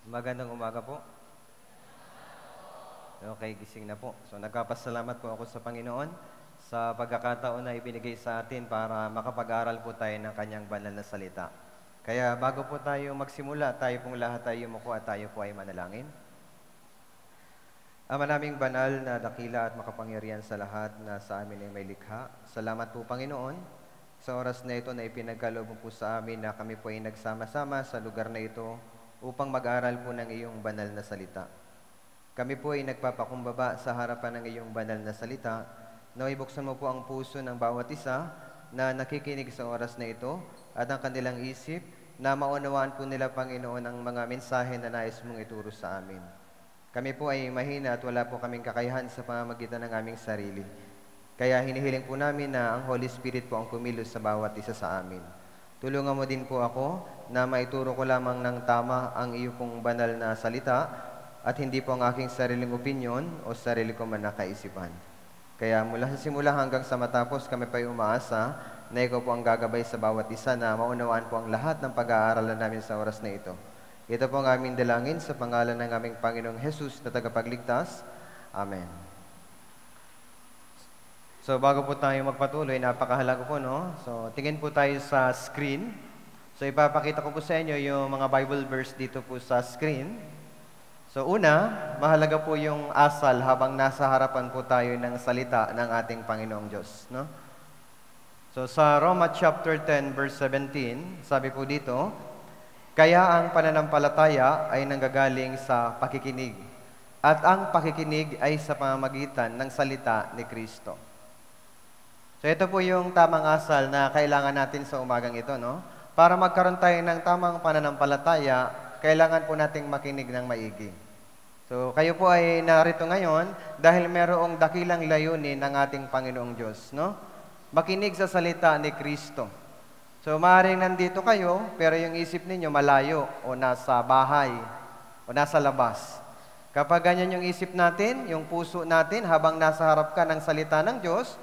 Magandang umaga po. Okay, gising na po. So nagpapasalamat po ako sa Panginoon sa pagkakataon na ibinigay sa atin para makapag-aral po tayo ng kanyang banal na salita. Kaya bago po tayo magsimula, tayo pong lahat tayo yumuko at tayo po ay manalangin. Ama naming banal na dakila at makapangyarihan sa lahat na sa amin ay may likha. Salamat po Panginoon sa oras na ito na ipinagkaloob po sa amin na kami po ay nagsama-sama sa lugar na ito upang mag-aral po ng iyong banal na salita. Kami po ay nagpapakumbaba sa harapan ng iyong banal na salita na ibuksan mo po ang puso ng bawat isa na nakikinig sa oras na ito at ang kanilang isip na maunawaan po nila, Panginoon, ang mga mensahe na nais mong ituro sa amin. Kami po ay mahina at wala po kaming kakayahan sa pamamagitan ng aming sarili. Kaya hinihiling po namin na ang Holy Spirit po ang kumilos sa bawat isa sa amin. Tulungan mo din po ako na maituro ko lamang ng tama ang iyo pong banal na salita at hindi po ang aking sariling opinyon o sarili ko man nakaisipan. Kaya mula sa simula hanggang sa matapos, kami pa'y umaasa na ikaw po ang gagabay sa bawat isa na maunawaan po ang lahat ng pag-aaralan namin sa oras na ito. Ito po ang aming dalangin sa pangalan ng aming Panginoong Jesus na tagapagligtas. Amen. So bago po tayo magpatuloy, napakahalaga po, no? So tingin po tayo sa screen. So ipapakita ko po sa inyo yung mga Bible verse dito po sa screen. So una, mahalaga po yung asal habang nasa harapan po tayo ng salita ng ating Panginoong Diyos, no? So sa Roma chapter 10 verse 17, sabi po dito, kaya ang pananampalataya ay nanggagaling sa pakikinig, at ang pakikinig ay sa pamamagitan ng salita ni Kristo. So ito po yung tamang asal na kailangan natin sa umagang ito, no? Para magkaroon tayo ng tamang pananampalataya, kailangan po nating makinig ng maigi. So, kayo po ay narito ngayon dahil merong dakilang layunin ng ating Panginoong Diyos, no? Makinig sa salita ni Kristo. So, maaaring nandito kayo, pero yung isip ninyo malayo o nasa bahay o nasa labas. Kapag ganyan yung isip natin, yung puso natin, habang nasa harap ka ng salita ng Diyos,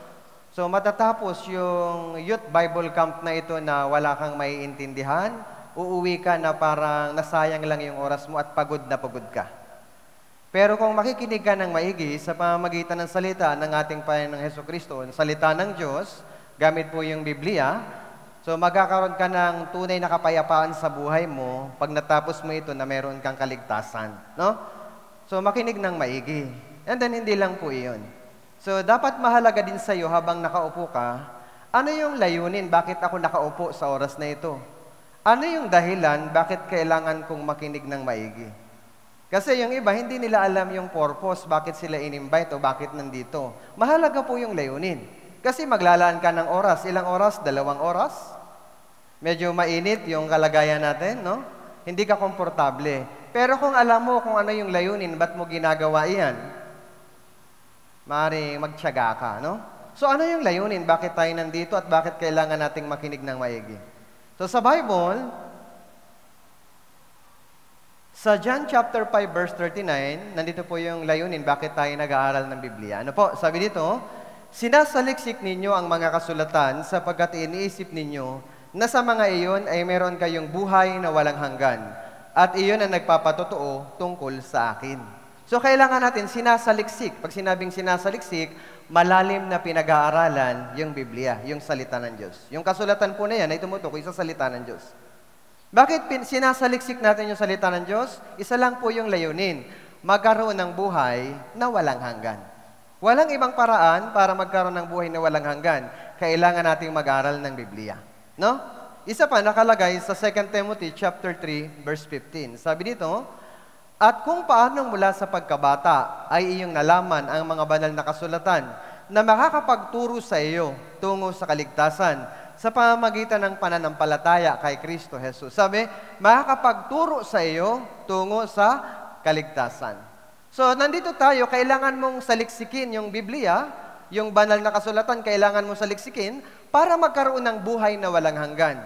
so matatapos yung youth Bible camp na ito na wala kang maiintindihan, uuwi ka na parang nasayang lang yung oras mo at pagod na pagod ka. Pero kung makikinig ka ng maigi sa pamamagitan ng salita ng ating Panginoong Hesukristo, salita ng Diyos, gamit po yung Biblia, so magkakaroon ka ng tunay na kapayapaan sa buhay mo pag natapos mo ito na meron kang kaligtasan, no? So makinig ng maigi. And then hindi lang po iyon. So dapat mahalaga din sa iyo habang nakaupo ka, ano yung layunin, bakit ako nakaupo sa oras na ito? Ano yung dahilan, bakit kailangan kong makinig ng maigi? Kasi yung iba, hindi nila alam yung purpose, bakit sila in-invite o bakit nandito. Mahalaga po yung layunin. Kasi maglalaan ka ng oras. Ilang oras? 2 oras? Medyo mainit yung kalagayan natin, no? Hindi ka komportable. Pero kung alam mo kung ano yung layunin, ba't mo ginagawa iyan? Maaaring magtiyaga ka, no? So ano yung layunin? Bakit tayo nandito at bakit kailangan nating makinig ng maigi? So sa Bible, sa John chapter 5 verse 39, nandito po yung layunin, bakit tayo nag-aaral ng Biblia. Ano po? Sabi dito, sinasaliksik ninyo ang mga kasulatan sapagkat iniisip ninyo na sa mga iyon ay meron kayong buhay na walang hanggan. At iyon ang nagpapatotoo tungkol sa akin. So kailangan natin sinasaliksik. Pag sinabing sinasaliksik, malalim na pinag-aaralan yung Biblia, yung salita ng Diyos. Yung kasulatan po na yan ay tumutukoy sa salita ng Diyos. Bakit sinasaliksik natin yung salita ng Diyos? Isa lang po yung layunin, magkaroon ng buhay na walang hanggan. Walang ibang paraan para magkaroon ng buhay na walang hanggan. Kailangan nating mag-aral ng Biblia. No? Isa pa, nakalagay sa 2 Timothy chapter 3, verse 15. Sabi dito, at kung paano mula sa pagkabata ay iyong nalaman ang mga banal na kasulatan na makakapagturo sa iyo tungo sa kaligtasan, sa pamamagitan ng pananampalataya kay Kristo Jesus. Sabi, makakapagturo sa iyo tungo sa kaligtasan. So, nandito tayo, kailangan mong saliksikin yung Biblia, yung banal na kasulatan, kailangan mong saliksikin para magkaroon ng buhay na walang hanggan.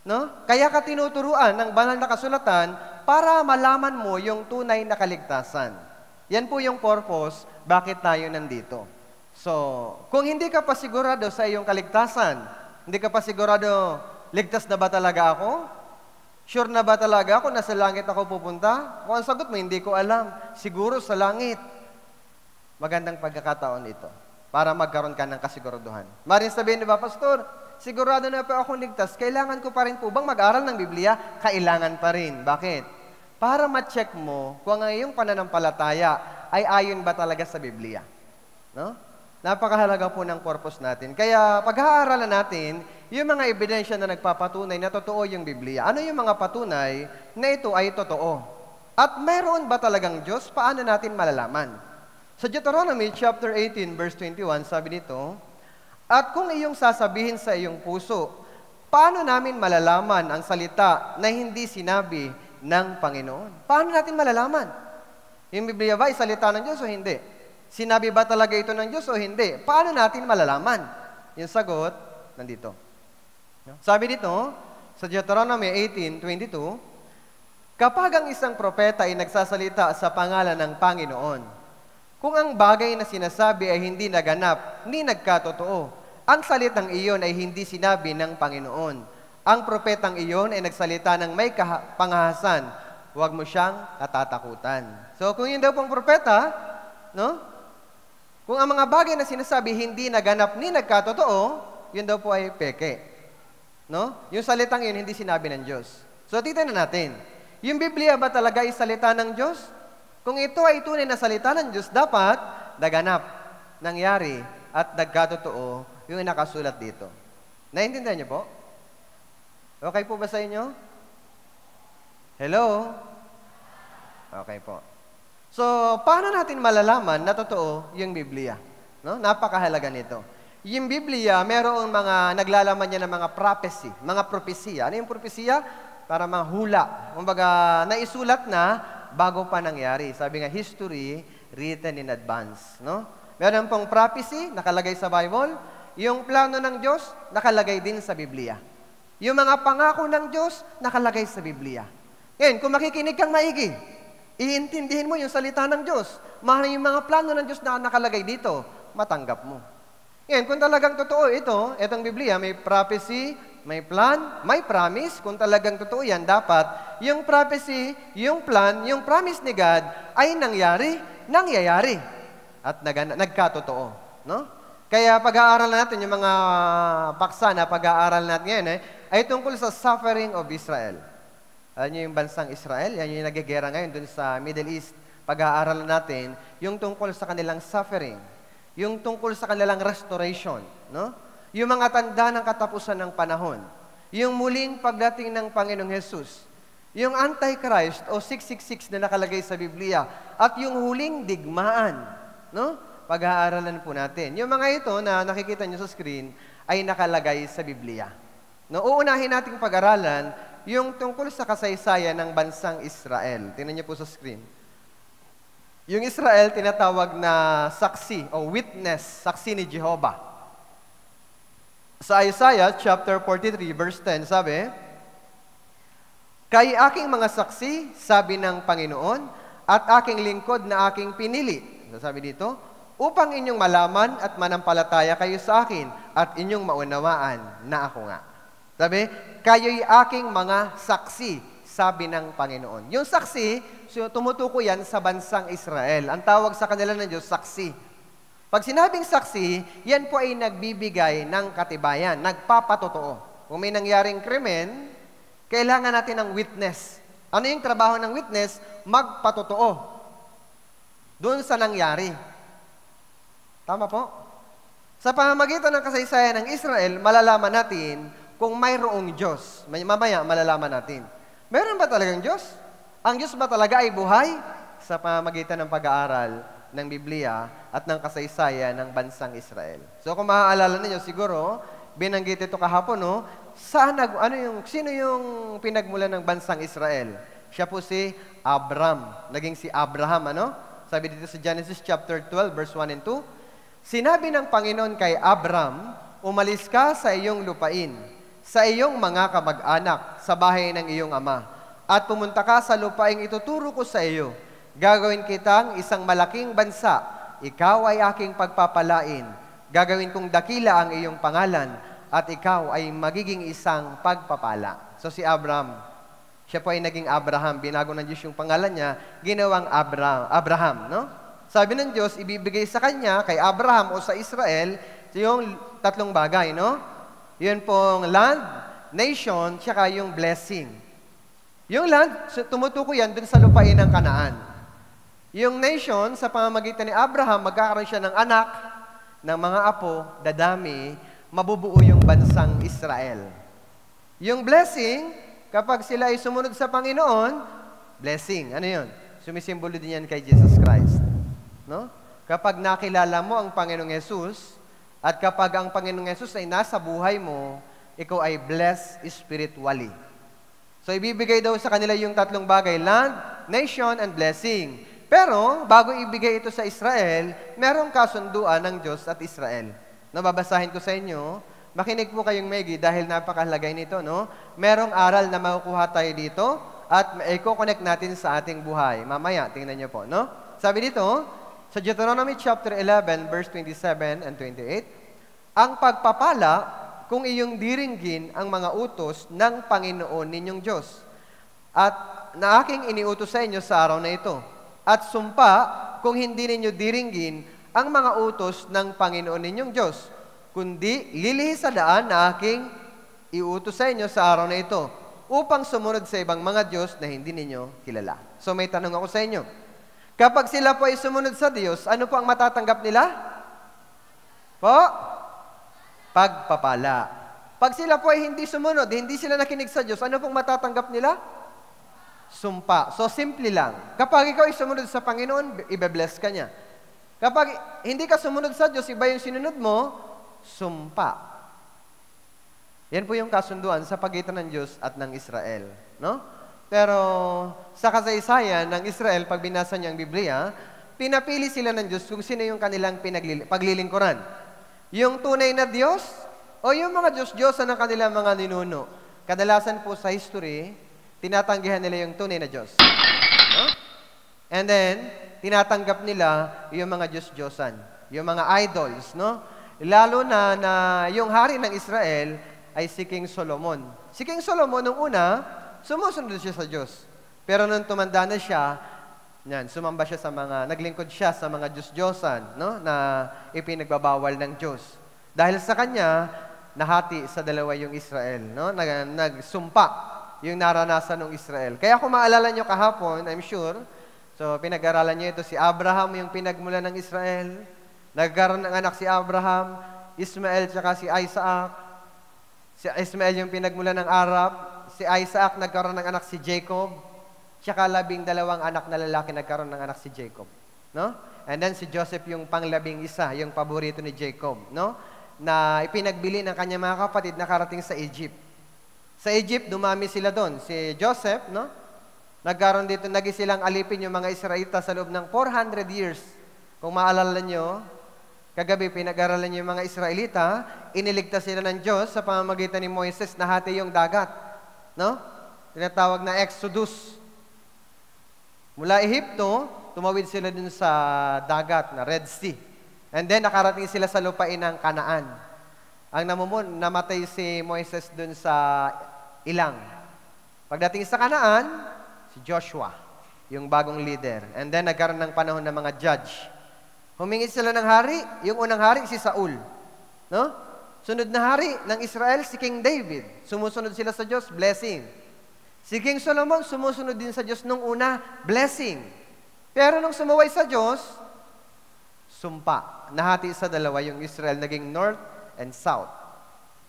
No? Kaya ka tinuturuan ng banal na kasulatan para malaman mo yung tunay na kaligtasan. Yan po yung purpose, bakit tayo nandito. So, kung hindi ka pa sigurado sa iyong kaligtasan, hindi ka pa sigurado, ligtas na ba talaga ako? Sure na ba talaga ako nasa langit ako pupunta? Kung ang sagot mo, hindi ko alam. Siguro sa langit. Magandang pagkakataon ito para magkaroon ka ng kasiguraduhan. Maring sabihin, di ba, Pastor, sigurado na pa akong ligtas. Kailangan ko pa rin po bang mag-aral ng Biblia? Kailangan pa rin. Bakit? Para ma-check mo kung ang iyong pananampalataya ay ayon ba talaga sa Biblia. No? Napakahalaga po ng purpose natin. Kaya pag-aaralan natin yung mga ebidensya na nagpapatunay na totoo yung Biblia. Ano yung mga patunay na ito ay totoo? At mayroon ba talagang Diyos? Paano natin malalaman? Sa Deuteronomy chapter 18 verse 21, sabi dito, at kung iyong sasabihin sa iyong puso, paano namin malalaman ang salita na hindi sinabi ng Panginoon? Paano natin malalaman? Yung Biblia ba ay salita ng Diyos o hindi? Sinabi ba talaga ito ng Diyos o hindi? Paano natin malalaman? Yung sagot, nandito. Sabi dito, sa Deuteronomy 18:22, kapag ang isang propeta ay nagsasalita sa pangalan ng Panginoon, kung ang bagay na sinasabi ay hindi naganap, ni nagkatotoo, ang salitang iyon ay hindi sinabi ng Panginoon. Ang propetang iyon ay nagsalita ng may pangahasan, huwag mo siyang katatakutan. So kung yun daw pong propeta, no? Kung ang mga bagay na sinasabi hindi naganap ni nagkatotoo, yun daw po ay peke. No? Yung salitang yun hindi sinabi ng Diyos. So titignan natin, yung Biblia ba talaga ay salita ng Diyos? Kung ito ay tunay na salita ng Diyos, dapat naganap, nangyari, at nagkatotoo yung nakasulat dito. Naintindihan niyo po? Okay po ba sa inyo? Hello? Okay po. So, paano natin malalaman na totoo yung Biblia? No? Napakahalaga nito. Yung Biblia, merong mga naglalaman niya ng mga prophecy, mga propesya. Ano yung propesya? Para mga hula. Kumbaga, naisulat na bago pa nangyari. Sabi nga, history written in advance. No? Meron pong prophecy, nakalagay sa Bible. Yung plano ng Diyos, nakalagay din sa Biblia. Yung mga pangako ng Diyos, nakalagay sa Biblia. Ngayon, kung makikinig kang maigi, iintindihin mo yung salita ng Diyos. Mahal yung mga plano ng Diyos na nakalagay dito, matanggap mo. Ngayon, kung talagang totoo itong Biblia, may prophecy, may plan, may promise. Kung talagang totoo yan, dapat yung prophecy, yung plan, yung promise ni God ay nangyayari. At nagkatotoo. No? Kaya pag-aaral natin yung mga paksa na pag-aaral natin ngayon ay tungkol sa suffering of Israel. Alam niyo yung bansang Israel, yan yung nagigera ngayon dun sa Middle East. Pag-aaralan natin yung tungkol sa kanilang suffering, yung tungkol sa kanilang restoration, no? Yung mga tanda ng katapusan ng panahon, yung muling pagdating ng Panginoong Jesus, yung Antichrist o 666 na nakalagay sa Biblia, at yung huling digmaan, no? Pag-aaralan po natin. Yung mga ito na nakikita nyo sa screen ay nakalagay sa Biblia. No, uunahin nating pag-aralan yung tungkol sa kasaysayan ng bansang Israel. Tingnan niyo po sa screen. Yung Israel, tinatawag na saksi o witness, saksi ni Jehovah. Sa Isaiah chapter 43, verse 10, sabi, kay aking mga saksi, sabi ng Panginoon, at aking lingkod na aking pinili. Sabi dito, upang inyong malaman at manampalataya kayo sa akin at inyong maunawaan na ako nga. Sabi, kayo'y aking mga saksi, sabi ng Panginoon. Yung saksi, tumutuko yan sa bansang Israel. Ang tawag sa kanila ng Diyos, saksi. Pag sinabing saksi, yan po ay nagbibigay ng katibayan, nagpapatotoo. Kung may nangyaring krimen, kailangan natin ng witness. Ano yung trabaho ng witness? Magpatotoo doon sa nangyari. Tama po? Sa pamamagitan ng kasaysayan ng Israel, malalaman natin kung mayroong Diyos. Mamaya, malalaman natin. Meron ba talagang Diyos? Ang Diyos ba talaga ay buhay? Sa pamamagitan ng pag-aaral ng Biblia at ng kasaysayan ng bansang Israel. So kung maaalala ninyo, siguro, binanggit ito kahapon, no? Sino yung pinagmulan ng bansang Israel? Siya po si Abram. Naging si Abraham, ano? Sabi dito sa Genesis chapter 12, verse 1 and 2, sinabi ng Panginoon kay Abram, umalis ka sa iyong lupain, sa iyong mga kamag-anak, sa bahay ng iyong ama, at pumunta ka sa lupaing ituturo ko sa iyo. Gagawin kitang isang malaking bansa, ikaw ay aking pagpapalain. Gagawin kong dakila ang iyong pangalan, at ikaw ay magiging isang pagpapala. So si Abram, Siya po ay naging Abraham. Binago ng Diyos yung pangalan niya, ginawang Abraham, no? Sabi ng Diyos, ibibigay sa kanya, kay Abraham o sa Israel, yung tatlong bagay, no? Yun pong land, nation, tsaka yung blessing. Yung land, tumutukoy yan dun sa lupain ng Kanaan. Yung nation, sa pamamagitan ni Abraham, magkakaroon siya ng anak, ng mga apo, dadami, mabubuo yung bansang Israel. Yung blessing, kapag sila ay sumunod sa Panginoon, blessing. Ano yun? Sumisimbolo din yan kay Jesus Christ. No? Kapag nakilala mo ang Panginoong Yesus, at kapag ang Panginoong Yesus ay nasa buhay mo, ikaw ay blessed spiritually. So, ibibigay daw sa kanila yung tatlong bagay, land, nation, and blessing. Pero, bago ibigay ito sa Israel, merong kasunduan ng Diyos at Israel. Nababasahin ko sa inyo, makinig po kayong maigi dahil napakahalaga nito, no? Merong aral na makukuha tayo dito at i-connect natin sa ating buhay. Mamaya, tingnan niyo po, no? Sabi dito, sa Deuteronomy chapter 11, verse 27 and 28, ang pagpapala kung iyong diringgin ang mga utos ng Panginoon ninyong Diyos at na aking iniutos sa inyo sa araw na ito. At sumpa kung hindi ninyo diringgin ang mga utos ng Panginoon ninyong Diyos, kundi lilihis sa daan na aking iutos sa inyo sa araw na ito upang sumunod sa ibang mga Diyos na hindi ninyo kilala. So may tanong ako sa inyo. Kapag sila po ay sumunod sa Diyos, ano po ang matatanggap nila? Po? Pagpapala. Pag sila po ay hindi sumunod, hindi sila nakinig sa Diyos, ano pong matatanggap nila? Sumpa. So, simple lang. Kapag ikaw ay sumunod sa Panginoon, ibe-bless ka niya. Kapag hindi ka sumunod sa Diyos, iba yung sinunod mo, sumpa. Yan po yung kasunduan sa pagitan ng Diyos at ng Israel. No? Pero sa kasaysayan ng Israel, pag binasa niyo ang Biblia, pinapili sila ng Diyos kung sino yung kanilang paglilingkuran. Yung tunay na Diyos o yung mga Diyos-Diyosan ng kanilang mga ninuno. Kadalasan po sa history, tinatanggihan nila yung tunay na Diyos. No? And then, tinatanggap nila yung mga Diyos-Diyosan, yung mga idols. No? Lalo na yung hari ng Israel ay si King Solomon. Si King Solomon, nung una, sumusunod siya sa Diyos. Pero nung tumanda na siya, sumamba siya sa naglingkod siya sa mga Diyos-Diyosan, no? Na ipinagbabawal ng Diyos. Dahil sa kanya, nahati sa dalawa yung Israel, no? Nagsumpa yung naranasan ng Israel. Kaya kung maalala nyo kahapon, I'm sure, so pinag-aralan nyo ito, si Abraham yung pinagmula ng Israel, nagkaroon ng anak si Abraham, Ismael tsaka si Isaac, si Ismael yung pinagmula ng Arab, si Isaac nagkaroon ng anak si Jacob, tsaka 12 anak na lalaki nagkaroon ng anak si Jacob. No? And then si Joseph yung pang-11, yung paborito ni Jacob, no? Na ipinagbili ng kanyang mga kapatid na karating sa Egypt. Sa Egypt, dumami sila doon. Si Joseph, no? Nagkaroon dito, nagisilang alipin yung mga Israelita sa loob ng 400 years. Kung maalala nyo, kagabi pinag-aralan niyo yung mga Israelita, iniligtas sila ng Diyos sa pamamagitan ni Moises na hati yung dagat. No? Tinatawag na Exodus. Mula Ehipto, tumawid sila dun sa dagat na Red Sea. And then, nakarating sila sa lupain ng Kanaan. Ang namatay si Moises dun sa ilang. Pagdating sa Kanaan, si Joshua, yung bagong leader. And then, nagkaroon ng panahon ng mga judge. Humingi sila ng hari. Yung unang hari, si Saul. No? Sunod na hari ng Israel, si King David. Sumusunod sila sa Diyos, blessing. Si King Solomon, sumusunod din sa Diyos nung una, blessing. Pero nung sumuway sa Diyos, sumpa. Nahati sa dalawa yung Israel, naging north and south.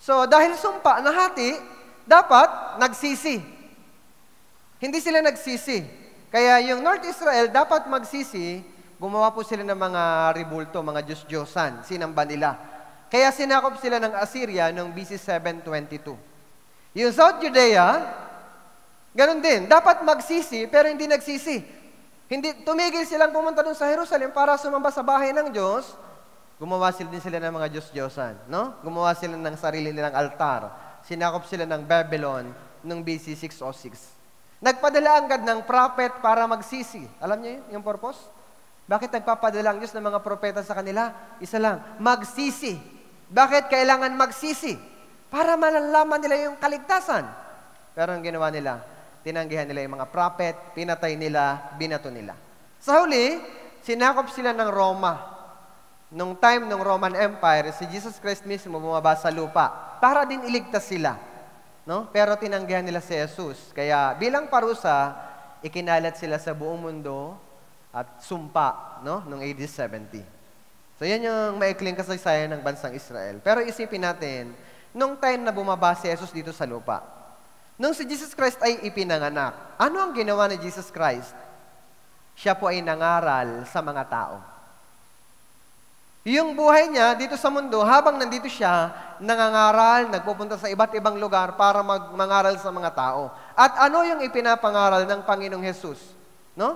So, dahil sumpa, nahati, dapat nagsisi. Hindi sila nagsisi. Kaya yung North Israel, dapat magsisi, gumawa po sila ng mga ribulto, mga Diyos-Diyosan, sinamba nila. Kaya sinakop sila ng Assyria noong BC 722. Yung South Judea, ganun din. Dapat magsisi, pero hindi nagsisi. Tumigil silang pumunta doon sa Jerusalem para sumamba sa bahay ng Diyos. Gumawa sila din sila ng mga Diyos-Diyosan. No? Gumawa sila ng sarili nilang altar. Sinakop sila ng Babylon noong BC 606. Nagpadala agad ng prophet para magsisi. Alam niyo yung purpose? Bakit nagpapadala ang Diyos ng mga propeta sa kanila? Isa lang, magsisi. Bakit kailangan magsisi? Para malalaman nila yung kaligtasan. Pero ang ginawa nila, tinanggihan nila yung mga prophet, pinatay nila, binato nila. Sa huli, sinakop sila ng Roma. Nung time ng Roman Empire, si Jesus Christ mismo bumaba sa lupa para din iligtas sila. No? Pero tinanggihan nila si Jesus. Kaya bilang parusa, ikinalat sila sa buong mundo at sumpa, no? Noong AD 70. So yan yung maikling kasaysayan ng bansang Israel. Pero isipin natin, nung time na bumaba si Jesus dito sa lupa, nung si Jesus Christ ay ipinanganak, ano ang ginawa ni Jesus Christ? Siya po ay nangaral sa mga tao. Yung buhay niya dito sa mundo, habang nandito siya, nangangaral, nagpupunta sa iba't ibang lugar para mangaral sa mga tao. At ano yung ipinapangaral ng Panginoong Jesus? No?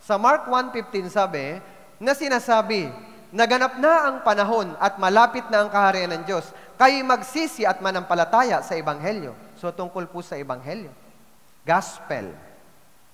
Sa Mark 1:15 sabi, na sinasabi, naganap na ang panahon at malapit na ang kaharian ng Diyos. Kayo'y magsisi at manampalataya sa Ebanghelyo. So tungkol po sa Ebanghelyo. Gospel.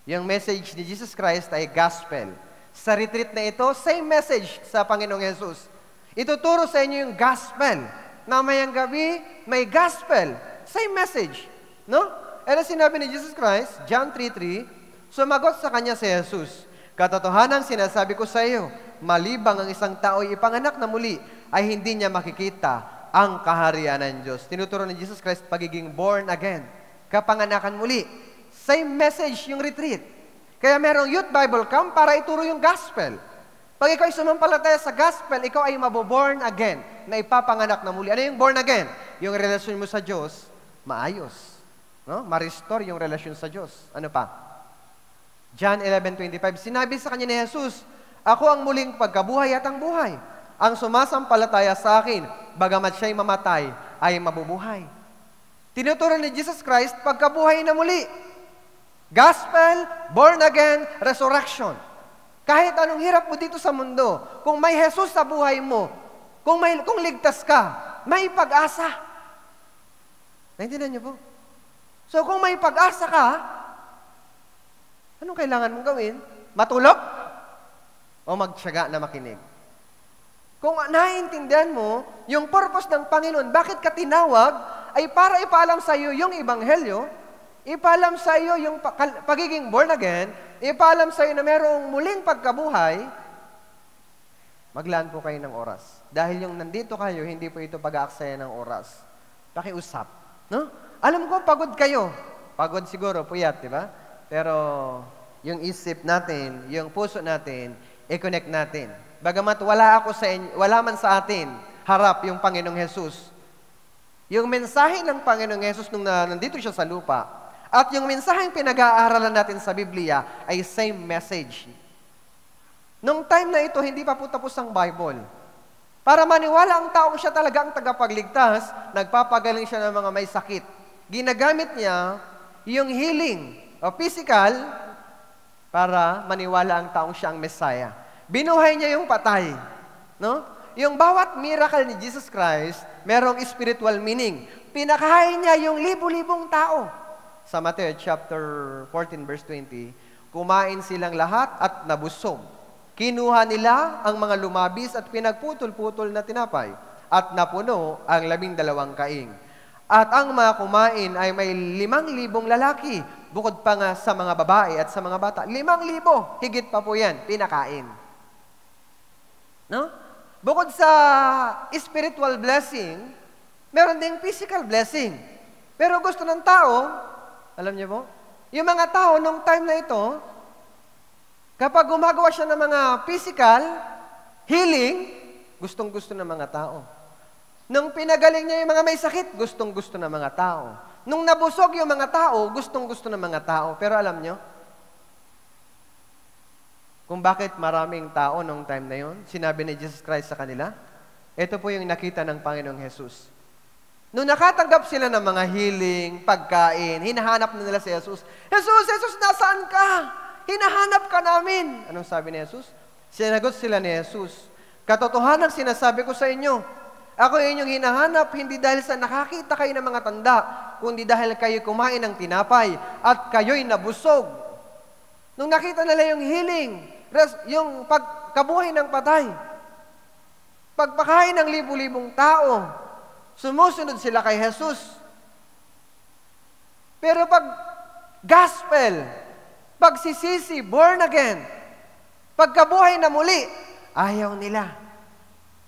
Yung message ni Jesus Christ ay gospel. Sa retreat na ito, same message sa Panginoong Jesus. Ituturo sa inyo yung gospel. Na mayang gabi, may gospel. Same message. No? Ano sinabi ni Jesus Christ? John 3:3, sumagot sa kanya si Jesus, katotohanan sinasabi ko sa iyo, malibang ang isang tao'y ipanganak na muli, ay hindi niya makikita ang kaharian ng Diyos. Tinuturo ni Jesus Christ pagiging born again. Kapanganakan muli. Same message yung retreat. Kaya merong youth Bible camp para ituro yung gospel. Pag ikaw ay sumampalataya sa gospel, ikaw ay maboborn again, na ipapanganak na muli. Ano yung born again? Yung relasyon mo sa Diyos, maayos. No? Ma-restore yung relasyon sa Diyos. Ano pa? John 11:25, sinabi sa kanya ni Jesus, ako ang muling pagkabuhay at ang buhay. Ang sumasampalataya sa akin, bagamat siya'y mamatay, ay mabubuhay. Tinuturo ni Jesus Christ, pagkabuhay na muli. Gospel, born again, resurrection. Kahit anong hirap mo dito sa mundo, kung may Jesus sa buhay mo, kung ligtas ka, may pag-asa. Naintindihan niyo po? So kung may pag-asa ka, anong kailangan mong gawin? Matulog? O magtiyaga na makinig? Kung naiintindihan mo, yung purpose ng Panginoon, bakit ka tinawag, ay para ipaalam sa iyo yung Ebanghelyo, ipaalam sa iyo yung pagiging born again, ipaalam sa iyo na merong muling pagkabuhay, maglaan po kayo ng oras. Dahil yung nandito kayo, hindi po ito pag-aaksaya ng oras. Pakiusap. No? Alam ko, pagod kayo. Pagod siguro, puyat, di ba? Pero yung isip natin, yung puso natin, i-connect natin. Bagamat wala man sa atin, harap yung Panginoong Jesus. Yung mensahe ng Panginoong Jesus nung nandito siya sa lupa, at yung mensaheng pinag-aaralan natin sa Biblia ay same message. Nung time na ito, hindi pa po tapos ang Bible. Para maniwala ang taong siya talaga ang tagapagligtas, nagpapagaling siya ng mga may sakit. Ginagamit niya yung healing o physical para maniwala ang taong siya ang Messiah. Binuhay niya yung patay. No? Yung bawat miracle ni Jesus Christ, merong spiritual meaning. Pinakain niya yung libu-libong tao. Sa Matthew chapter 14 verse 20, kumain silang lahat at nabusog. Kinuha nila ang mga lumabis at pinagputol-putol na tinapay at napuno ang 12 kaing. At ang mga kumain ay may 5,000 lalaki, bukod pa nga sa mga babae at sa mga bata. 5,000, higit pa po yan, pinakain. No? Bukod sa spiritual blessing, meron ding physical blessing. Pero gusto ng tao, alam niyo po, yung mga tao nung time na ito, kapag gumagawa siya ng mga physical healing, gustong-gusto ng mga tao. Nung pinagaling niya yung mga may sakit, gustong-gusto ng mga tao. Nung nabusog yung mga tao, gustong-gusto ng mga tao. Pero alam niyo, kung bakit maraming tao nung time na yon, sinabi ni Jesus Christ sa kanila, ito po yung nakita ng Panginoong Jesus. Nung nakatanggap sila ng mga healing, pagkain, hinahanap na nila si Jesus. Jesus, nasaan ka? Hinahanap ka namin. Anong sabi ni Jesus? Sinagot sila ni Jesus, katotohanan sinasabi ko sa inyo, ako inyong hinahanap, hindi dahil sa nakakita kayo ng mga tanda, kundi dahil kayo kumain ng tinapay at kayo'y nabusog. Nung nakita nila yung healing, yung pagkabuhay ng patay, pagpakain ng libu-libong tao, sumusunod sila kay Jesus. Pero pag Gospel, pagsisisi, born again, pagkabuhay na muli, ayaw nila.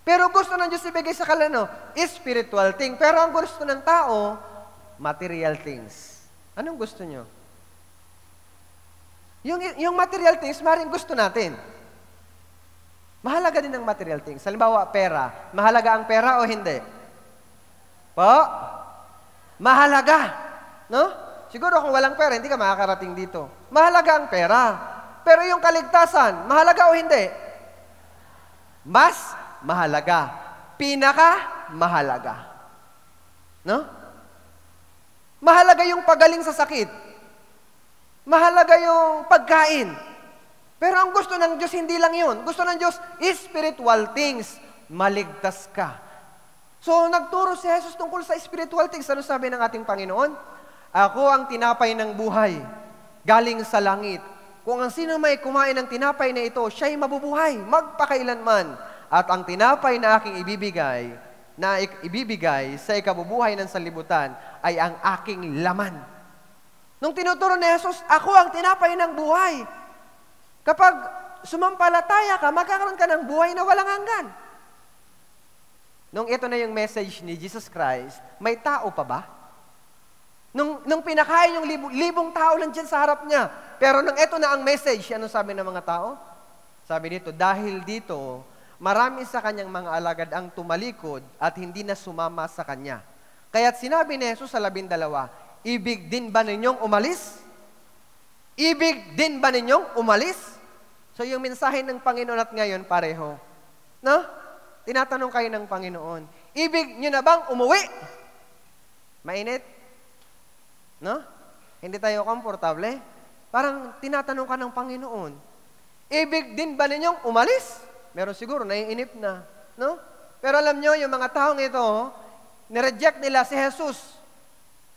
Pero gusto ng Diyos ibigay sa kanila, spiritual thing. Pero ang gusto ng tao, material things. Anong gusto nyo? Yung material things, maaaring gusto natin. Mahalaga din ang material things. Halimbawa, pera. Mahalaga ang pera o hindi? Po? Mahalaga. No? Siguro kung walang pera, hindi ka makakarating dito. Mahalaga ang pera. Pero yung kaligtasan, mahalaga o hindi? Mas mahalaga. Pinaka-mahalaga. No? Mahalaga yung pagaling sa sakit. Mahalaga yung pagkain. Pero ang gusto ng Diyos, hindi lang yun. Gusto ng Diyos, spiritual things. Maligtas ka. So, nagturo si Jesus tungkol sa spiritual things. Ano sabi ng ating Panginoon? Ako ang tinapay ng buhay, galing sa langit. Kung ang sino may kumain ng tinapay na ito, siya'y mabubuhay, magpakailanman. At ang tinapay na aking ibibigay sa ikabubuhay ng sanlibutan ay ang aking laman. Nung tinuturo ni Jesus, ako ang tinapay ng buhay. Kapag sumampalataya ka, magkakaroon ka ng buhay na walang hanggan. Nung ito na yung message ni Jesus Christ, may tao pa ba? Nung pinakain yung libong tao lang dyan sa harap niya. Pero nung ito na ang message, ano sabi ng mga tao? Sabi dito, dahil dito, marami sa kanyang mga alagad ang tumalikod at hindi na sumama sa kanya. Kaya't sinabi ni Jesus sa 12, ibig din ba ninyong umalis? Ibig din ba ninyong umalis? So yung mensahe ng Panginoon at ngayon pareho. No? Tinatanong kayo ng Panginoon, ibig nyo na bang umuwi? Mainit? No? Hindi tayo komportable. Parang tinatanong ka ng Panginoon, ibig din ba ninyong umalis? Meron siguro, naiinip na. No? Pero alam nyo, yung mga taong ito, nireject nila si Jesus.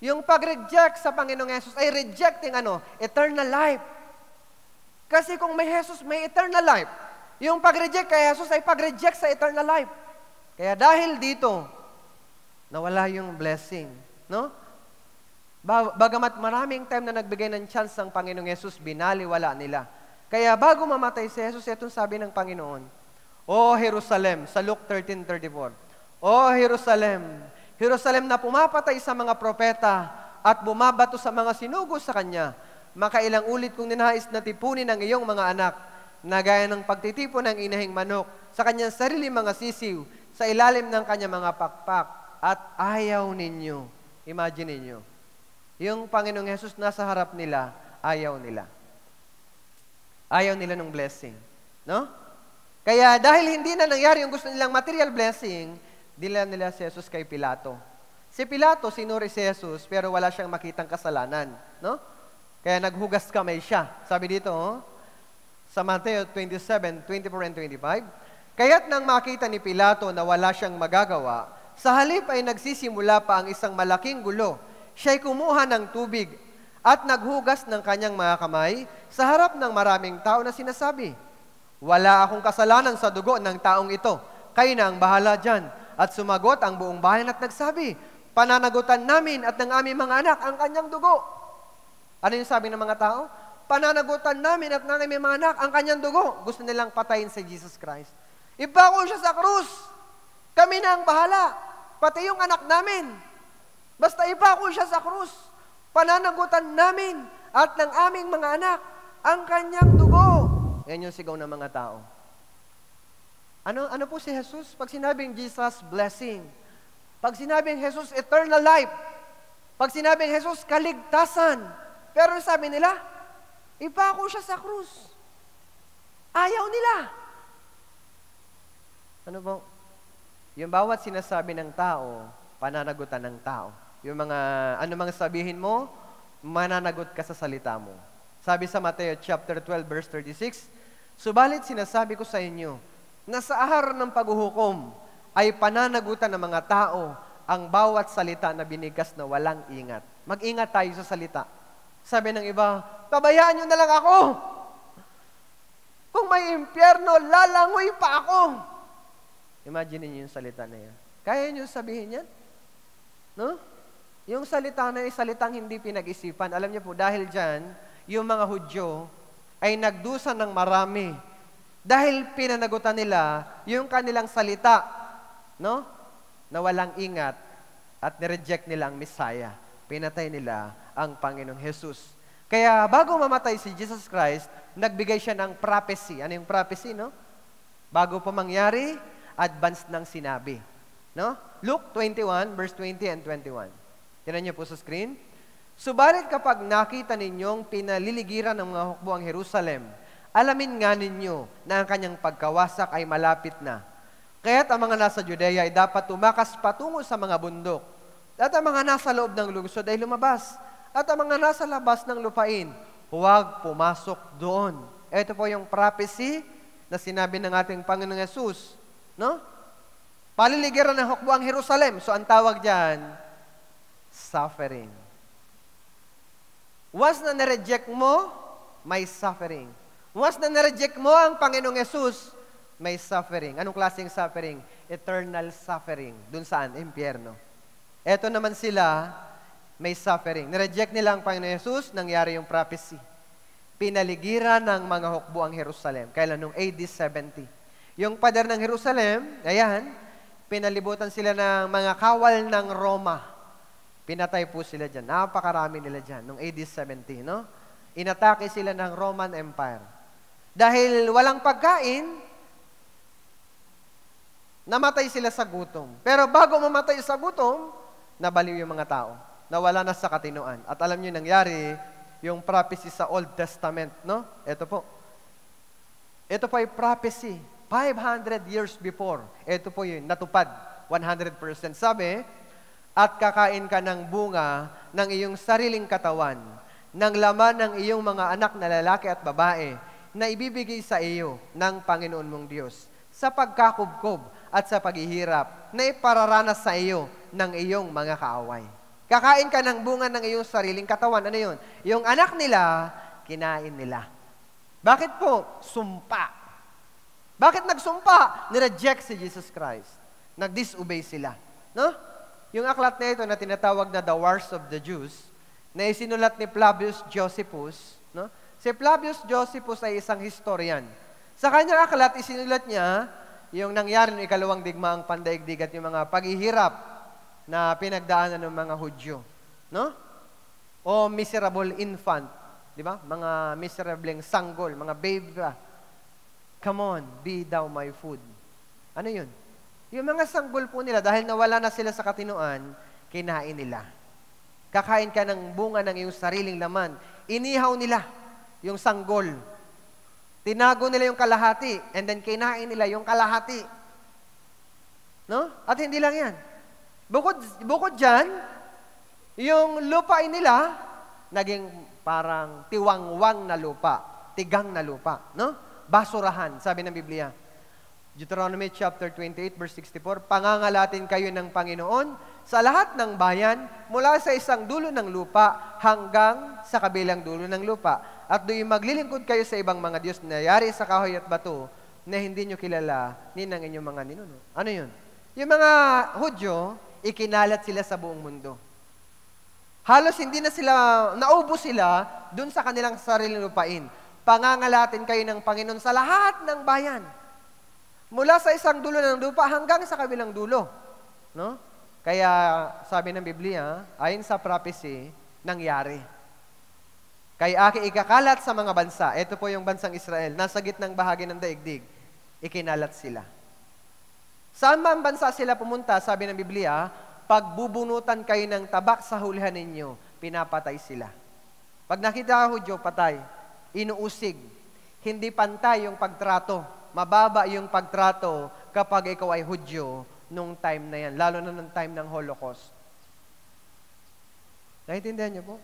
Yung pag-reject sa Panginoong Jesus ay rejecting eternal life. Kasi kung may Jesus, may eternal life. Yung pag-reject kay Jesus ay pag-reject sa eternal life. Kaya dahil dito, nawala yung blessing. No? Bagamat maraming time na nagbigay ng chance ng Panginoong Jesus, binaliwala nila. Kaya bago mamatay si Jesus, itong sabi ng Panginoon, O Jerusalem, sa Luke 13:34, O Jerusalem, Jerusalem na pumapatay sa mga propeta at bumabato sa mga sinugo sa kanya, makailang ulit kung ninais na tipunin ang iyong mga anak, na gaya ng pagtitipon ng inahing manok sa kanyang sarili mga sisiw, sa ilalim ng kanyang mga pakpak, at ayaw ninyo. Imagine ninyo. Yung Panginoong Jesus nasa harap nila, ayaw nila. Ayaw nila ng blessing. No? Kaya dahil hindi na nangyari yung gusto nilang material blessing, dila nila si Jesus kay Pilato. Si Pilato, sinuri si Jesus, pero wala siyang makitang kasalanan. No? Kaya naghugas kamay siya. Sabi dito, sa Mateo 27:24 and 25, kaya't nang makita ni Pilato na wala siyang magagawa, sa halip ay nagsisimula pa ang isang malaking gulo. Siya'y kumuha ng tubig at naghugas ng kanyang mga kamay sa harap ng maraming tao na sinasabi, wala akong kasalanan sa dugo ng taong ito. Kayo na ang bahala dyan. At sumagot ang buong bayan at nagsabi, pananagutan namin at ng aming mga anak ang kanyang dugo. Ano yung sabi ng mga tao? Pananagutan namin at ng aming mga anak ang kanyang dugo. Gusto nilang patayin si Jesus Christ. Ipako siya sa krus. Kami na ang bahala. Pati yung anak namin. Basta ipako siya sa krus. Pananagutan namin at ng aming mga anak ang kanyang dugo. Yan yung sigaw ng mga tao. Ano po si Jesus? Pag sinabing Jesus, blessing. Pag sinabing Jesus, eternal life. Pag sinabing Jesus, kaligtasan. Pero sabi nila, ipako siya sa krus. Ayaw nila. Ano po? Yung bawat sinasabi ng tao, pananagutan ng tao. Yung ano mga sabihin mo, mananagot ka sa salita mo. Sabi sa Mateo chapter 12 verse 36, subalit sinasabi ko sa inyo, na sa araw ng paghuhukom ay pananagutan ng mga tao ang bawat salita na binigkas na walang ingat. Mag-ingat tayo sa salita. Sabi ng iba, pabayaan nyo na lang ako. Kung may impyerno, lalangoy pa ako. Imagine niyo yung salita na yan. Kaya niyo sabihin yan? No? Yung salita na salitang hindi pinag-isipan. Alam niyo po, dahil dyan, yung mga Hudyo ay nagdusa ng marami. Dahil pinanagutan nila yung kanilang salita, no? Na walang ingat at nireject nila ang Messiah. Pinatay nila ang Panginoong Jesus. Kaya bago mamatay si Jesus Christ, nagbigay siya ng prophecy. Ano yung prophecy, no? Bago pa mangyari, advance ng sinabi. No? Luke 21, verse 20 and 21. Tinan niyo po sa screen. Subalit kapag nakita ninyong pinaliligiran ng mga hukbo ang Jerusalem, alamin nga ninyo na ang kanyang pagkawasak ay malapit na. Kaya't ang mga nasa Judea ay dapat tumakas patungo sa mga bundok. At ang mga nasa loob ng lungsod ay lumabas. At ang mga nasa labas ng lupain, huwag pumasok doon. Ito po yung prophecy na sinabi ng ating Panginoong Yesus. No? Paliligiran ng hukbo ang Jerusalem. So ang tawag dyan, suffering. Once na nireject mo, may suffering. Once na nireject mo ang Panginoong Yesus, may suffering. Anong klaseng suffering? Eternal suffering. Dun saan? Impyerno. Eto naman sila, may suffering. Nireject nila ang Panginoong Yesus, nangyari yung prophecy. Pinaligiran ng mga hukbo ang Jerusalem. Kailan? Noong AD 70. Yung pader ng Jerusalem, ayan, pinalibutan sila ng mga kawal ng Roma. Pinatay po sila dyan. Napakarami nila dyan. Noong AD 70, no? Inatake sila ng Roman Empire. Dahil walang pagkain, namatay sila sa gutom. Pero bago mamatay sa gutom, nabaliw yung mga tao. Nawala na sa katinoan. At alam niyo nangyari, yung prophecy sa Old Testament, no? Ito po. Ito po ay prophecy. 500 years before. Ito po yun, natupad. 100%. Sabi, at kakain ka ng bunga ng iyong sariling katawan, ng laman ng iyong mga anak na lalaki at babae, na ibibigay sa iyo ng Panginoon mong Diyos, sa pagkakubkob at sa paghihirap, na ipararanas sa iyo ng iyong mga kaaway. Kakain ka ng bunga ng iyong sariling katawan. Ano yun? Yung anak nila, kinain nila. Bakit po? Sumpa. Bakit nagsumpa? Nireject si Jesus Christ. Nag-disobey sila. No? Yung aklat na ito na tinatawag na The Wars of the Jews, na isinulat ni Flavius Josephus, no? Si Flavius Josephus ay isang historian. Sa kanyang aklat, isinulat niya yung nangyari ng ikalawang digmaang pandaigdig at yung mga paghihirap na pinagdaanan ng mga Hudyo. No? O miserable infant. Di ba? Mga miserableng sanggol, mga babe ka. Come on, be thou my food. Ano yun? Yung mga sanggol po nila, dahil nawala na sila sa katinoan, kinain nila. Kakain ka ng bunga ng iyong sariling laman. Inihaw nila yung sanggol. Tinago nila yung kalahati, and then kinain nila yung kalahati. No? At hindi lang yan. Bukod dyan, yung lupain nila, naging parang tiwangwang na lupa, tigang na lupa. No? Basurahan, sabi ng Biblia. Deuteronomy chapter 28, verse 64, pangangalatin kayo ng Panginoon sa lahat ng bayan mula sa isang dulo ng lupa hanggang sa kabilang dulo ng lupa. At do'y maglilingkod kayo sa ibang mga Diyos na yari sa kahoy at bato na hindi nyo kilala ni ng inyong mga ninuno. Ano yun? Yung mga Hudyo, ikinalat sila sa buong mundo. Halos hindi na sila, naubos sila dun sa kanilang sariling lupain. Pangangalatin kayo ng Panginoon sa lahat ng bayan. Mula sa isang dulo ng lupa hanggang sa kabilang dulo. No? Kaya sabi ng Biblia, ayon sa prophecy, nangyari. Kaya aki ikakalat sa mga bansa. Ito po yung bansang Israel. Nasa gitnang bahagi ng daigdig. Ikinalat sila. Saan man bansa sila pumunta, sabi ng Biblia, pagbubunutan kayo ng tabak sa hulihan ninyo, pinapatay sila. Pag nakita ka Hudyo, patay. Inuusig. Hindi pantay yung pagtrato. Mababa yung pagtrato kapag ikaw ay Hudyo nung time na yan, lalo na nung time ng Holocaust. Naintindihan niyo po?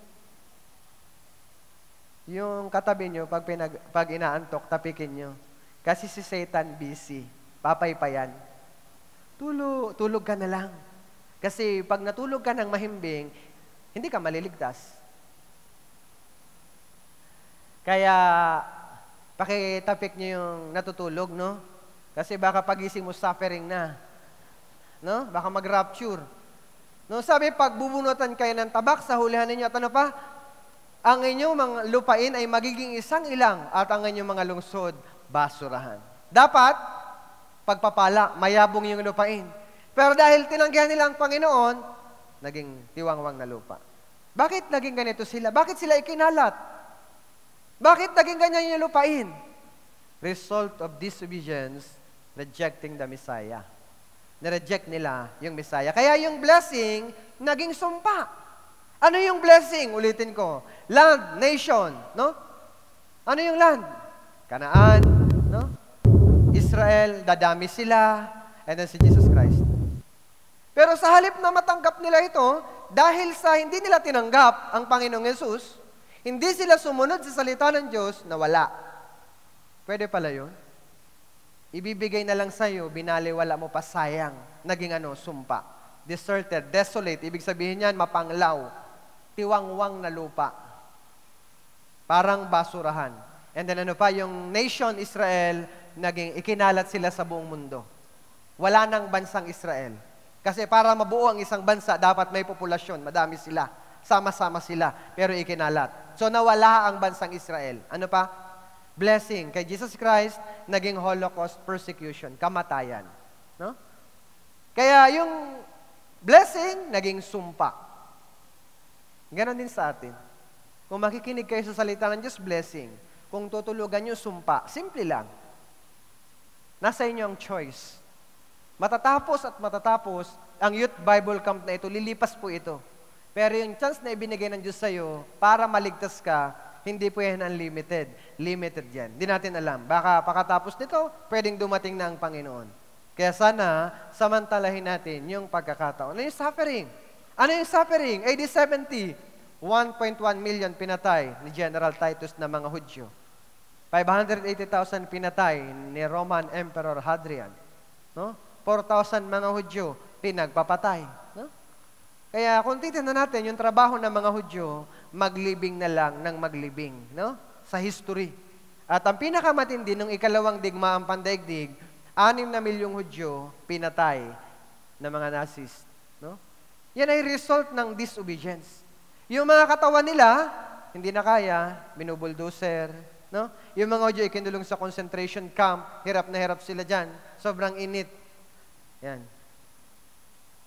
Yung katabi niyo, pag inaantok, tapikin niyo. Kasi si Satan busy. Papaypayan. Tulog ka na lang. Kasi pag natulog ka ng mahimbing, hindi ka maliligtas. Kaya, pakitapik niyo yung natutulog, no? Kasi baka pagising mo suffering na. No? Baka mag-rapture. No, sabi, pag bubunutan kayo ng tabak, sa hulihan ninyo, at ano pa? Ang inyong mga lupain ay magiging isang ilang at ang inyong mga lungsod, basurahan. Dapat, pagpapala, mayabong yung lupain. Pero dahil tinanggihan nila ang Panginoon, naging tiwangwang na lupa. Bakit naging ganito sila? Bakit sila ikinalat? Bakit naging ganyan yung lupain? Result of disobedience, rejecting the Messiah. Nireject nila yung Messiah. Kaya yung blessing, naging sumpa. Ano yung blessing? Ulitin ko. Land, nation, no? Ano yung land? Kanaan, no? Israel, dadami sila, and then si Jesus Christ. Pero sa halip na matanggap nila ito, dahil sa hindi nila tinanggap ang Panginoong Yesus, hindi sila sumunod sa salita ng Diyos, nawala. Pwede pala yun? Ibibigay na lang sa'yo, binaliwala mo pa, sayang. Naging sumpa. Deserted, desolate. Ibig sabihin niyan, mapanglaw. Tiwangwang na lupa. Parang basurahan. And then yung nation Israel, naging ikinalat sila sa buong mundo. Wala nang bansang Israel. Kasi para mabuo ang isang bansa, dapat may populasyon, madami sila. Sama-sama sila, pero ikinalat. So nawala ang bansang Israel. Ano pa? Blessing. Kay Jesus Christ, naging Holocaust persecution, kamatayan. No? Kaya yung blessing, naging sumpa. Ganon din sa atin. Kung makikinig kayo sa salita ng Diyos, blessing. Kung tutulugan nyo, sumpa. Simple lang. Nasa inyo ang choice. Matatapos at matatapos, ang Youth Bible Camp na ito, lilipas po ito. Pero yung chance na ibinigay ng Diyos sa'yo, para maligtas ka, hindi po yan unlimited. Limited yan. Hindi natin alam. Baka pakatapos nito, pwedeng dumating na ang Panginoon. Kaya sana, samantalahin natin yung pagkakataon. Ano yung suffering? Ano yung suffering? AD 70, 1.1 million pinatay ni General Titus na mga Hudyo. 580,000 pinatay ni Roman Emperor Hadrian. No? 4,000 mga Hudyo pinagpapatay. No? Kaya kung titignan natin yung trabaho ng mga Hudyo, maglibing na lang ng maglibing, no? Sa history. At ang pinakamatindi nung ikalawang digmaang pandaigdig, 6 na milyong Hudyo pinatay ng mga Nazis, no? Yan ay result ng disobedience. Yung mga katawan nila, hindi na kaya, binubuldoser, no? Yung mga Hudyo ikinulong sa concentration camp, hirap na hirap sila dyan, sobrang init. Yan.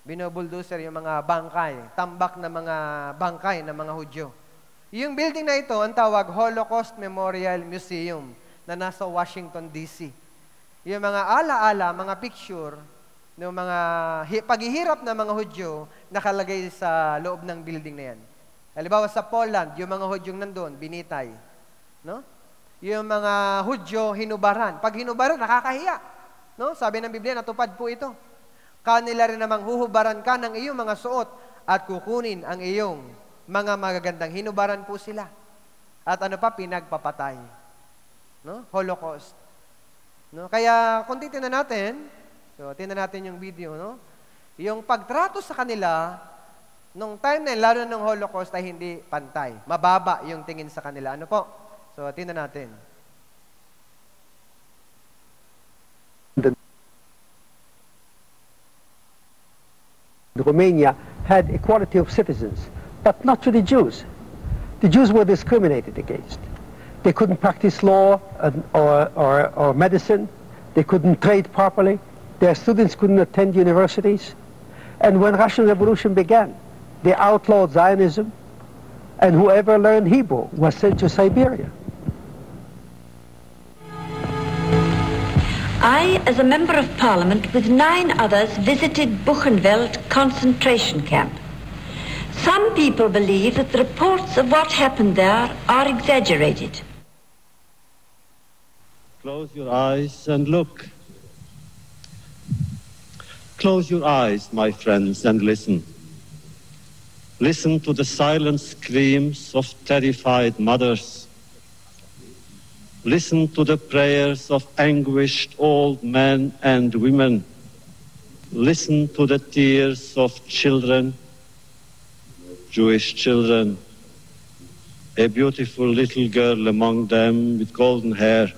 Binubuldoser yung mga bangkay, tambak na mga bangkay ng mga Hudyo. Yung building na ito, ang tawag Holocaust Memorial Museum na nasa Washington, D.C. Yung mga ala-ala, mga picture ng mga paghihirap ng mga Hudyo nakalagay sa loob ng building na yan. Halimbawa sa Poland, yung mga Hudyong nandun, binitay. No? Yung mga Hudyo, hinubaran. Pag hinubaran, nakakahiya. No? Sabi ng Biblia, natupad po ito. Kanila rin namang huhubaran ka ng iyong mga suot at kukunin ang iyong mga magagandang. Hinubaran po sila. At pinagpapatay. No? Holocaust. No? Kaya kung titignan natin, so tingnan natin yung video, no? Yung pagtrato sa kanila, nung time na lalo ng Holocaust ay hindi pantay. Mababa yung tingin sa kanila. Ano po? So tingnan natin. Romania had equality of citizens, but not to the Jews. The Jews were discriminated against. They couldn't practice law or medicine. They couldn't trade properly. Their students couldn't attend universities. And when Russian Revolution began, they outlawed Zionism, and whoever learned Hebrew was sent to Siberia. I, as a member of parliament with 9 others, visited Buchenwald concentration camp. Some people believe that the reports of what happened there are exaggerated. Close your eyes and look. Close your eyes, my friends, and listen. Listen to the silent screams of terrified mothers. Listen to the prayers of anguished old men and women. Listen to the tears of children, Jewish children. A beautiful little girl among them with golden hair,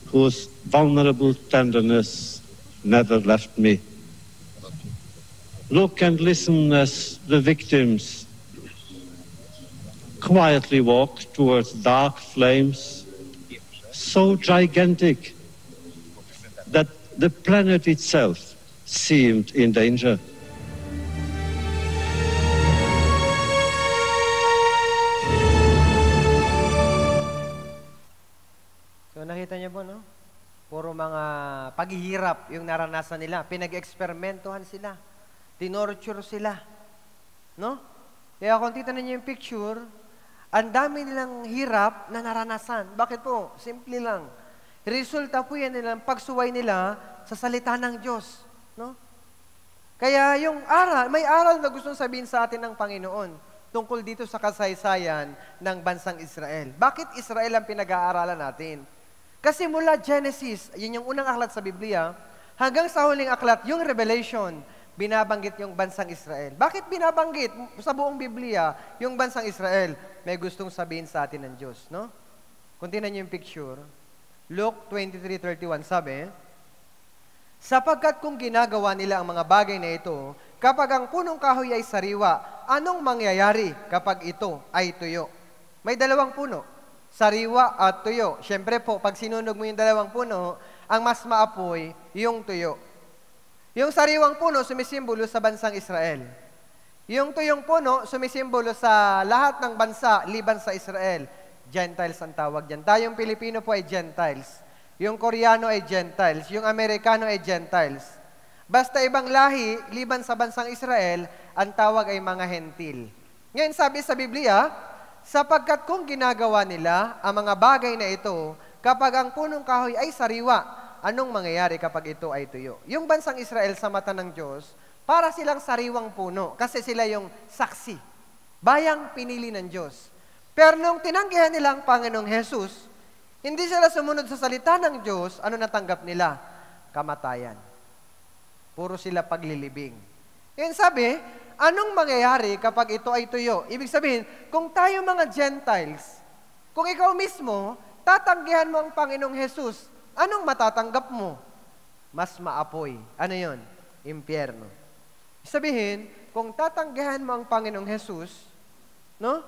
whose vulnerable tenderness never left me. Look and listen as the victims quietly walk towards dark flames so gigantic that the planet itself seemed in danger. So nakita niyo po, no? Puro mga paghihirap yung naranasan nila. Pinag-eksperimentuhan sila. Tinorture sila. No? Kaya kung titignan niyo yung picture, ang dami nilang hirap na naranasan. Bakit po? Simple lang. Resulta po yan nilang pagsuway nila sa salita ng Diyos. No? Kaya yung aral, may aral na gustong sabihin sa atin ng Panginoon tungkol dito sa kasaysayan ng bansang Israel. Bakit Israel ang pinag-aaralan natin? Kasi mula Genesis, yun yung unang aklat sa Biblia, hanggang sa huling aklat, yung Revelation, binabanggit yung bansang Israel. Bakit binabanggit sa buong Biblia yung bansang Israel? May gustong sabihin sa atin ng Diyos, no? Kung tingnan niyo yung picture, Luke 23:31 sabi, sapagkat kung ginagawa nila ang mga bagay na ito, kapag ang punong kahoy ay sariwa, anong mangyayari kapag ito ay tuyo? May dalawang puno, sariwa at tuyo. Siyempre po, pag sinunog mo yung dalawang puno, ang mas maapoy yung tuyo. Yung sariwang puno, sumisimbolo sa bansang Israel. Yung tuyong puno, sumisimbolo sa lahat ng bansa, liban sa Israel. Gentiles ang tawag dyan. Tayong Pilipino po ay Gentiles. Yung Koreano ay Gentiles. Yung Amerikano ay Gentiles. Basta ibang lahi, liban sa bansang Israel, ang tawag ay mga hentil. Ngayon sabi sa Biblia, sapagkat kung ginagawa nila ang mga bagay na ito, kapag ang punong kahoy ay sariwa, anong mangyayari kapag ito ay tuyo? Yung bansang Israel sa mata ng Diyos, para silang sariwang puno, kasi sila yung saksi. Bayang pinili ng Diyos. Pero nung tinanggihan nila ang Panginoong Jesus, hindi sila sumunod sa salita ng Diyos, ano natanggap nila? Kamatayan. Puro sila paglilibing. Yan sabi, anong mangyayari kapag ito ay tuyo? Ibig sabihin, kung tayo mga Gentiles, kung ikaw mismo, tatanggihan mo ang Panginoong Jesus, anong matatanggap mo? Mas maapoy. Ano yon? Impyerno. Sabihin, kung tatanggihan mo ang Panginoong Jesus, no?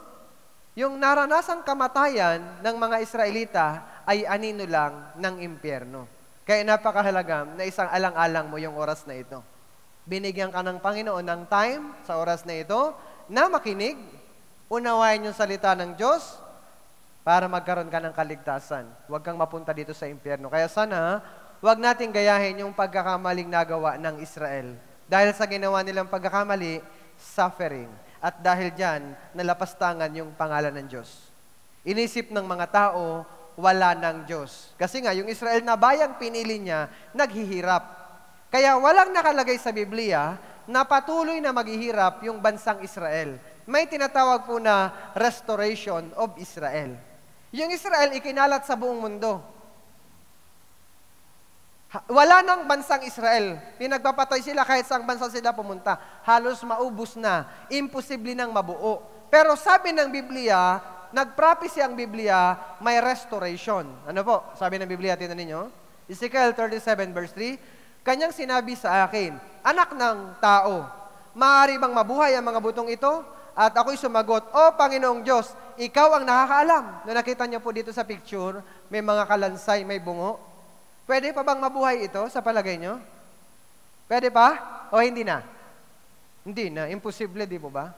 Yung naranasang kamatayan ng mga Israelita ay anino lang ng impyerno. Kaya napakahalaga na isang alang-alang mo yung oras na ito. Binigyan ka ng Panginoon ng time sa oras na ito na makinig, unawain yung salita ng Diyos para magkaroon ka ng kaligtasan. Huwag kang mapunta dito sa impyerno. Kaya sana, huwag nating gayahin yung pagkakamaling nagawa ng Israel. Dahil sa ginawa nilang pagkakamali, suffering. At dahil dyan, nalapastangan yung pangalan ng Diyos. Inisip ng mga tao, wala ng Diyos. Kasi nga, yung Israel na bayang pinili niya, naghihirap. Kaya walang nakalagay sa Biblia na patuloy na maghihirap yung bansang Israel. May tinatawag po na restoration of Israel. Yung Israel, ikinalat sa buong mundo. Wala nang bansang Israel. Pinagpapatay sila kahit saang bansa sila pumunta. Halos maubos na. Imposible nang mabuo. Pero sabi ng Biblia, nag-prophecy ang Biblia, may restoration. Ano po? Sabi ng Biblia, tingnan ninyo. Ezekiel 37 verse 3, kanyang sinabi sa akin, anak ng tao, maaari bang mabuhay ang mga butong ito? At ako'y sumagot, O Panginoong Diyos, ikaw ang nakakaalam. No, nakita niyo po dito sa picture, may mga kalansay, may bungo. Pwede pa bang mabuhay ito sa palagay nyo? Pwede pa? O hindi na? Hindi na. Imposible, di po ba?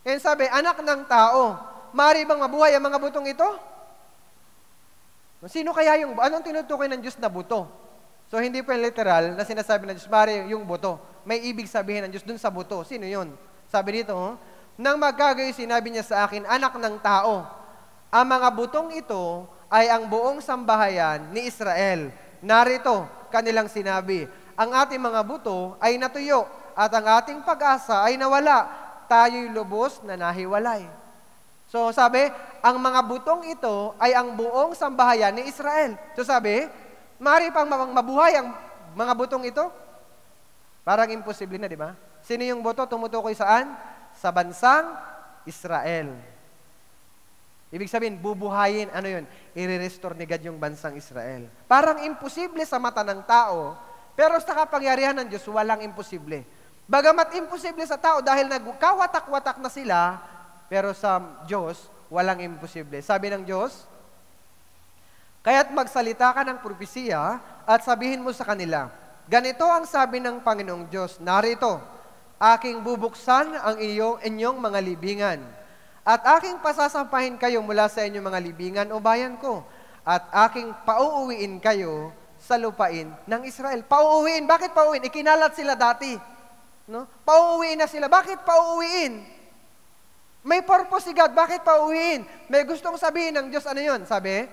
Kaya sabi, anak ng tao, maaari bang mabuhay ang mga butong ito? Sino kaya yung, anong tinutukoy ng Diyos na buto? So, hindi po yung literal na sinasabi ng Diyos, maaari yung buto. May ibig sabihin ng Diyos dun sa buto. Sino yun? Sabi dito, nang magkagayo, sinabi niya sa akin, anak ng tao, ang mga butong ito ay ang buong sambahayan ni Israel. Narito, kanilang sinabi, ang ating mga buto ay natuyo at ang ating pag-asa ay nawala. Tayo'y lubos na nahiwalay. So sabi, ang mga butong ito ay ang buong sambahayan ni Israel. So sabi, maaari pang mabuhay ang mga butong ito? Parang imposible na, di ba? Sino yung buto? Tumutukoy saan? Sa bansang Israel. Ibig sabihin, bubuhayin, ano yun? I-restore ni God yung bansang Israel. Parang imposible sa mata ng tao, pero sa kapangyarihan ng Diyos, walang imposible. Bagamat imposible sa tao dahil nagkawatak-watak na sila, pero sa Diyos, walang imposible. Sabi ng Diyos, kaya't magsalita ka ng propesiya at sabihin mo sa kanila, ganito ang sabi ng Panginoong Diyos, narito, aking bubuksan ang inyong mga libingan, at aking pasasampahin kayo mula sa inyong mga libingan o bayan ko, at aking pauuwiin kayo sa lupain ng Israel. Pauuwiin. Bakit pauuwiin? Ikinalat sila dati. No? Pauuwiin na sila. Bakit pauuwiin? May purpose si God. Bakit pauuwiin? May gustong sabihin ng Diyos. Ano yun? Sabi,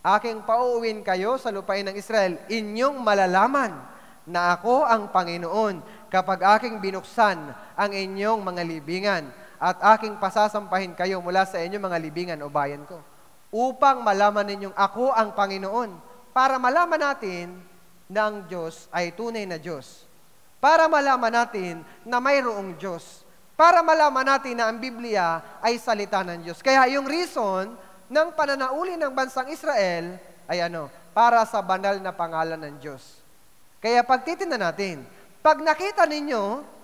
aking pauuwiin kayo sa lupain ng Israel. Inyong malalaman na ako ang Panginoon kapag aking binuksan ang inyong mga libingan at aking pasasampahin kayo mula sa inyong mga libingan o bayan ko. Upang malaman ninyong ako ang Panginoon. Para malaman natin na ang Diyos ay tunay na Diyos. Para malaman natin na mayroong Diyos. Para malaman natin na ang Biblia ay salita ng Diyos. Kaya yung reason ng pananauli ng bansang Israel ay para sa banal na pangalan ng Diyos. Kaya pagtitingnan natin, pag nakita ninyo,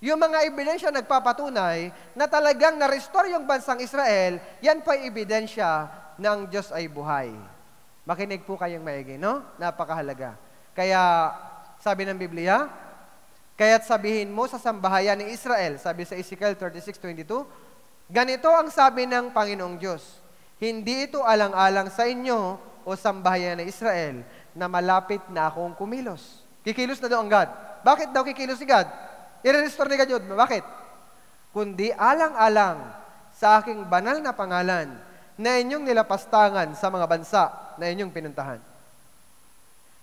yung mga ebidensya nagpapatunay na talagang na-restore yung bansang Israel, yan po ay ebidensya na ang Diyos ay buhay. Makinig po kayong maigi, no? Napakahalaga. Kaya, sabi ng Biblia, kaya't sabihin mo sa sambahayan ni Israel, sabi sa Ezekiel 36:22, ganito ang sabi ng Panginoong Diyos, hindi ito alang-alang sa inyo o sambahayan ni Israel na malapit na akong kumilos. Kikilos na daw ang God. Bakit daw kikilos si God? I-restore ni God yun. Bakit? Kundi alang-alang sa aking banal na pangalan na inyong nilapastangan sa mga bansa na inyong pinuntahan.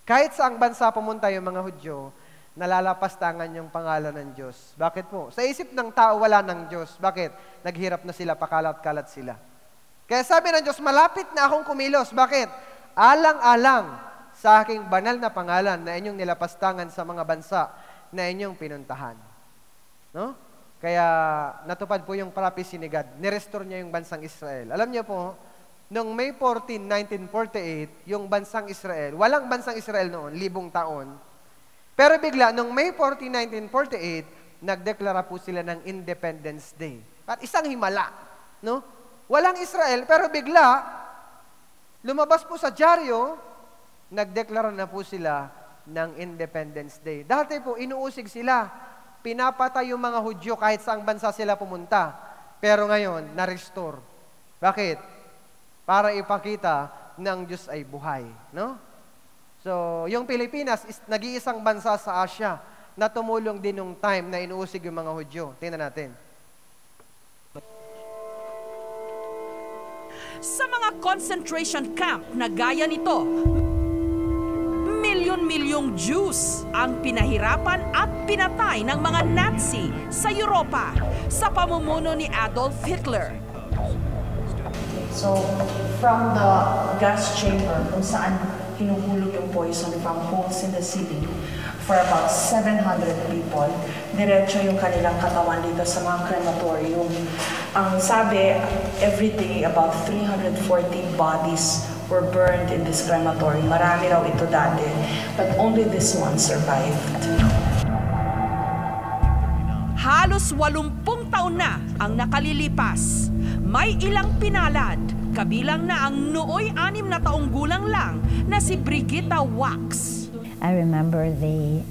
Kahit saang bansa pumunta yung mga Hudyo, nalalapastangan yung pangalan ng Diyos. Bakit po? Sa isip ng tao, wala ng Diyos. Bakit? Naghirap na sila, pakalat-kalat sila. Kaya sabi ng Diyos, malapit na akong kumilos. Bakit? Alang-alang sa aking banal na pangalan na inyong nilapastangan sa mga bansa na inyong pinuntahan. No? Kaya natupad po yung prophecy ni God. Nirestore niya yung bansang Israel. Alam niyo po, noong May 14, 1948, yung bansang Israel, walang bansang Israel noon, 1,000 taon. Pero bigla, noong May 14, 1948, nagdeklara po sila ng Independence Day. At isang himala. No? Walang Israel, pero bigla, lumabas po sa dyaryo, nagdeklara na po sila ng Independence Day. Dati po, inuusig sila. Pinapatay yung mga Hudyo kahit saang bansa sila pumunta. Pero ngayon, na-restore. Bakit? Para ipakita na ang Diyos ay buhay. No? So, yung Pilipinas, nag-iisang bansa sa Asia na tumulong din nung time na inuusig yung mga Hudyo. Tingnan natin. Sa mga concentration camp na gaya nito, milyon-milyong Jews ang pinahirapan at pinatay ng mga Nazi sa Europa sa pamumuno ni Adolf Hitler. So, from the gas chamber kung saan hinuhulog yung poison from holes in the ceiling for about 700 people, diretso yung kanilang katawan dito sa mga crematorium. Ang sabi, every day about 340 bodies were burned in this crematorium. Marami raw ito dati, but only this one survived. Halos 80 taon na ang nakalilipas. May ilang pinalad, kabilang na ang nooy 6 na taong gulang lang na si Brigitta Wax. I remember the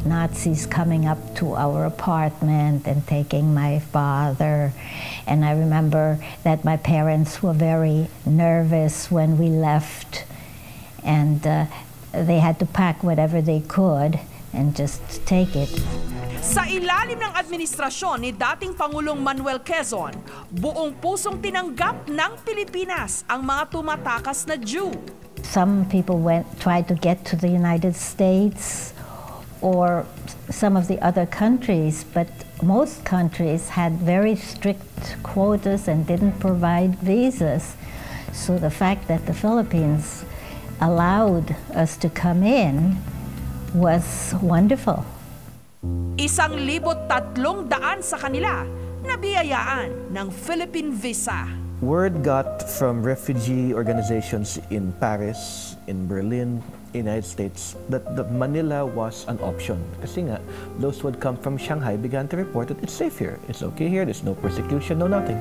Nazis coming up to our apartment and taking my father. And I remember that my parents were very nervous when we left. And they had to pack whatever they could and just take it. Sa ilalim ng administrasyon ni dating Pangulong Manuel Quezon, buong pusong tinanggap ng Pilipinas ang mga tumatakas na Jew. Some people tried to get to the United States or some of the other countries, but most countries had very strict quotas and didn't provide visas. So the fact that the Philippines allowed us to come in was wonderful. 1,300 sa kanila na biyayaan ng Philippine visa. Word got from refugee organizations in Paris, in Berlin, United States that Manila was an option. Kasi nga, those who had come from Shanghai began to report that it's safe here. It's okay here. There's no persecution, no nothing.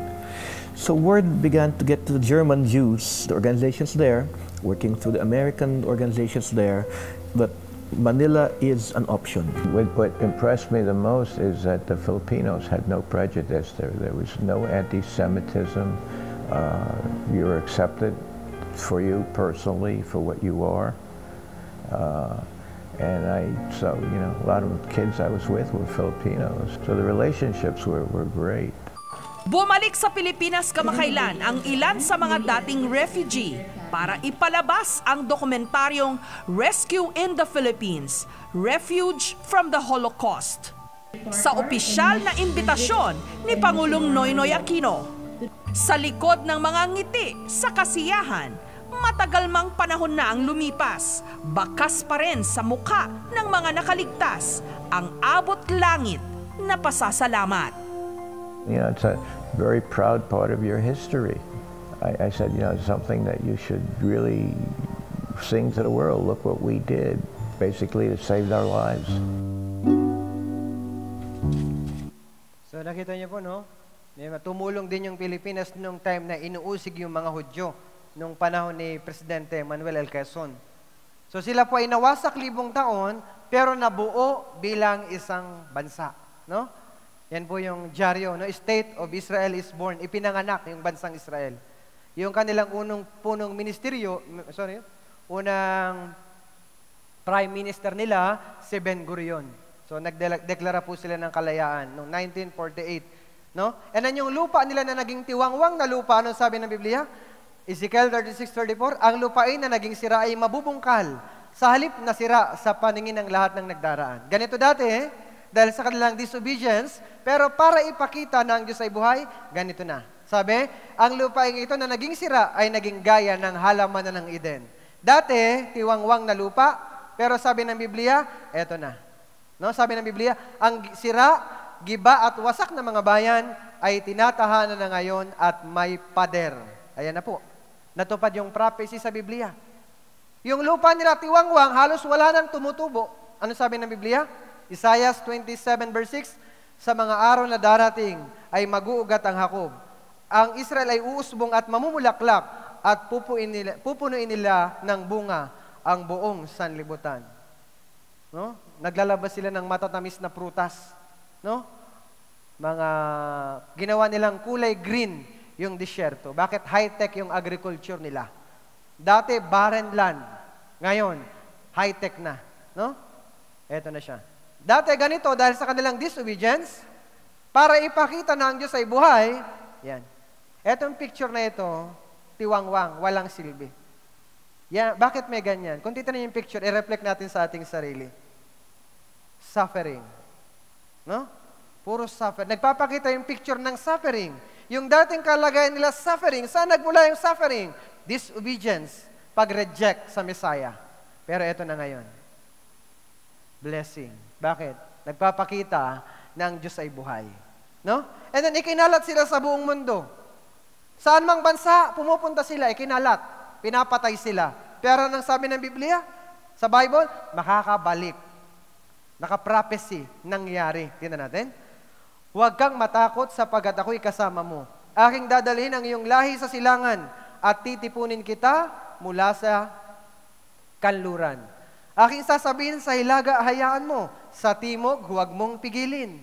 So word began to get to the German Jews, the organizations there, working through the American organizations there, that Manila is an option. What impressed me the most is that the Filipinos had no prejudice there. There was no anti-Semitism. You were accepted for you personally, for what you are. So, you know, a lot of the kids I was with were Filipinos. So the relationships were great. Bumalik sa Pilipinas kamakailan ang ilan sa mga dating refugee para ipalabas ang dokumentaryong Rescue in the Philippines, Refuge from the Holocaust. Sa opisyal na imbitasyon ni Pangulong Noynoy Aquino, sa likod ng mga ngiti sa kasiyahan, matagal mang panahon na ang lumipas, bakas pa rin sa mukha ng mga nakaligtas ang abot langit na pasasalamat. You know, it's a very proud part of your history. I said, you know, it's something that you should really sing to the world. Look what we did, basically, to save our lives. So nakita niyo po, no? Tumulong din yung Pilipinas nung time na inuusig yung mga Hudyo nung panahon ni Presidente Manuel L. Quezon. So sila po ay nawasak 1,000 taon, pero nabuo bilang isang bansa, no? Yan po yung dyaryo, no? State of Israel is born. Ipinanganak yung bansang Israel. Yung kanilang punong ministeryo, unang prime minister nila, si Ben Gurion. So nagdeklara po sila ng kalayaan noong 1948, no? And then yung lupa nila na naging tiwangwang na lupa, ano sabi ng Biblia? Ezekiel 36:34, ang lupain na naging sira ay mabubungkal sa halip na sira sa paningin ng lahat ng nagdaraan. Ganito dati, dahil sa kanilang disobedience, pero para ipakita na ang Diyos ay buhay, ganito na. Sabi, ang lupain ito na naging sira ay naging gaya ng halaman ng Eden. Dati, tiwangwang na lupa, pero sabi ng Biblia, eto na. No? Sabi ng Biblia, ang sira, giba at wasak na mga bayan ay tinatahanan na ngayon at may pader. Ayan na po. Natupad yung prophecy sa Biblia. Yung lupa nila tiwangwang, halos wala nang tumutubo. Ano sabi ng Biblia? Isaiah 27:6, sa mga araw na darating ay mag-uugat ang Hakob. Ang Israel ay uusbong at mamumulaklak at pupunuin nila ng bunga ang buong sanlibutan. No? Naglalabas sila ng matatamis na prutas. No? Ginawa nilang kulay green yung disyerto. Bakit high-tech yung agriculture nila? Dati barren land. Ngayon, high-tech na. No? Eto na siya. Dati ganito, dahil sa kanilang disobedience, para ipakita na ang Diyos ay buhay, yan. Etong picture na ito, tiwangwang, walang silbi. Yan, bakit may ganyan? Kung titignan yung picture, i-reflect natin sa ating sarili. Suffering. No? Puro suffering. Nagpapakita yung picture ng suffering. Yung dating kalagayan nila suffering, saan nagmula yung suffering? Disobedience, pag-reject sa Messiah. Pero ito na ngayon. Blessing. Bakit? Nagpapakita na ang Diyos ay buhay. No? And then, ikinalat sila sa buong mundo. Saan mang bansa, pumupunta sila, ikinalat. Pinapatay sila. Pero nang sabi ng Biblia, sa Bible, makakabalik. Naka-prophecy, nangyari. Tingnan natin. Huwag kang matakot sapagkat ako'y kasama mo. Aking dadalhin ang iyong lahi sa silangan at titipunin kita mula sa kanluran. Aking sasabihin sa hilaga, hayaan mo. Sa timog, huwag mong pigilin.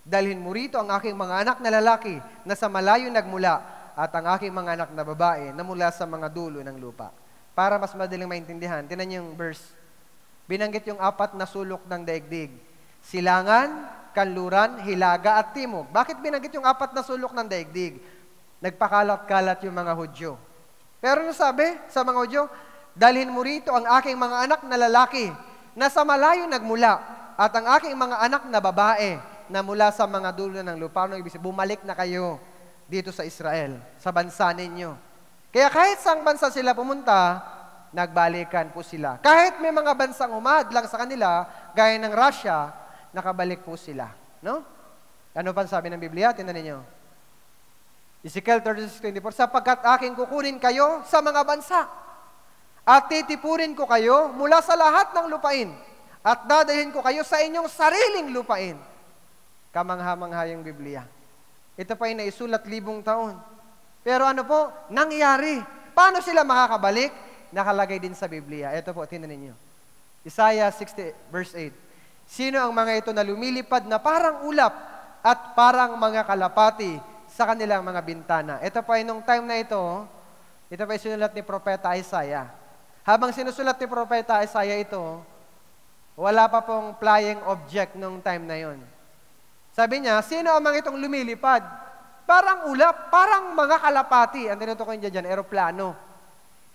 Dalhin mo rito ang aking mga anak na lalaki na sa malayo nagmula at ang aking mga anak na babae na mula sa mga dulo ng lupa. Para mas madaling maintindihan, tinan yung verse. Binanggit yung 4 na sulok ng daigdig. Silangan, kanluran, hilaga at timog. Bakit binanggit yung 4 na sulok ng daigdig? Nagpakalat-kalat yung mga Hudyo. Pero ano sabi sa mga Hudyo? Dalhin mo rito ang aking mga anak na lalaki na sa malayo nagmula at ang aking mga anak na babae na mula sa mga dulo ng lupa. Ano ibig sabihin? Bumalik na kayo dito sa Israel, sa bansa ninyo. Kaya kahit saang bansa sila pumunta, nagbalikan po sila. Kahit may mga bansang umadlang sa kanila, gaya ng Russia, nakabalik po sila. No? Ano pa sabi ng Biblia? Tingnan ninyo. Ezekiel 36:24, sapagkat aking kukunin kayo sa mga bansa At titipunin ko kayo mula sa lahat ng lupain at dadalhin ko kayo sa inyong sariling lupain. Kamangha-mangha yung Biblia. Ito pa yung naisulat 1,000 taon. Pero ano po? Nangyari. Paano sila makakabalik? Nakalagay din sa Biblia. Ito po, tingnan ninyo. Isaiah 60 verse 8. Sino ang mga ito na lumilipad na parang ulap at parang mga kalapati sa kanilang mga bintana? Ito pa yung time na ito pa yung sinulat ni Propeta Isaiah. Habang sinusulat ni Propeta Isaiah ito, wala pa pong flying object nung time na yon. Sabi niya, sino ang mga itong lumilipad? Parang ulap, parang mga kalapati. Ang tinutukoy niya dyan, eroplano.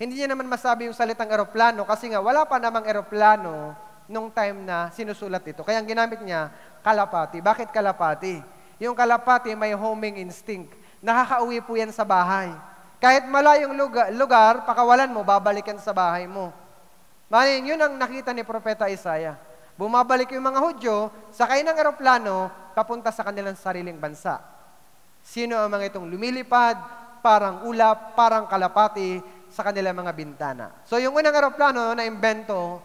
Hindi niya naman masabi yung salitang eroplano kasi nga wala pa namang eroplano nung time na sinusulat ito. Kaya ang ginamit niya, kalapati. Bakit kalapati? Yung kalapati may homing instinct. Nakakauwi po yan sa bahay. Kahit malayong lugar, pakawalan mo, babalikan sa bahay mo. Manin, yun ang nakita ni Propeta Isaiah. Bumabalik yung mga Hudyo, sakay ng eroplano, papunta sa kanilang sariling bansa. Sino ang mga itong lumilipad, parang ulap, parang kalapati, sa kanilang mga bintana. So yung unang eroplano na imbento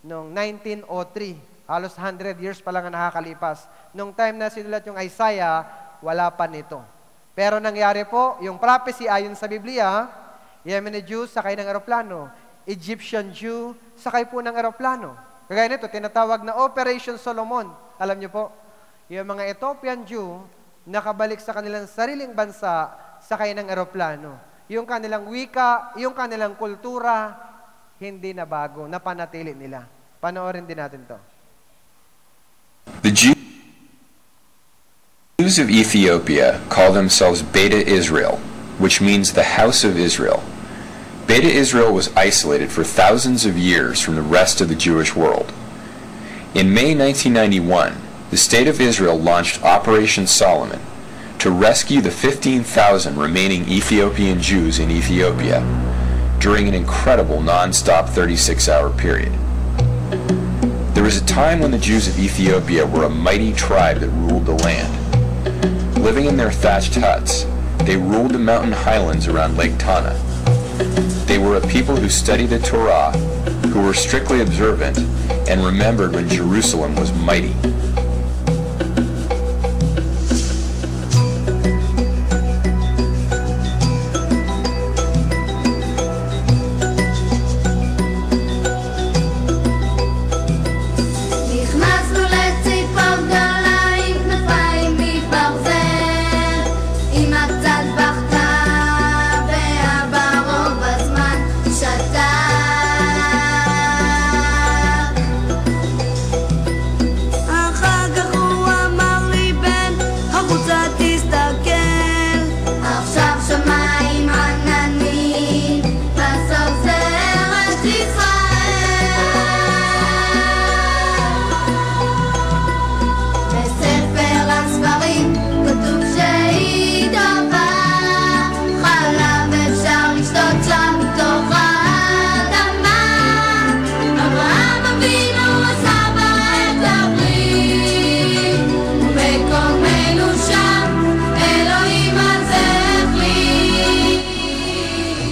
noong 1903, halos 100 years pa lang ang nakakalipas. Nung time na sinulat yung Isaiah, wala pa nito. Pero nangyari po, yung prophecy ayon sa Biblia, Yemeni Jew sakay ng eroplano, Egyptian Jew sakay po ng eroplano. Kagaya nito, tinatawag na Operation Solomon. Alam niyo po, yung mga Ethiopian Jew, nakabalik sa kanilang sariling bansa, sakay ng eroplano. Yung kanilang wika, yung kanilang kultura, hindi na bago, napanatili nila. Panoorin din natin to. The Jews of Ethiopia call themselves Beta Israel, which means the house of Israel. Beta Israel was isolated for thousands of years from the rest of the Jewish world. In May 1991, the State of Israel launched Operation Solomon to rescue the 15,000 remaining Ethiopian Jews in Ethiopia during an incredible non-stop 36-hour period. There was a time when the Jews of Ethiopia were a mighty tribe that ruled the land. Living in their thatched huts, they ruled the mountain highlands around Lake Tana. They were a people who studied the Torah, who were strictly observant, and remembered when Jerusalem was mighty.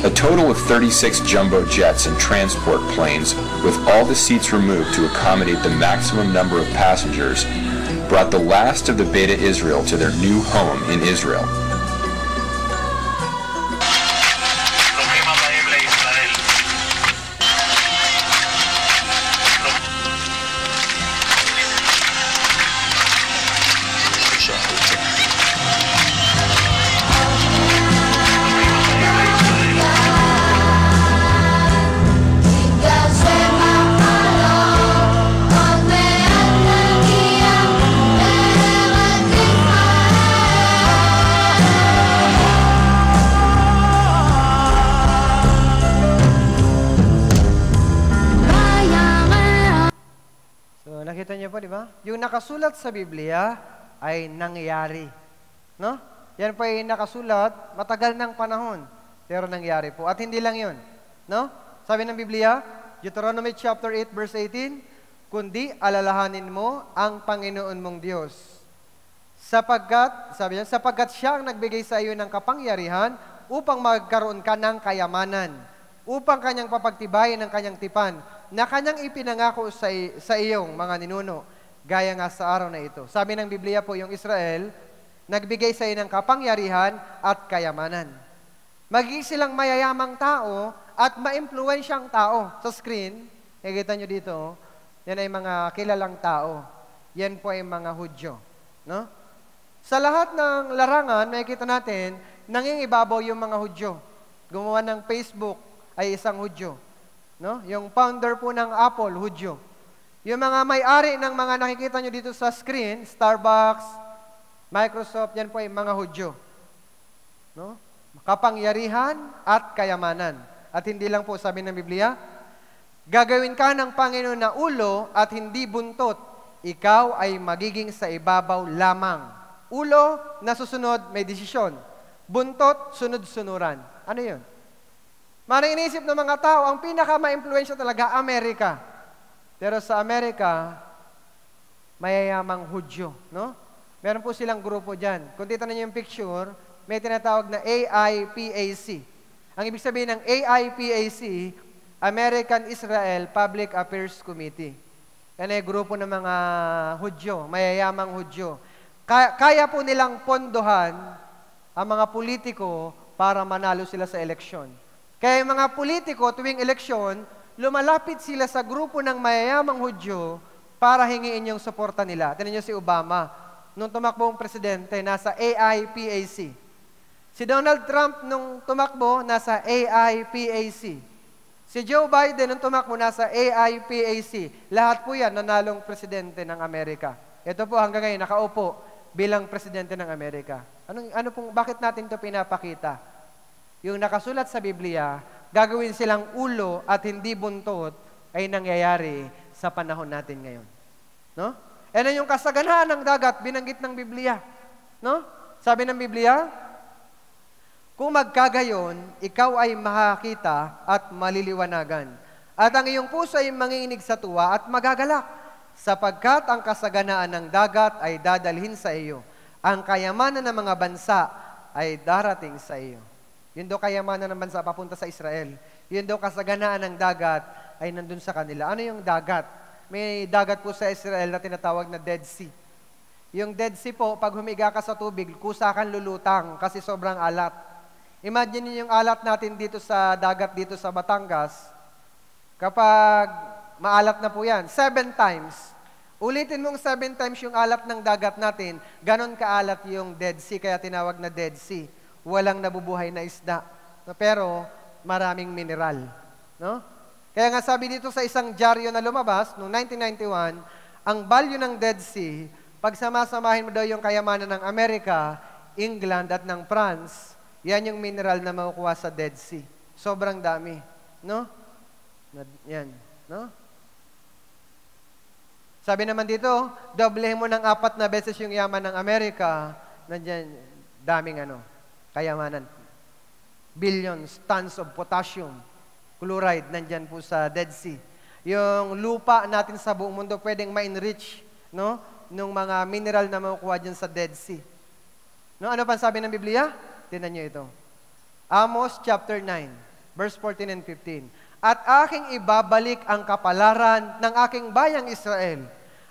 A total of 36 jumbo jets and transport planes, with all the seats removed to accommodate the maximum number of passengers, brought the last of the Beta Israel to their new home in Israel. Nakita niyo po, di ba? Yung nakasulat sa Biblia ay nangyari. No? Yan po ay nakasulat, matagal ng panahon, pero nangyari po. At hindi lang yun. No? Sabi ng Biblia, Deuteronomy chapter 8 verse 18, kundi alalahanin mo ang Panginoon mong Diyos. Sapagkat, sabi niya, sapagkat siya ang nagbigay sa iyo ng kapangyarihan upang magkaroon ka ng kayamanan, upang kanyang papagtibayin ang kanyang tipan na kanyang ipinangako sa iyong mga ninuno, gaya nga sa araw na ito. Sabi ng Biblia po, yung Israel, nagbigay sa iyo ng kapangyarihan at kayamanan. Magiging silang mayayamang tao at maimpluwensyang tao. Sa screen, nakikita nyo dito, yan ay mga kilalang tao. Yan po ay mga Hudyo. No? Sa lahat ng larangan, makikita natin, nangingibabaw yung mga Hudyo. Gumawa ng Facebook ay isang Hudyo. No? Yung founder po ng Apple, Hudyo. Yung mga may-ari ng mga nakikita nyo dito sa screen, Starbucks, Microsoft, yan po ay mga Hudyo. No? Kapangyarihan at kayamanan. At hindi lang po sabi ng Biblia, gagawin ka ng Panginoon na ulo at hindi buntot. Ikaw ay magiging sa ibabaw lamang. Ulo na susunod, may desisyon. Buntot, sunod-sunuran. Ano yun? Maring inisip ng mga tao, ang pinaka-ma-impluensya talaga, Amerika. Pero sa Amerika, mayayamang Hudyo. No? Meron po silang grupo dyan. Kung titignan niyo yung picture, may tinatawag na AIPAC. Ang ibig sabihin ng AIPAC, American Israel Public Affairs Committee. Yan ay grupo ng mga Hudyo, mayayamang Hudyo. Kaya po nilang pondohan ang mga politiko para manalo sila sa eleksyon. Kaya yung mga politiko tuwing eleksyon, lumalapit sila sa grupo ng mayayamang Hudyo para hingiin yung suporta nila. Tingnan niyo si Obama. Nung tumakbo ang presidente, nasa AIPAC. Si Donald Trump, nung tumakbo, nasa AIPAC. Si Joe Biden, nung tumakbo, nasa AIPAC. Lahat po yan, nanalong presidente ng Amerika. Ito po hanggang ngayon, nakaupo bilang presidente ng Amerika. Bakit natin ito pinapakita? Yung nakasulat sa Biblia, gagawin silang ulo at hindi buntot, ay nangyayari sa panahon natin ngayon. No? Yan yung kasaganaan ng dagat, binanggit ng Biblia. No? Sabi ng Biblia, kung magkagayon, ikaw ay makakita at maliliwanagan. At ang iyong puso ay manginginig sa tuwa at magagalak, sapagkat ang kasaganaan ng dagat ay dadalhin sa iyo. Ang kayamanan ng mga bansa ay darating sa iyo. Yun daw kayamanan ng bansa papunta sa Israel. Yun daw kasaganaan ng dagat ay nandun sa kanila. Ano yung dagat? May dagat po sa Israel na tinatawag na Dead Sea. Yung Dead Sea po, pag humiga ka sa tubig, kusa kang lulutang kasi sobrang alat. Imagine niyo yung alat natin dito sa dagat dito sa Batangas. Kapag maalat na po yan, 7 times. Ulitin mong 7 times yung alat ng dagat natin, ganon kaalat yung Dead Sea, kaya tinawag na Dead Sea. Walang nabubuhay na isda. Pero maraming mineral. No? Kaya nga sabi dito sa isang dyaryo na lumabas, noong 1991, ang value ng Dead Sea, pag samasamahin mo daw yung kayamanan ng Amerika, England at ng France, yan yung mineral na makukuha sa Dead Sea. Sobrang dami. No? Yan. No? Sabi naman dito, doblehin mo ng 4 na beses yung yaman ng Amerika, nandiyan, daming kayamanan. Billions, tons of potassium, chloride, nandyan po sa Dead Sea. Yung lupa natin sa buong mundo pwedeng ma-enrich, no? Nung mga mineral na makukuha dyan sa Dead Sea. No? Ano pa sabi ng Biblia? Tingnan nyo ito. Amos chapter 9, verse 14 and 15. At aking ibabalik ang kapalaran ng aking bayang Israel,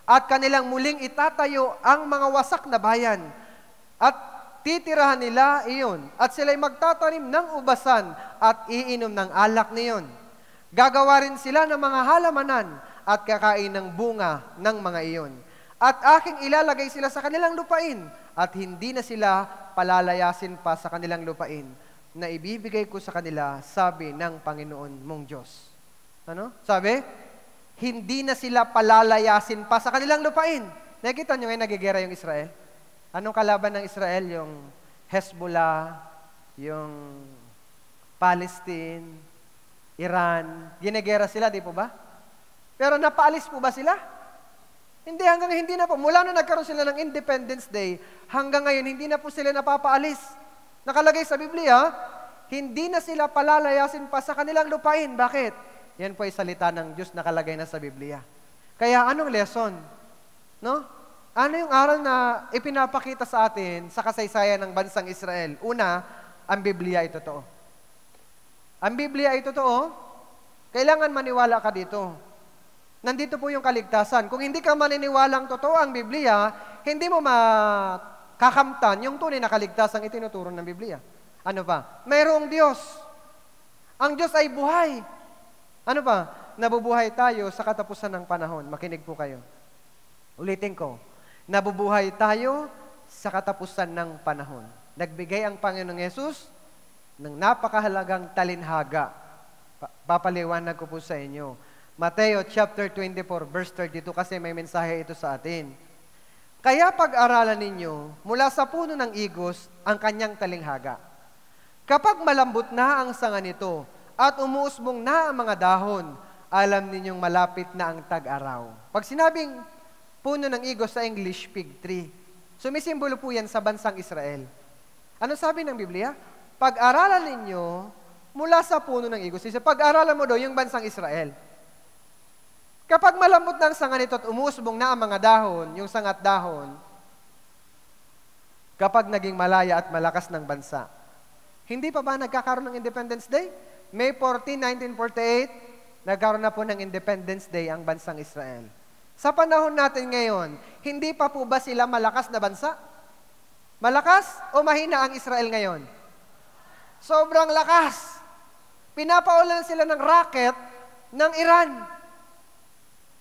at kanilang muling itatayo ang mga wasak na bayan, at titirahan nila iyon, at sila'y magtatanim ng ubasan, at iinom ng alak niyon. Gagawa rin sila ng mga halamanan, at kakain ng bunga ng mga iyon. At aking ilalagay sila sa kanilang lupain, at hindi na sila palalayasin pa sa kanilang lupain, na ibibigay ko sa kanila, sabi ng Panginoon mong Diyos. Ano? Sabi? Hindi na sila palalayasin pa sa kanilang lupain. Nakikita nyo ngayon nagigera yung Israel? Anong kalaban ng Israel? Yung Hezbollah, yung Palestine, Iran. Ginegera sila, di po ba? Pero napaalis po ba sila? Hindi, hanggang hindi na po. Mula na nagkaroon sila ng Independence Day, hanggang ngayon, hindi na po sila napapaalis. Nakalagay sa Biblia, hindi na sila palalayasin pa sa kanilang lupain. Bakit? Yan po ay salita ng Diyos nakalagay na sa Biblia. Kaya anong lesson? No? Ano yung aral na ipinapakita sa atin sa kasaysayan ng bansang Israel? Una, ang Biblia ay totoo. Ang Biblia ay totoo. Kailangan maniwala ka dito. Nandito po yung kaligtasan. Kung hindi ka maniniwalang totoo ang Biblia, hindi mo makakamtan yung tunay na kaligtasang itinuturo ng Biblia. Ano pa? Mayroong Diyos. Ang Diyos ay buhay. Ano pa? Nabubuhay tayo sa katapusan ng panahon. Makinig po kayo. Ulitin ko. Nabubuhay tayo sa katapusan ng panahon. Nagbigay ang Panginoong Yesus ng napakahalagang talinhaga. Papaliwanag ko po sa inyo. Mateo chapter 24 verse 32 kasi may mensahe ito sa atin. Kaya pag-aralan ninyo mula sa puno ng igos ang kanyang talinghaga. Kapag malambot na ang sanga nito at umuusbong na ang mga dahon, alam ninyong malapit na ang tag-araw. Pag sinabing puno ng igos sa English, fig tree, sumisimbolo po yan sa bansang Israel. Ano sabi ng Biblia? Pag-aralan ninyo mula sa puno ng igos. Pag-aralan mo daw yung bansang Israel. Kapag malambot na ang sanga nito at umusbong na ang mga dahon, yung sangat dahon, kapag naging malaya at malakas ng bansa, hindi pa ba nagkakaroon ng Independence Day? May 14, 1948, nagkaroon na po ng Independence Day ang bansang Israel. Sa panahon natin ngayon, hindi pa po ba sila malakas na bansa? Malakas o mahina ang Israel ngayon? Sobrang lakas. Pinapaulan sila ng rocket ng Iran.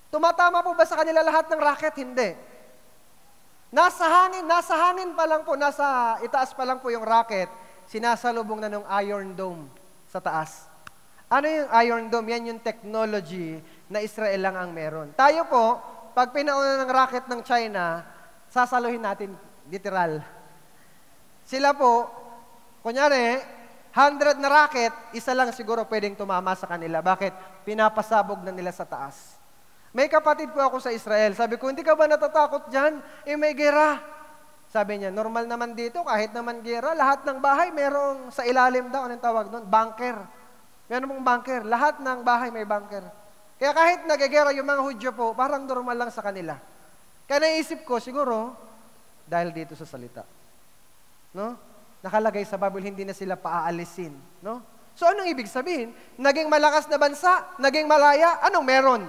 Tumatama po ba sa kanila lahat ng rocket? Hindi. Nasa hangin pa lang po, nasa itaas pa lang po yung rocket, sinasalubong na ng Iron Dome sa taas. Ano yung Iron Dome? Yan yung technology na Israel lang ang meron. Tayo po, pag pinauna ng rocket ng China, sasaluhin natin, literal. Sila po, kunyari, 100 na rocket, isa lang siguro pwedeng tumama sa kanila. Bakit? Pinapasabog na nila sa taas. May kapatid po ako sa Israel. Sabi ko, hindi ka ba natatakot dyan? May gera. Sabi niya, normal naman dito, kahit naman gera, lahat ng bahay merong sa ilalim daw, anong tawag doon? Bunker. Meron mong bunker. Lahat ng bahay may bunker. Kaya kahit nagagera yung mga Hudyo po, parang normal lang sa kanila. Kaya naisip ko, siguro, dahil dito sa salita. No? Nakalagay sa Bible, hindi na sila paaalisin. No? So anong ibig sabihin? Naging malakas na bansa, naging malaya, anong meron?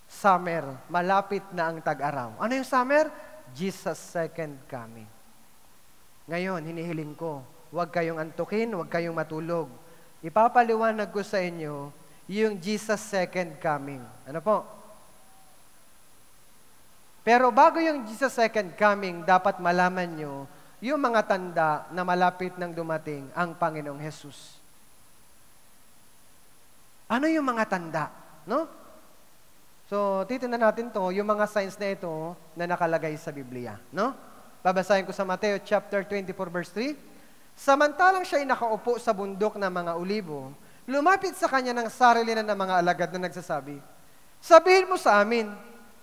Summer, malapit na ang tag-araw. Ano yung summer? Jesus' second coming. Ngayon, hinihiling ko, huwag kayong antukin, huwag kayong matulog. Ipapaliwanag ko sa inyo yung Jesus' second coming. Ano po? Pero bago yung Jesus' second coming, dapat malaman nyo yung mga tanda na malapit nang dumating ang Panginoong Jesus. Ano yung mga tanda? No? So, titingnan natin to, yung mga signs na ito na nakalagay sa Biblia. No? Babasahin ko sa Mateo chapter 24 verse 3. Samantalang siya'y nakaupo sa bundok ng mga olibo, lumapit sa kanya ng sarili na ng mga alagad na nagsasabi, sabihin mo sa amin,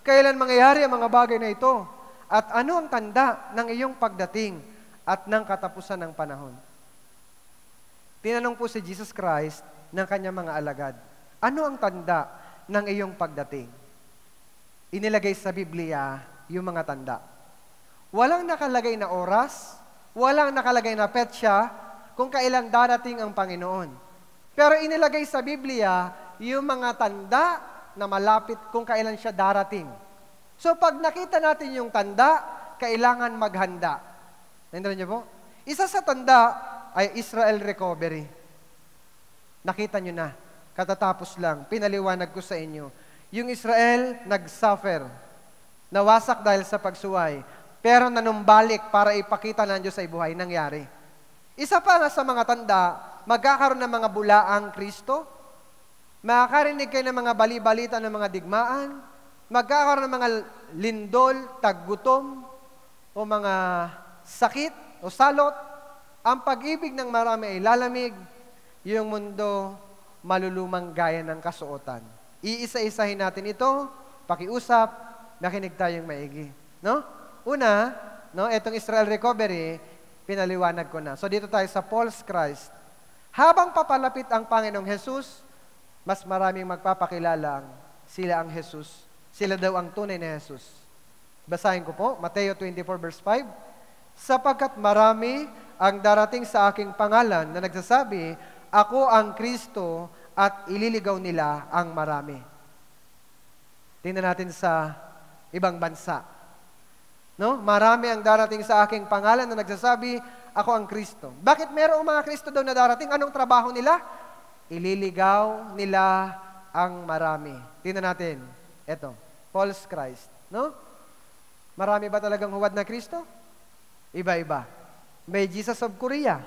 kailan mangyayari ang mga bagay na ito? At ano ang tanda ng iyong pagdating at ng katapusan ng panahon? Tinanong po si Jesus Christ ng kanyang mga alagad, ano ang tanda ng iyong pagdating? Inilagay sa Biblia yung mga tanda. Walang nakalagay na oras, walang nakalagay na petsa kung kailan darating ang Panginoon. Pero inilagay sa Biblia yung mga tanda na malapit kung kailan siya darating. So pag nakita natin yung tanda, kailangan maghanda. Naintindihan niyo po? Isa sa tanda ay Israel recovery. Nakita niyo na. Katatapos lang, pinaliwanag ko sa inyo. Yung Israel, nag-suffer. Nawasak dahil sa pagsuway. Pero nanumbalik para ipakita ng Diyos ay buhay. Nangyari. Isa pa nga sa mga tanda, magkakaroon ng mga bulaang Kristo. Makakarinig kayo ng mga bali-balita ng mga digmaan. Magkakaroon ng mga lindol, taggutom, o mga sakit, o salot. Ang pag-ibig ng marami ay lalamig. Yung mundo, malulumang gaya ng kasuotan. Iisa-isahin natin ito, pakiusap, nakinig tayong maigi. No? Una, no, itong Israel recovery, pinaliwanag ko na. So dito tayo sa false Christ. Habang papalapit ang Panginoong Jesus, mas maraming magpapakilalang sila ang Jesus. Sila daw ang tunay na Jesus. Basahin ko po, Mateo 24 verse 5. Sapagkat marami ang darating sa aking pangalan na nagsasabi, ako ang Kristo at ililigaw nila ang marami. Tingnan natin sa ibang bansa. No? Marami ang darating sa aking pangalan na nagsasabi, ako ang Kristo. Bakit merong mga Kristo daw na darating? Anong trabaho nila? Ililigaw nila ang marami. Tingnan natin. Ito, false Christ. No? Marami ba talagang huwad na Kristo? Iba-iba. May Jesus of Korea.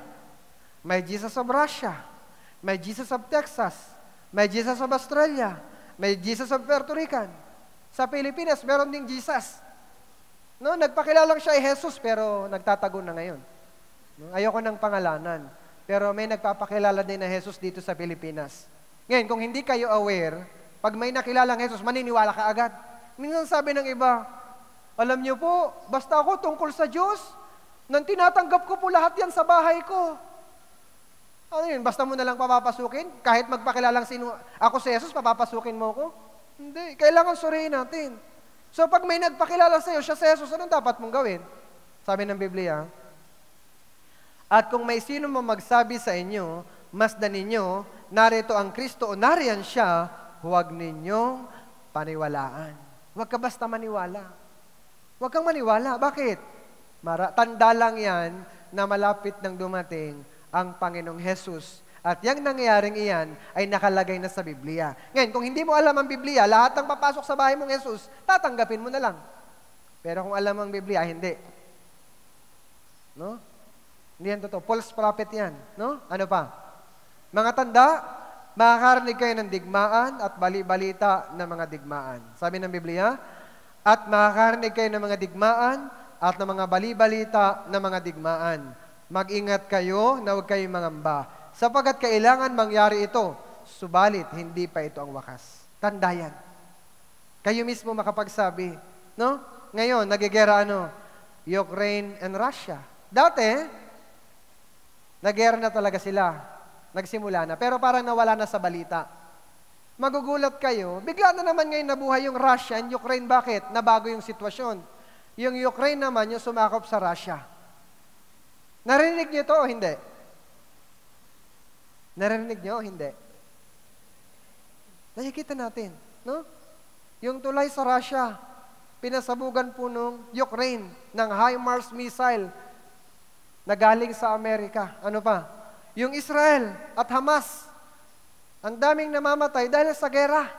May Jesus of Russia. May Jesus of Texas. May Jesus of Australia. May Jesus of Puerto Rican. Sa Pilipinas, meron ding Jesus. No, nagpakilalang siya ay Jesus, pero nagtatago na ngayon. No, ayoko ng pangalanan. Pero may nagpapakilala din na Jesus dito sa Pilipinas. Ngayon, kung hindi kayo aware, pag may nakilalang Jesus, maniniwala ka agad. Minsan sabi ng iba, alam niyo po, basta ako tungkol sa Diyos, nang tinatanggap ko po lahat yan sa bahay ko. Ano yun, basta mo na lang papapasukin? Kahit magpakilalang ako si Jesus, papapasukin mo ko? Hindi, kailangan suriin natin. So pag may nagpakilala sa iyo, siya si Jesus, anong dapat mong gawin? Sabi ng Biblia, at kung may sino mo magsabi sa inyo, masdan ninyo, narito ang Kristo o nariyan siya, huwag ninyong paniwalaan. Huwag ka basta maniwala. Huwag kang maniwala. Bakit? Tanda lang yan na malapit nang dumating ang Panginoong Jesus. At yung nangyayaring iyan ay nakalagay na sa Biblia. Ngayon, kung hindi mo alam ang Biblia, lahat ng papasok sa bahay mong Jesus, tatanggapin mo na lang. Pero kung alam ang Biblia, hindi. No? Hindi yan totoo. False prophet yan. No? Ano pa? Mga tanda, makakarinig kayo ng digmaan at bali-balita ng mga digmaan. Sabi ng Biblia, at makakarinig kayo ng mga digmaan at ng mga bali-balita ng mga digmaan. Mag-ingat kayo na huwag kayong mangamba. Sapagkat kailangan mangyari ito, subalit hindi pa ito ang wakas. Tanda yan. Kayo mismo makapagsabi. No? Ngayon, nagigera Ukraine and Russia. Dati, nagigera na talaga sila. Nagsimula na. Pero parang nawala na sa balita. Magugulat kayo, bigla na naman ngayon nabuhay yung Russia and Ukraine. Bakit? Nabago yung sitwasyon. Yung Ukraine naman, yung sumakop sa Russia. Narinig niyo ito o hindi? Narinig niyo o hindi? Nakikita natin, no? Yung tulay sa Russia, pinasabugan po nung Ukraine ng HIMARS missile na galing sa Amerika. Ano pa? Yung Israel at Hamas, ang daming namamatay dahil sa gera.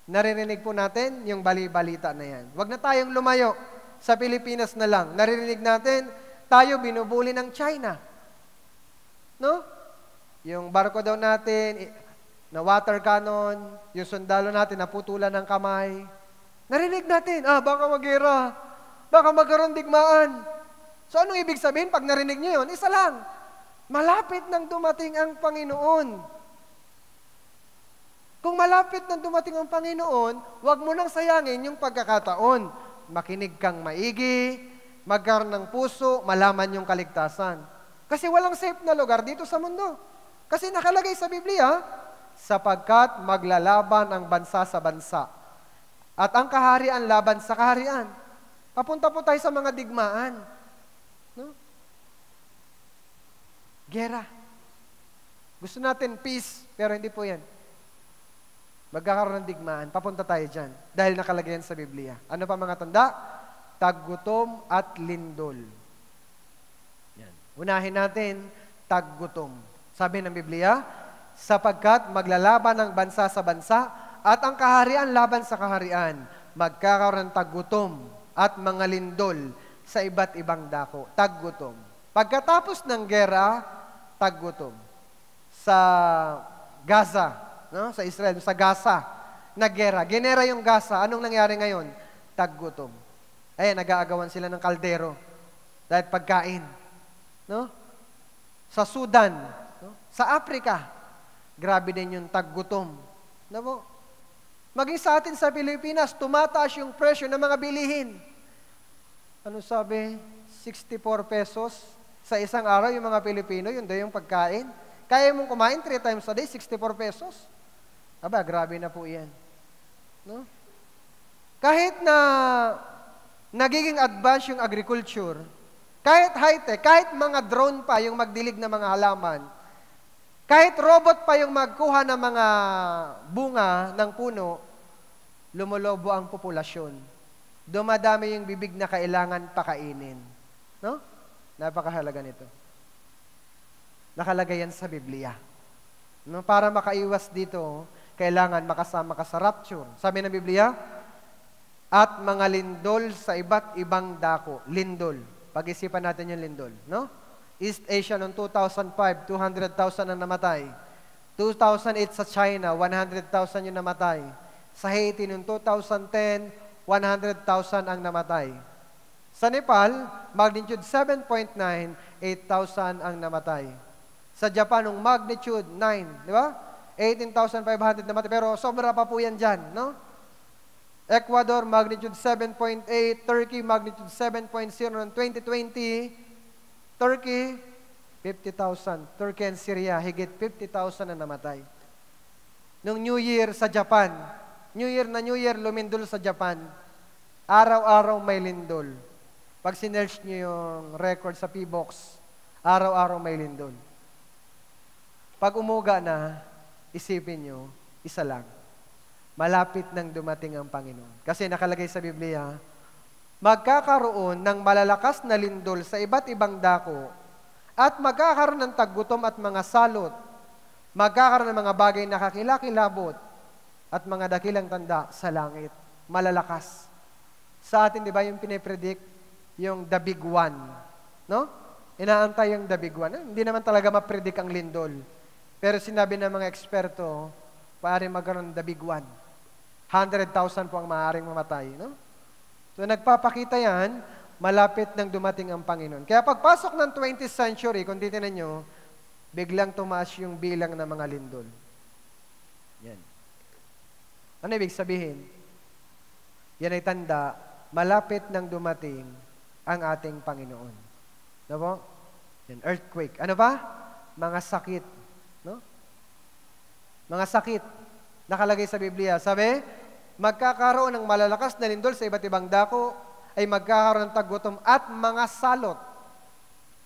Naririnig po natin yung bali-balita na yan. Huwag na tayong lumayo sa Pilipinas na lang. Naririnig natin, tayo binubuli ng China. No? Yung barko daw natin, na water cannon, yung sundalo natin, naputulan ng kamay. Narinig natin, baka mag-ira, baka magkaroon digmaan. So anong ibig sabihin pag narinig niyo yun? Isa lang, malapit nang dumating ang Panginoon. Kung malapit nang dumating ang Panginoon, huwag mo nang sayangin yung pagkakataon. Makinig kang maigi, magkaroon ng puso, malaman yung kaligtasan. Kasi walang safe na lugar dito sa mundo. Kasi nakalagay sa Biblia, sapagkat maglalaban ang bansa sa bansa. At ang kaharian laban sa kaharian. Papunta po tayo sa mga digmaan. No? Gera. Gusto natin peace, pero hindi po yan. Magkakaroon ng digmaan, papunta tayo dyan. Dahil nakalagay yan sa Biblia. Ano pa mga tanda? Taggutom at lindol. Yan. Unahin natin, taggutom. Sabi ng Biblia, sapagkat maglalaban ang bansa sa bansa at ang kaharian laban sa kaharian, magkakaroon ng taggutom at mga lindol sa iba't ibang dako. Taggutom. Pagkatapos ng gera, taggutom. Sa Gaza, no? Sa Israel, sa Gaza, naggera. Genera yung Gaza. Anong nangyari ngayon? Taggutom. Ayan, nag-aagawan sila ng kaldero. Dahil pagkain. No? Sa Sudan, no? Sa Africa, grabe din yung taggutom. No? Maging sa atin sa Pilipinas, tumataas yung presyo ng mga bilihin. Ano sabi? 64 pesos sa isang araw yung mga Pilipino, yun daw yung pagkain. Kaya mong kumain 3 times a day, 64 pesos. Aba, grabe na po yan. No? Kahit na nagiging advance yung agriculture, Kahit high-tech, kahit mga drone pa yung magdilig ng mga halaman, kahit robot pa yung magkuha ng mga bunga ng puno, lumulobo ang populasyon. Dumadami yung bibig na kailangan pakainin. No? Napakahalaga nito. Nakalagay yan sa Biblia. No? Para makaiwas dito, kailangan makasama ka sa rapture. Sabi ng Biblia, at mga lindol sa iba't ibang dako. Lindol. Pag-isipan natin yung lindol. No? East Asia noong 2005, 200,000 ang namatay. 2008 sa China, 100,000 yung namatay. Sa Haiti noong 2010, 100,000 ang namatay. Sa Nepal, magnitude 7.9, 8,000 ang namatay. Sa Japan, noong magnitude 9, di ba? 18,500 namatay. Pero sobra pa po yan dyan, no? Ecuador, magnitude 7.8. Turkey, magnitude 7.0 noong 2020. Turkey, 50,000. Turkey and Syria, higit 50,000 na namatay. Noong New Year sa Japan, New Year, lumindol sa Japan. Araw-araw may lindol. Pag sinerch nyo yung record sa P-Box, araw-araw may lindol. Pag umuga na, isipin nyo, isa lang. Malapit nang dumating ang Panginoon. Kasi nakalagay sa Biblia, magkakaroon ng malalakas na lindol sa iba't ibang dako at magkakaroon ng taggutom at mga salot. Magkakaroon ng mga bagay na kakilakilabot at mga dakilang tanda sa langit. Malalakas. Sa atin, di ba, yung pinipredict, yung the big one. No? Inaantay yung the big one. Hindi naman talaga mapredict ang lindol. Pero sinabi ng mga eksperto, maaaring magkaroon ng the big one. 100,000 po ang maaaring mamatay. No? So nagpapakita yan, malapit nang dumating ang Panginoon. Kaya pagpasok ng 20th century, kung titignan nyo, biglang tumaas yung bilang ng mga lindol. Yan. Ano ibig sabihin? Yan ay tanda, malapit nang dumating ang ating Panginoon. Ano po? Yan, earthquake. Ano ba? Mga sakit. No? Mga sakit. Nakalagay sa Biblia. Sabi, magkakaroon ng malalakas na lindol sa iba't ibang dako, ay magkakaroon ng taggutom at mga salot.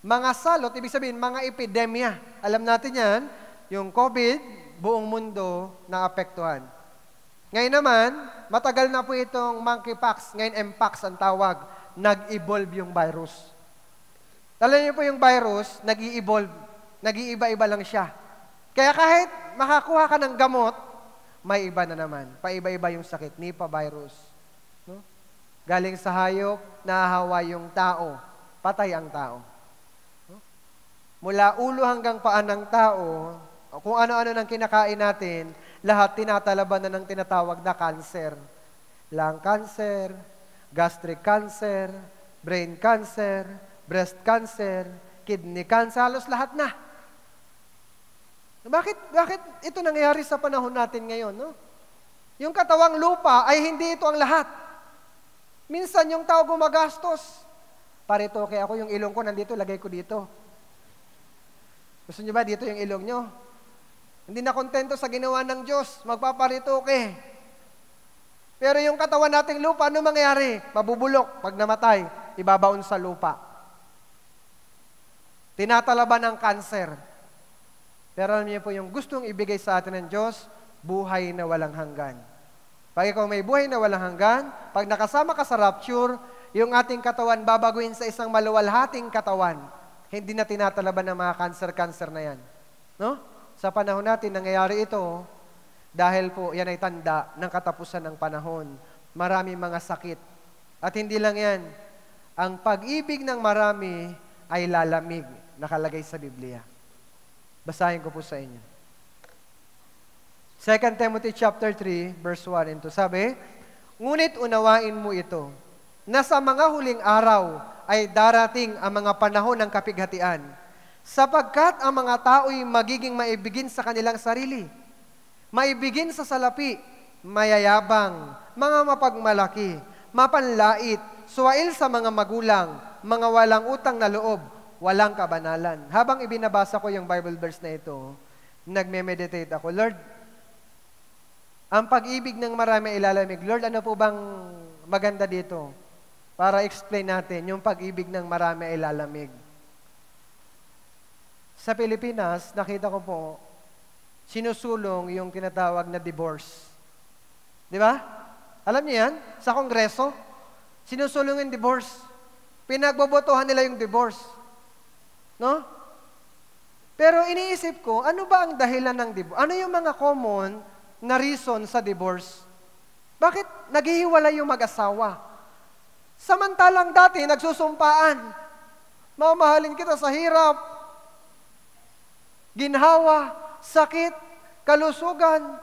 Mga salot, ibig sabihin, mga epidemya. Alam natin yan, yung COVID, buong mundo naapektuhan. Ngayon naman, matagal na po itong monkeypox, ngayon mpox ang tawag, nag-evolve yung virus. Alam niyo po yung virus, nag-i-evolve, nag-iiba-iba lang siya. Kaya kahit makakuha ka ng gamot, may iba na naman. Paiba-iba yung sakit. Nipah virus. No? Galing sa hayop, nahahawa yung tao. Patay ang tao. No? Mula ulo hanggang paan ng tao, kung ano-ano nang kinakain natin, lahat tinatalaban na ng tinatawag na cancer. Lung cancer, gastric cancer, brain cancer, breast cancer, kidney cancer, halos lahat na. Bakit ito nangyayari sa panahon natin ngayon? No? Yung katawang lupa ay hindi ito ang lahat. Minsan yung tao gumagastos. Paritoke ako, yung ilong ko nandito, lagay ko dito. Gusto niyo ba dito yung ilong nyo? Hindi na kontento sa ginawa ng Diyos, magpaparitoke. Pero yung katawan nating lupa, ano mangyayari? Mabubulok. Pag namatay, ibabaon sa lupa. Tinatalaban ng kanser. Pero alam niyo po, yung gustong ibigay sa atin ng Diyos, buhay na walang hanggan. Pag ikaw may buhay na walang hanggan, pag nakasama ka sa rapture, yung ating katawan babaguhin sa isang maluwalhating katawan. Hindi na tinatalaban ng mga cancer na yan. No? Sa panahon natin, nangyayari ito, dahil po yan ay tanda ng katapusan ng panahon. Maraming mga sakit. At hindi lang yan, ang pag-ibig ng marami ay lalamig, nakalagay sa Biblia. Basahin ko po sa inyo. 2 Timothy chapter 3, verse 1 and 2. Sabi, ngunit unawain mo ito, na sa mga huling araw ay darating ang mga panahon ng kapighatian, sapagkat ang mga tao'y magiging maibigin sa kanilang sarili, maibigin sa salapi, mayayabang, mga mapagmalaki, mapanlait, suwail sa mga magulang, mga walang utang na loob, walang kabanalan. Habang ibinabasa ko yung Bible verse na ito, nagme-meditate ako, Lord, ang pag-ibig ng marami ilalamig. Lord, ano po bang maganda dito? para explain natin yung pag-ibig ng marami ay lalamig. Sa Pilipinas, nakita ko po, sinusulong yung tinatawag na divorce. Di ba? Alam niyo yan? Sa Kongreso, sinusulong yung divorce. Pinagbobotohan nila yung divorce. No? Pero iniisip ko, ano ba ang dahilan ng divorce? Ano yung mga common na reason sa divorce? Bakit naghihiwalay yung mag-asawa? Samantalang dati, nagsusumpaan. Mamahalin kita sa hirap, ginhawa, sakit, kalusugan,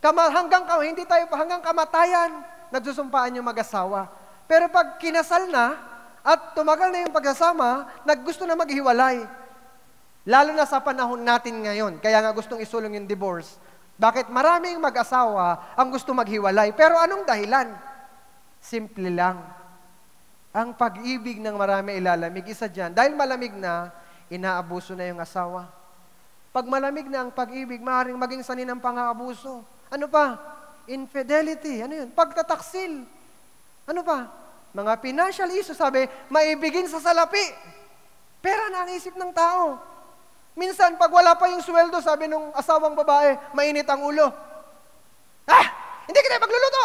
hanggang kamatayan, nagsusumpaan yung mag-asawa. Pero pag kinasal na, at tumagal na yung pagsasama, naggusto na maghiwalay. Lalo na sa panahon natin ngayon. Kaya nga gustong isulong yung divorce. Bakit maraming mag-asawa ang gusto maghiwalay? Pero anong dahilan? Simple lang. Ang pag-ibig ng marami ilalamig. Isa dyan. Dahil malamig na, inaabuso na yung asawa. Pag malamig na ang pag-ibig, maaaring maging sanhi ng pang-aabuso. Ano pa? Infidelity. Ano yun? Pagtataksil. Ano pa? Mga financial issues, sabi, maibigin sa salapi. Pera na ang isip ng tao. Minsan, pag wala pa yung sweldo, sabi nung asawang babae, mainit ang ulo. Hindi kita magluluto!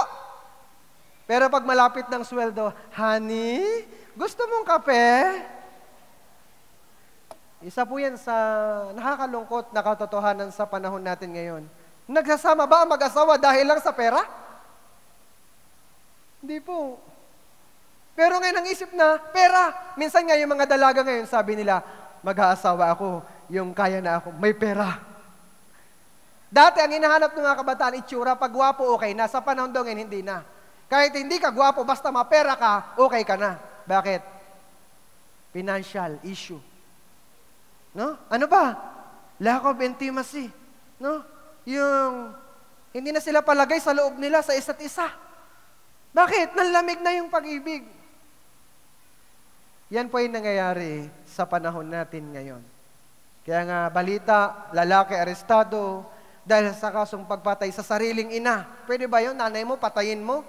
Pero pag malapit ng sweldo, honey, gusto mong kape? Isa po yan sa nakakalungkot na katotohanan sa panahon natin ngayon. Nagsasama ba ang mag-asawa dahil lang sa pera? Hindi po. Pero ngayon ang isip na, pera. Minsan nga yung mga dalaga ngayon, sabi nila, mag-aasawa ako, yung kaya na ako, may pera. Dati ang hinahanap ng mga kabataan, itsura, pag gwapo, okay na. Sa panahon daw ngayon, hindi na. Kahit hindi ka gwapo, basta mapera ka, okay ka na. Bakit? Financial issue. No? Ano ba? Lack of intimacy. No? Yung, hindi na sila palagay sa loob nila sa isa't isa. Bakit? Nanlamig na yung pag-ibig. Yan po yung nangyayari sa panahon natin ngayon. Kaya nga, balita, lalaki arestado dahil sa kasong pagpatay sa sariling ina. Pwede ba yun? Nanay mo, patayin mo?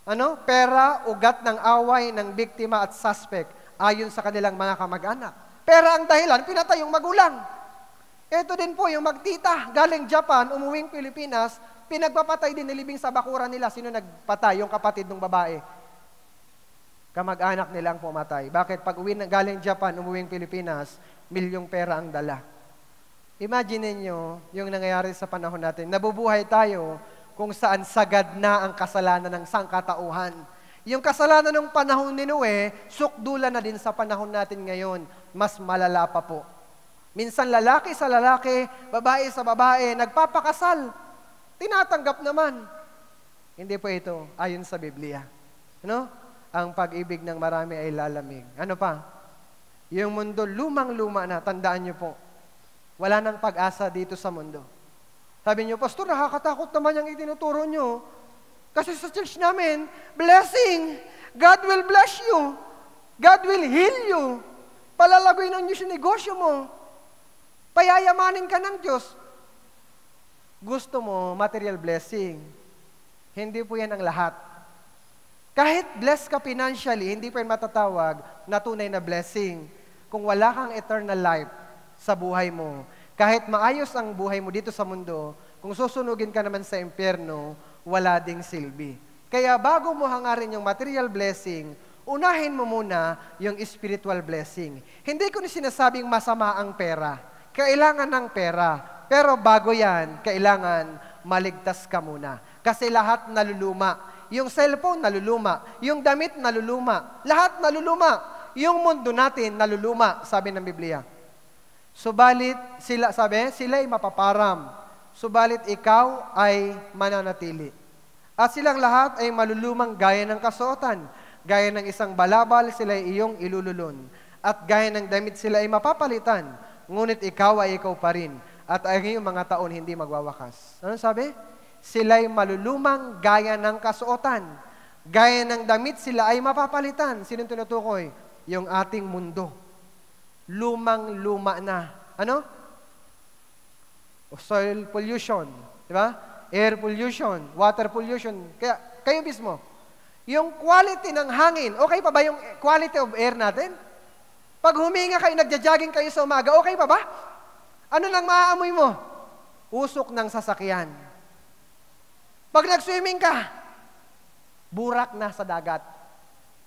Ano? Pera, ugat ng away ng biktima at suspect ayon sa kanilang mga kamag-anak. Pera ang dahilan, pinatay yung magulang. Ito din po yung magtita, galing Japan, umuwing Pilipinas, pinagpapatay din nilibing sa bakuran nila. Sino nagpatay? Yung kapatid ng babae. Kamag-anak nilang pumatay. Bakit? Pag uwi galing Japan, umuwing Pilipinas, milyong pera ang dala. Imagine niyo yung nangyayari sa panahon natin. Nabubuhay tayo kung saan sagad na ang kasalanan ng sangkatauhan. Yung kasalanan ng panahon ni Noe, sukdulan na din sa panahon natin ngayon. Mas malala pa po. Minsan lalaki sa lalaki, babae sa babae, nagpapakasal. Tinatanggap naman. Hindi po ito ayon sa Biblia. Ano? Ang pag-ibig ng marami ay lalamig. Ano pa? Yung mundo lumang-luma na, tandaan niyo po. Wala nang pag-asa dito sa mundo. Sabi niyo, Pastor, nakakatakot naman yung itinuturo niyo. Kasi sa church namin, blessing. God will bless you. God will heal you. Palalagoy ng Diyos yung negosyo mo. Payayamanin ka ng Diyos. Gusto mo material blessing. Hindi po yan ang lahat. Kahit blessed ka financially, hindi pa yan matatawag na tunay na blessing. Kung wala kang eternal life sa buhay mo, kahit maayos ang buhay mo dito sa mundo, kung susunugin ka naman sa impyerno, wala ding silbi. Kaya bago mo hangarin yung material blessing, unahin mo muna yung spiritual blessing. Hindi ko sinasabing masama ang pera. Kailangan ng pera. Pero bago yan, kailangan maligtas ka muna. Kasi lahat naluluma. Yung cellphone naluluma. Yung damit naluluma. Lahat naluluma. Yung mundo natin naluluma, sabi ng Biblia. Subalit, sila'y mapaparam. Subalit ikaw ay mananatili. At silang lahat ay malulumang gaya ng kasuotan. Gaya ng isang balabal, sila ay iyong ilululon. At gaya ng damit, sila ay mapapalitan. Ngunit ikaw ay ikaw pa rin. At ang iyong mga taon hindi magwawakas. Ano sabi? Sila'y malulumang gaya ng kasuotan. Gaya ng damit, sila ay mapapalitan. Sinong tinutukoy? Yung ating mundo. Lumang-luma na. Ano? Soil pollution. Di ba? Air pollution. Water pollution. Kaya, kayo mismo, Yung quality ng hangin, okay pa ba yung quality of air natin? Pag huminga kayo, nagja-jogging kayo sa umaga, okay pa ba? Ano nang maaamoy mo? Usok ng sasakyan. Pag nag-swimming ka, burak na sa dagat.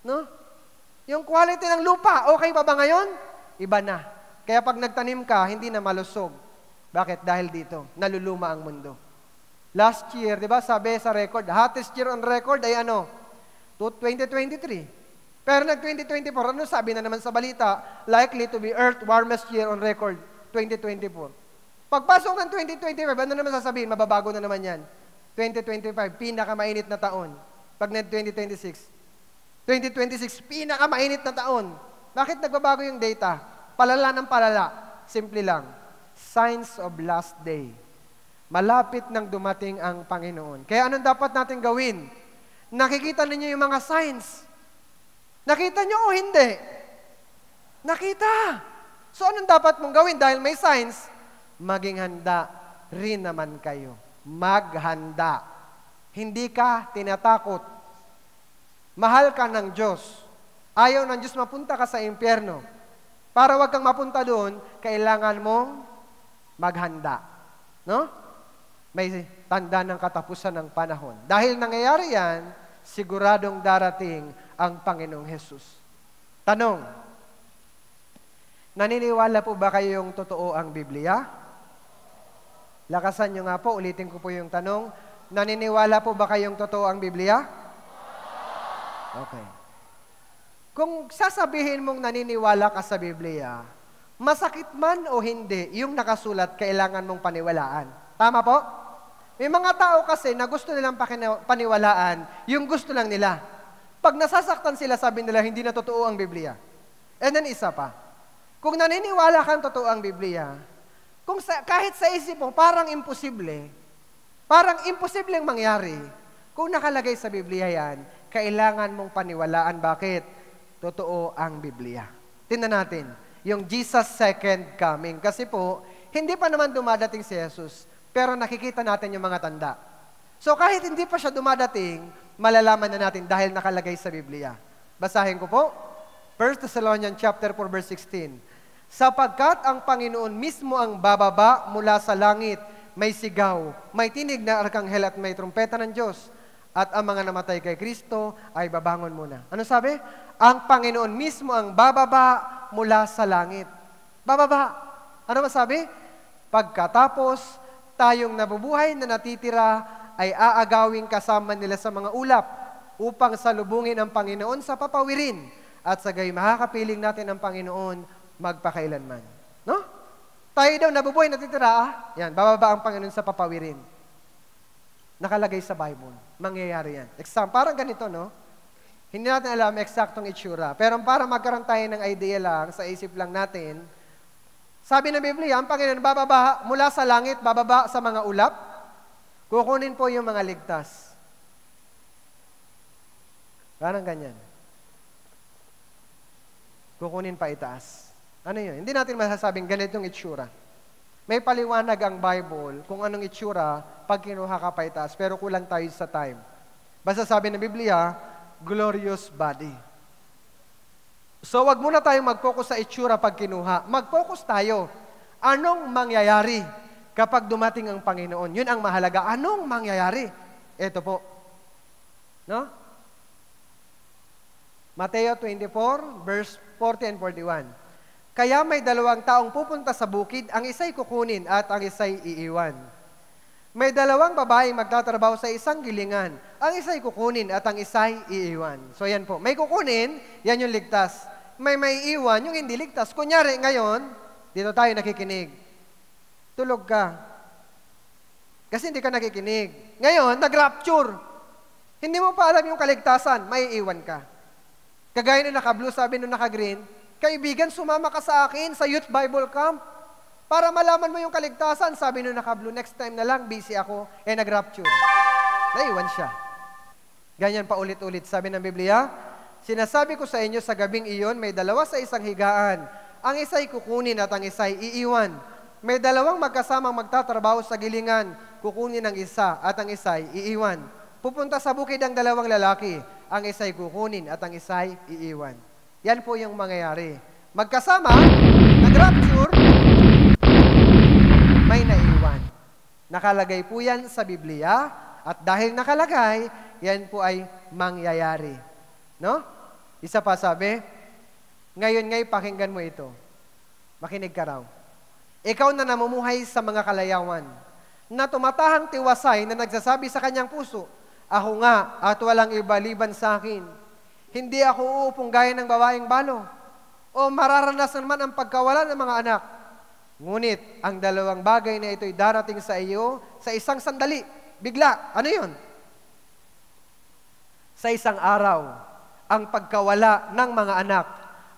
No? Yung quality ng lupa, okay pa ba ngayon? Iba na. Kaya pag nagtanim ka, hindi na malusog. Bakit? Dahil dito, naluluma ang mundo. Last year, di ba, sabi sa record, hottest year on record ay ano? 2023. Pero nag-2024, ano sabi na naman sa balita? Likely to be Earth's warmest year on record, 2024. Pagpasok ng 2025, ano naman sasabihin? Mababago na naman yan. 2025, pinakamainit na taon. Pag nag-2026, 2026, pinakamainit na taon. Bakit nagbabago yung data? Palala ng palala. Simple lang. Signs of last day. Malapit nang dumating ang Panginoon. Kaya anong dapat natin gawin? Nakikita ninyo yung mga signs. Nakita nyo o hindi? Nakita. So anong dapat mong gawin? Dahil may signs, maging handa rin naman kayo. Maghanda. Hindi ka tinatakot. Mahal ka ng Diyos. Ayaw ng Diyos mapunta ka sa impyerno. Para wag kang mapunta doon, kailangan mong maghanda. No? May tanda ng katapusan ng panahon. Dahil nangyayari yan, siguradong darating ang Panginoong Hesus. Tanong, naniniwala po ba kayong totoo ang Biblia? Lakasan nyo nga po, ulitin ko po yung tanong. Naniniwala po ba kayong totoo ang Biblia? Okay. Kung sasabihin mong naniniwala ka sa Biblia, masakit man o hindi, yung nakasulat, kailangan mong paniwalaan. Tama po? May mga tao kasi na gusto nilang paniwalaan, yung gusto lang nila. Pag nasasaktan sila, sabi nila, hindi na totoo ang Biblia. And then isa pa, kung naniniwala kang totoo ang Biblia, kahit sa isip mo, parang imposibleng mangyari, kung nakalagay sa Biblia yan, kailangan mong paniwalaan. Bakit? Totoo ang Biblia. Tingnan natin, yung Jesus' second coming. Kasi po, hindi pa naman dumadating si Jesus, pero nakikita natin yung mga tanda. So kahit hindi pa siya dumadating, malalaman na natin dahil nakalagay sa Biblia. Basahin ko po, 1 Thessalonians chapter 4 verse 16. Sapagkat ang Panginoon mismo ang bababa mula sa langit, may sigaw, may tinig na arkanghel at may trumpeta ng Diyos. At ang mga namatay kay Kristo ay babangon muna. Ano sabi? Ang Panginoon mismo ang bababa mula sa langit. Bababa. Ano masabi? Pagkatapos, tayong nabubuhay na natitira ay aagawing kasama nila sa mga ulap upang salubungin ang Panginoon sa papawirin at sa gayon makakapiling natin ang Panginoon magpakailanman. No? Tayo daw nabubuhay natitira, yan, bababa ang Panginoon sa papawirin. Nakalagay sa Bible. Mangyayari yan. Parang ganito, no? Hindi natin alam eksaktong itsura. Pero para magkaroon tayo ng idea lang, sa isip lang natin, sabi ng Biblia, ang Panginoon bababa mula sa langit, bababa sa mga ulap, kukunin po yung mga ligtas. Parang ganyan. Kukunin pa itaas. Ano yun? Hindi natin masasabing ganitong itsura. May paliwanag ang Bible kung anong itsura pag kinuha ka pa itaas, pero kulang tayo sa time. Basta sabi ng Biblia, glorious body. So wag muna tayong mag-focus sa itsura pag kinuha. Mag-focus tayo. Anong mangyayari kapag dumating ang Panginoon? Yun ang mahalaga. Anong mangyayari? Ito po. No? Mateo 24, verse 40 and 41. Kaya may 2 taong pupunta sa bukid, ang isa'y kukunin at ang isa'y iiwan. May 2 babaeng magtatrabaho sa isang gilingan, ang isa'y kukunin at ang isa'y iiwan. So yan po, may kukunin, yan yung ligtas. May iiwan, yung hindi ligtas. Kunyari ngayon, dito tayo nakikinig. Tulog ka. Kasi hindi ka nakikinig. Ngayon, nag-rapture. Hindi mo pa alam yung kaligtasan, may iiwan ka. Kagaya nung naka-blue, sabi nung naka-green, kaibigan, sumama ka sa akin sa Youth Bible Camp para malaman mo yung kaligtasan. Sabi nung naka-blue, next time na lang, busy ako, nag-rapture. Naiwan siya. Ganyan pa ulit-ulit. Sabi ng Biblia, sinasabi ko sa inyo, sa gabing iyon, may 2 sa isang higaan. Ang isa'y kukunin at ang isa'y iiwan. May 2 magkasamang magtatrabaho sa gilingan, kukunin ang isa at ang isa'y iiwan. Pupunta sa bukid ang 2 lalaki. ang isa'y kukunin at ang isa'y iiwan. Yan po yung mangyayari. Magkasama, nag-rapture, may naiwan. Nakalagay po yan sa Biblia at dahil nakalagay, yan po ay mangyayari. No? Isa pa sabi, ngayon ngay pakinggan mo ito. Makinig ka raw. Ikaw na namumuhay sa mga kalayawan, na tumatahang tiwasay na nagsasabi sa kanyang puso, ako nga at walang iba liban sa akin. Hindi ako uupong gaya ng babaeng balo, o mararanasan man ang pagkawala ng mga anak. Ngunit ang dalawang bagay na ito'y darating sa iyo sa isang sandali. Bigla. Ano yun? Sa isang araw, ang pagkawala ng mga anak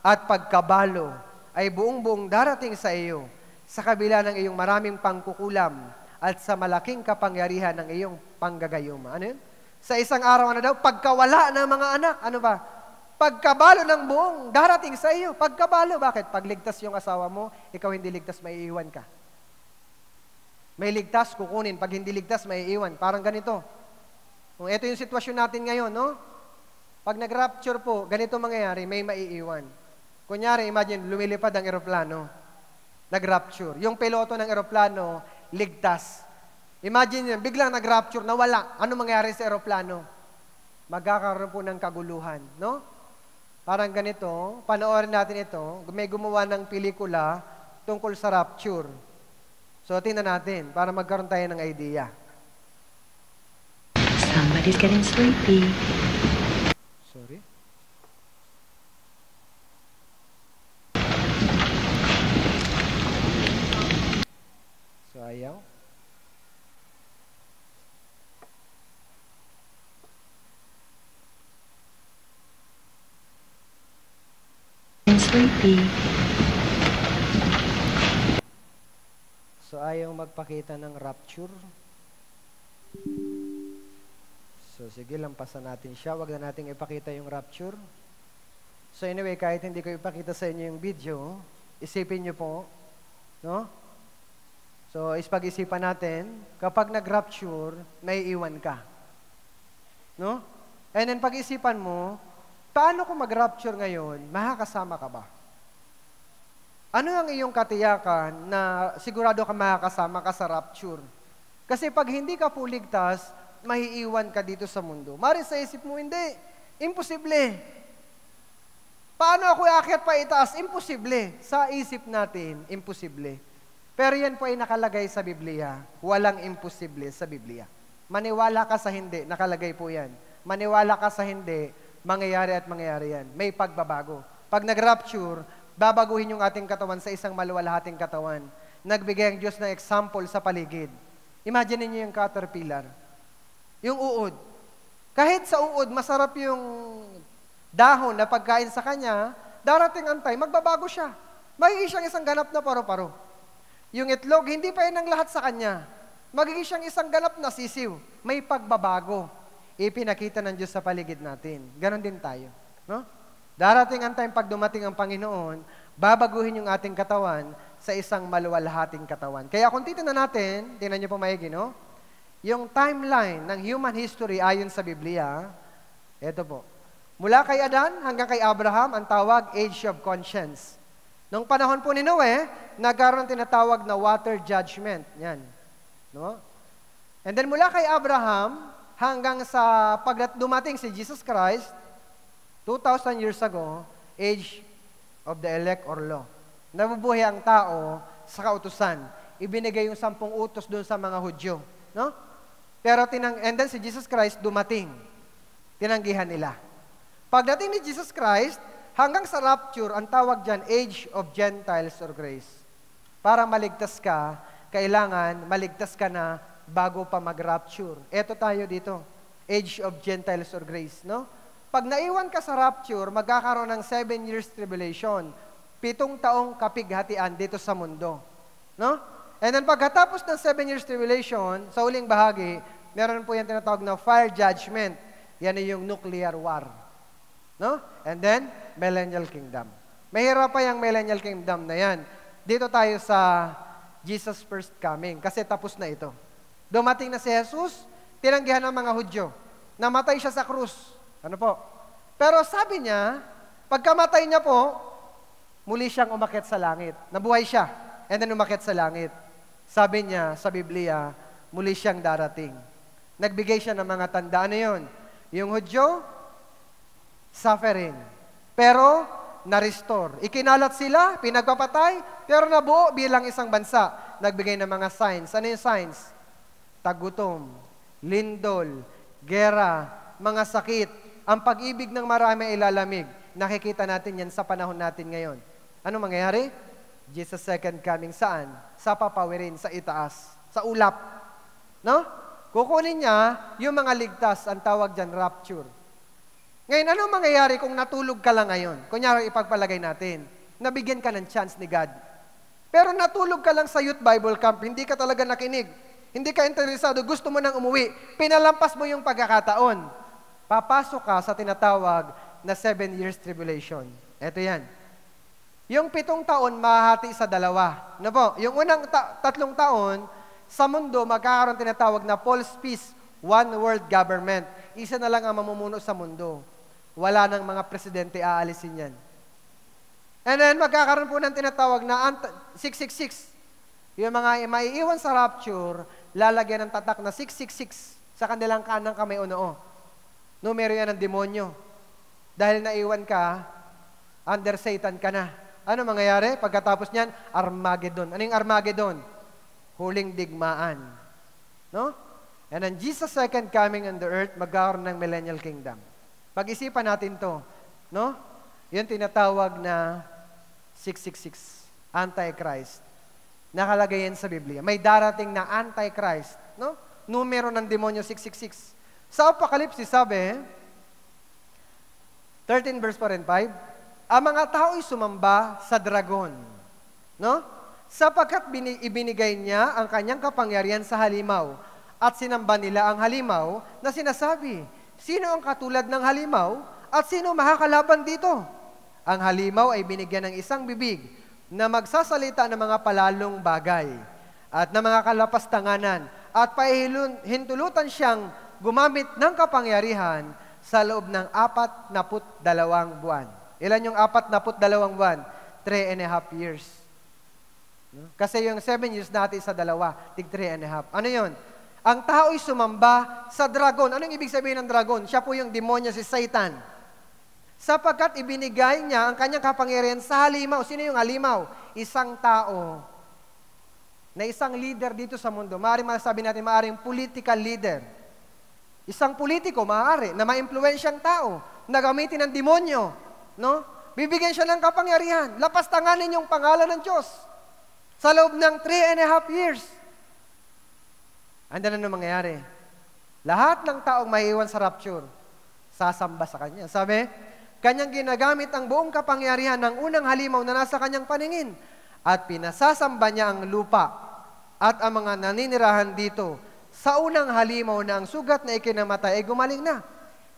at pagkabalo ay buong-buong darating sa iyo sa kabila ng iyong maraming pangkukulam at sa malaking kapangyarihan ng iyong panggagayuma. Ano yun? Sa isang araw na daw, pagkawala ng mga anak. Ano ba? Pagkabalo ng buong darating sa iyo. Pagkabalo. Bakit? Pag ligtas yung asawa mo, ikaw hindi ligtas, maiiwan ka. May ligtas, kukunin. Pag hindi ligtas, maiiwan. Parang ganito. Kung ito yung sitwasyon natin ngayon, no? Pag nag-rapture po, ganito mangyayari, may maiiwan. Kunyari, imagine, lumilipad ang eroplano. Nag-rapture. Yung piloto ng eroplano, ligtas. Imagine yun, biglang nag-rapture, nawala. Ano mangyayari sa eroplano? Magkakaroon po ng kaguluhan, no? Parang ganito, panoorin natin ito, may gumawa ng pelikula tungkol sa rapture. So, tingnan natin para magkaroon tayo ng idea. Somebody's getting sleepy. Sorry? So, ayaw. Sleepy. So, ayaw magpakita ng rapture. So, sige, lampasan natin siya. Huwag na natin ipakita yung rapture. So, anyway, kahit hindi ko ipakita sa inyo yung video, isipin nyo po, no? So, pag-isipan natin, kapag nag-rapture, may iwan ka. No? And then, pag-isipan mo, paano kung mag-rapture ngayon, makakasama ka ba? Ano ang iyong katiyakan na sigurado ka makakasama ka sa rapture? Kasi pag hindi ka po ligtas, maiiwan ka dito sa mundo. Mari sa isip mo, hindi. Imposible. Paano ako aakyat pa itaas? Imposible. Sa isip natin, imposible. Pero yan po ay nakalagay sa Biblia. Walang imposible sa Biblia. Maniwala ka sa hindi, nakalagay po yan. Maniwala ka sa hindi, mangyayari at mangyayari yan. May pagbabago. Pag nag-rapture, babaguhin yung ating katawan sa isang maluwalhating katawan. Nagbigay ang Diyos ng example sa paligid. Imagine niyo yung caterpillar. Yung uod. Kahit sa uod, masarap yung dahon na pagkain sa kanya, darating ang time, magbabago siya. Magiging siyang isang ganap na paro-paro. Yung itlog, hindi pa yan ang lahat sa kanya. Magiging siyang isang ganap na sisiw. May pagbabago. Ipinakita ng Diyos sa paligid natin. Ganon din tayo. No? Darating ang time pag dumating ang Panginoon, babaguhin yung ating katawan sa isang maluwalhating katawan. Kaya kung titignan natin, tingnan niyo po maigi, no? Yung timeline ng human history ayon sa Biblia, ito po. Mula kay Adan hanggang kay Abraham, ang tawag Age of Conscience. Nung panahon po ni Noe, nagkaroon tinatawag na water judgment. Yan. No? And then mula kay Abraham, hanggang sa pag dumating si Jesus Christ, 2,000 years ago, age of the elect or law. Nabubuhay ang tao sa kautusan. Ibinigay yung 10 utos doon sa mga Hudyo. No? Pero and then si Jesus Christ dumating. Tinanggihan nila. Pagdating ni Jesus Christ, hanggang sa rapture, ang tawag dyan, age of Gentiles or grace. Para maligtas ka, kailangan maligtas ka na bago pa mag-rapture. Eto tayo dito, age of Gentiles or grace, no? Pag naiwan ka sa rapture, magkakaroon ng 7 years tribulation, 7 taong kapighatian dito sa mundo, no? And then pagkatapos ng 7 years tribulation, sa uling bahagi, meron po yan tinatawag na fire judgment. Yan ay yung nuclear war, no? And then, millennial kingdom. Mahirap pa yung millennial kingdom na yan. Dito tayo sa Jesus' first coming, kasi tapos na ito. Dumating na si Jesus, tinanggihan ng mga Hudyo. Namatay siya sa krus. Ano po? Pero sabi niya, pagkamatay niya po, muli siyang umakyat sa langit. Nabuhay siya, and then umakyat sa langit. Sabi niya sa Biblia, muli siyang darating. Nagbigay siya ng mga tanda. Ano yun? Yung Hudyo, suffering. Pero, na-restore. Ikinalat sila, pinagpapatay, pero nabuo bilang isang bansa. Nagbigay ng mga signs. Ano yung signs? Tagutom, lindol, gera, mga sakit. Ang pag-ibig ng marami ay lalamig. Nakikita natin yan sa panahon natin ngayon. Ano mangyayari? Jesus' second coming saan? Sa papawirin, sa itaas, sa ulap. No? Kukunin niya yung mga ligtas, ang tawag dyan, rapture. Ngayon, ano mangyayari kung natulog ka lang ngayon? Kunyari, ipagpalagay natin, nabigyan ka ng chance ni God. Pero natulog ka lang sa youth Bible camp, hindi ka talaga nakinig. Hindi ka interesado, gusto mo nang umuwi. Pinalampas mo yung pagkakataon. Papasok ka sa tinatawag na 7 years tribulation. Ito yan. Yung 7 taon, mahati sa 2. Ano po? Yung unang 3 taon, sa mundo, magkakaroon tinatawag na false peace, one world government. Isa na lang ang mamumuno sa mundo. Wala nang mga presidente aalisin yan. And then, magkakaroon po ng tinatawag na 666. Yung mga maiiwan sa rapture, lalagyan ng tatak na 666 sa kanilang kanang kamay o noo. Numero yan ng demonyo. Dahil naiwan ka, under Satan ka na. Ano mangyayari? Pagkatapos niyan, Armageddon. Ano yung Armageddon? Huling digmaan. No? And then Jesus' second coming on the earth, magkakaroon ng millennial kingdom. Pag-isipan natin to. No? Yun tinatawag na 666. Antichrist. Nakalagay yan sa Biblia. May darating na Antichrist. No? Numero ng demonyo 666. Sa Apocalypse, sabi, 13 verse 4 and 5, ang mga tao'y sumamba sa dragon. No? Sapagkat ibinigay niya ang kanyang kapangyarihan sa halimaw at sinamba nila ang halimaw na sinasabi, sino ang katulad ng halimaw at sino makakalaban dito? Ang halimaw ay binigyan ng isang bibig na magsasalita ng mga palalong bagay at ng mga kalapastanganan at pahintulutan siyang gumamit ng kapangyarihan sa loob ng 42 buwan. Ilan yung 42 buwan? 3.5 years. Kasi yung 7 years natin sa 2, tig 3.5. Ano yun? Ang tao'y sumamba sa dragon. Anong ibig sabihin ng dragon? Siya po yung demonyo, si Satan. Sapagkat ibinigay niya ang kanyang kapangyarihan sa halimaw. Sino yung halimaw? Isang tao na isang leader dito sa mundo. Maaaring masasabi natin, maaaring political leader. Isang politiko, maaari, na ma-impluensyang tao, na gamitin ng demonyo, no? Bibigyan siya ng kapangyarihan. Lapastanganin yung pangalan ng Diyos sa loob ng 3.5 years. Andan na mangyayari? Lahat ng taong maiiwan sa rapture, sasamba sa kanya. Sabi, kanyang ginagamit ang buong kapangyarihan ng unang halimaw na nasa kanyang paningin at pinasasamba niya ang lupa at ang mga naninirahan dito sa unang halimaw na ang sugat na ikinamatay ay gumaling na.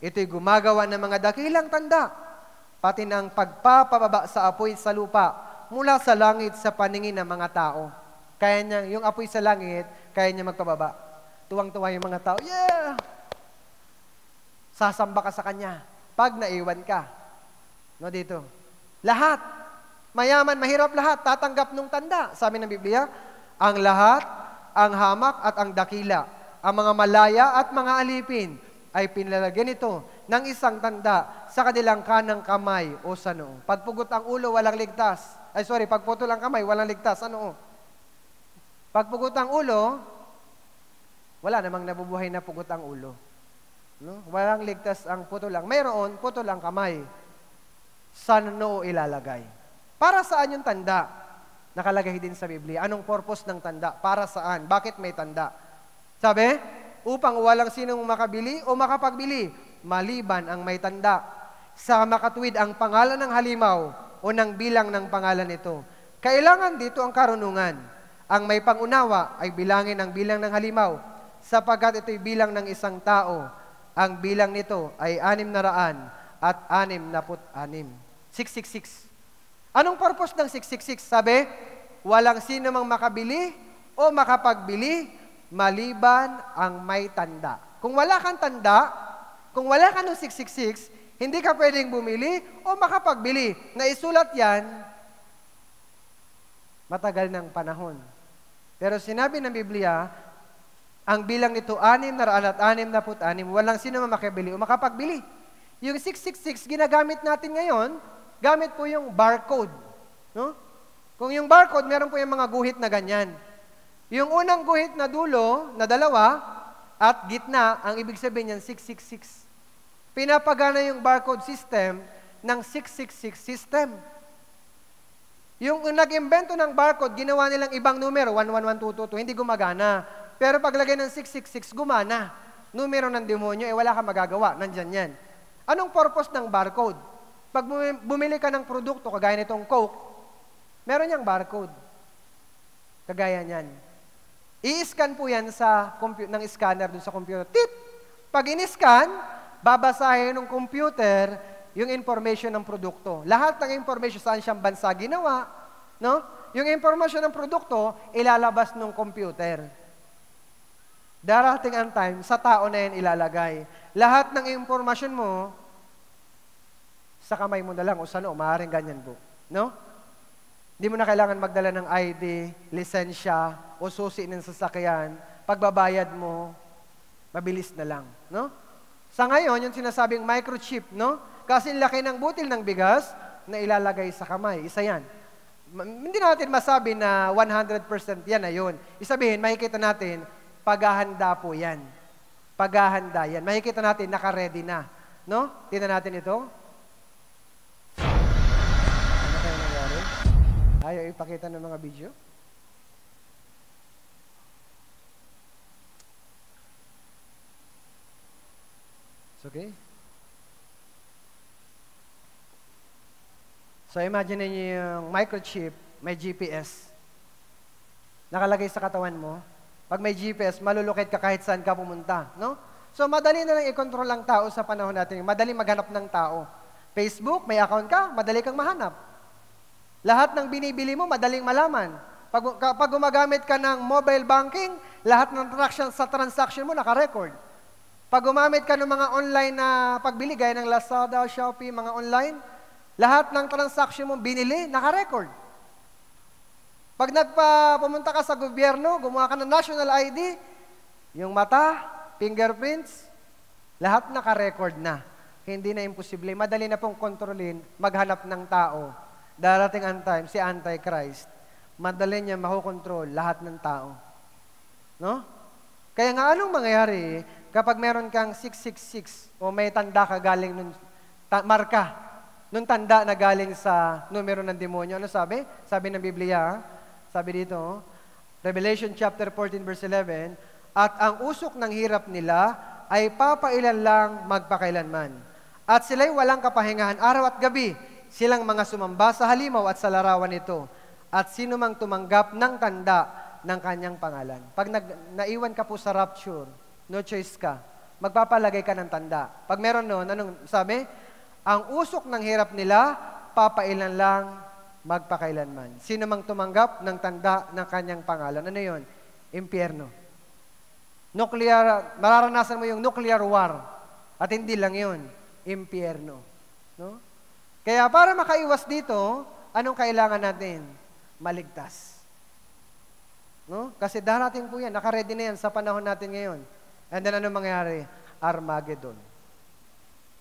Ito'y gumagawa ng mga dakilang tanda, pati ng pagpapababa sa apoy sa lupa mula sa langit sa paningin ng mga tao. Kaya niya, yung apoy sa langit, kaya niya magpababa. Tuwang-tuwa yung mga tao, yeah! Sasamba ka sa kanya pag naiwan ka. No, dito. Lahat, mayaman, mahirap lahat, tatanggap nung tanda. Sabi ng Biblia, ang lahat, ang hamak at ang dakila, ang mga malaya at mga alipin, ay pinlalagyan ito ng isang tanda sa kanilang kanang kamay o sa noo. Pagpugot ang ulo, walang ligtas. Pagputol ang kamay, walang ligtas. Ano? Pagpugot ang ulo, wala namang nabubuhay na pugot ang ulo. No? Walang ligtas ang putol lang. Mayroon, putol ang kamay. Sa noo ilalagay. Para saan yung tanda? Nakalagay din sa Biblia. Anong purpose ng tanda? Para saan? Bakit may tanda? Sabi, upang walang sinong makabili o makapagbili, maliban ang may tanda. Sa makatuwid ang pangalan ng halimaw o ng bilang ng pangalan nito. Kailangan dito ang karunungan. Ang may pangunawa ay bilangin ang bilang ng halimaw, sapagkat ito'y bilang ng isang tao. Ang bilang nito ay 666. 666. Anong purpose ng 666? Sabi, walang sino mang makabili o makapagbili maliban ang may tanda. Kung wala kang tanda, Kung wala ka ng 666, hindi ka pwedeng bumili o makapagbili. Naisulat yan, matagal ng panahon. Pero sinabi ng Biblia, ang bilang nito 666, walang sino makabili o makapagbili. Yung 666, ginagamit natin ngayon, gamit po yung barcode. No? Kung yung barcode, meron po yung mga guhit na ganyan. Yung unang guhit na dulo, na dalawa, at gitna, ang ibig sabihin niyan, 666. Pinapagana yung barcode system ng 666 system. Yung nag-imbento ng barcode, ginawa nilang ibang numero, 111222, hindi gumagana. Pero paglagay ng 666, gumana. Numero ng demonyo, wala kang magagawa. Nandyan yan. Anong purpose ng barcode? Pag bumili ka ng produkto, kagaya nitong Coke, meron niyang barcode. Kagaya niyan. I-scan po yan ng scanner dun sa computer. Tip! Pag in-scan, babasahin ng computer yung information ng produkto. Lahat ng information saan siyang bansa ginawa, no? Yung information ng produkto, ilalabas ng computer. Darating ang time, sa tao na yan ilalagay. Lahat ng impormasyon mo, sa kamay mo na lang o sa noo, maaaring ganyan po. No? Hindi mo na kailangan magdala ng ID, lisensya, o susi ng sasakyan. Pagbabayad mo, mabilis na lang. No? Sa ngayon, yung sinasabing microchip, no? Kasi laki ng butil ng bigas na ilalagay sa kamay. Isa yan. Hindi natin masabi na 100% yan na yun. Isabihin, makikita natin, paghahanda po yan. Paghahanda yan. Makikita natin, naka-ready na. No? Tingnan natin ito. Ano kaya nangyari? Ayaw ipakita ng mga video? It's okay? So imagine niyo yung microchip, may GPS. Nakalagay sa katawan mo. Pag may GPS, malulukit ka kahit saan ka pumunta. No? So madali na lang i-control ang tao sa panahon natin. Madali maghanap ng tao. Facebook, may account ka, madali kang mahanap. Lahat ng binibili mo, madaling malaman. Pag gumagamit ka ng mobile banking, lahat ng transaction mo naka-record. Pag gumamit ka ng mga online na pagbili, gaya ng Lazada, Shopee, mga online, lahat ng transaction mo binili, naka-record. Pag pumunta ka sa gobyerno, gumawa ka ng national ID, yung mata, fingerprints, lahat naka-record na. Hindi na imposible. Madali na pong kontrolin, maghanap ng tao. Darating ang time, si Antichrist, madali niya makokontrol lahat ng tao. No? Kaya nga anong mangyayari kapag meron kang 666 o may tanda ka galing nun, marka, nung tanda na galing sa numero ng demonyo. Ano sabi? Sabi ng Biblia, sabi dito, Revelation chapter 14 verse 11, at ang usok ng hirap nila ay papailan lang magpakailanman. At sila'y walang kapahingahan araw at gabi, silang mga sumamba sa halimaw at sa larawan nito, at sino mang tumanggap ng tanda ng kanyang pangalan. Pag naiwan ka po sa rapture, no choice ka, magpapalagay ka ng tanda. Pag meron nun, anong sabi? Ang usok ng hirap nila, papailan lang magpakailanman. Sino mang tumanggap ng tanda ng kanyang pangalan. Ano yun? Impyerno. Nuclear, mararanasan mo yung nuclear war. At hindi lang yun, impyerno. No? Kaya para makaiwas dito, anong kailangan natin? Maligtas. No? Kasi darating po yan, nakaredy na yan sa panahon natin ngayon. And then anong mangyari? Armageddon.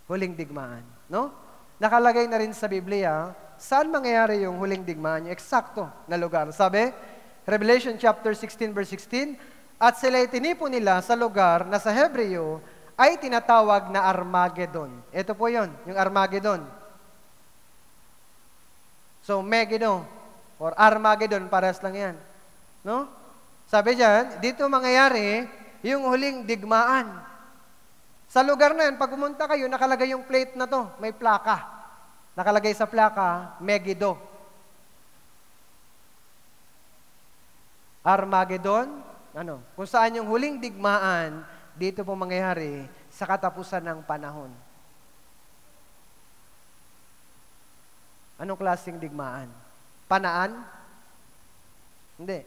Huling digmaan. No? Nakalagay na rin sa Biblia, saan mangyayari yung huling digmaan? Yung eksakto na lugar. Sabi, Revelation chapter 16 verse 16, at sila'y tinipon nila sa lugar na sa Hebreo ay tinatawag na Armageddon. Ito po yon, yung Armageddon. So, Megiddo or Armageddon, parehas lang yan. No? Sabi dyan, dito mangyayari yung huling digmaan. Sa lugar na yan, pag pumunta kayo, nakalagay yung plate na to, may plaka. Nakalagay sa plaka, Megiddo. Armageddon, ano? Kung saan yung huling digmaan, dito po mangyayari sa katapusan ng panahon. Anong klaseng digmaan? Panaan? Hindi.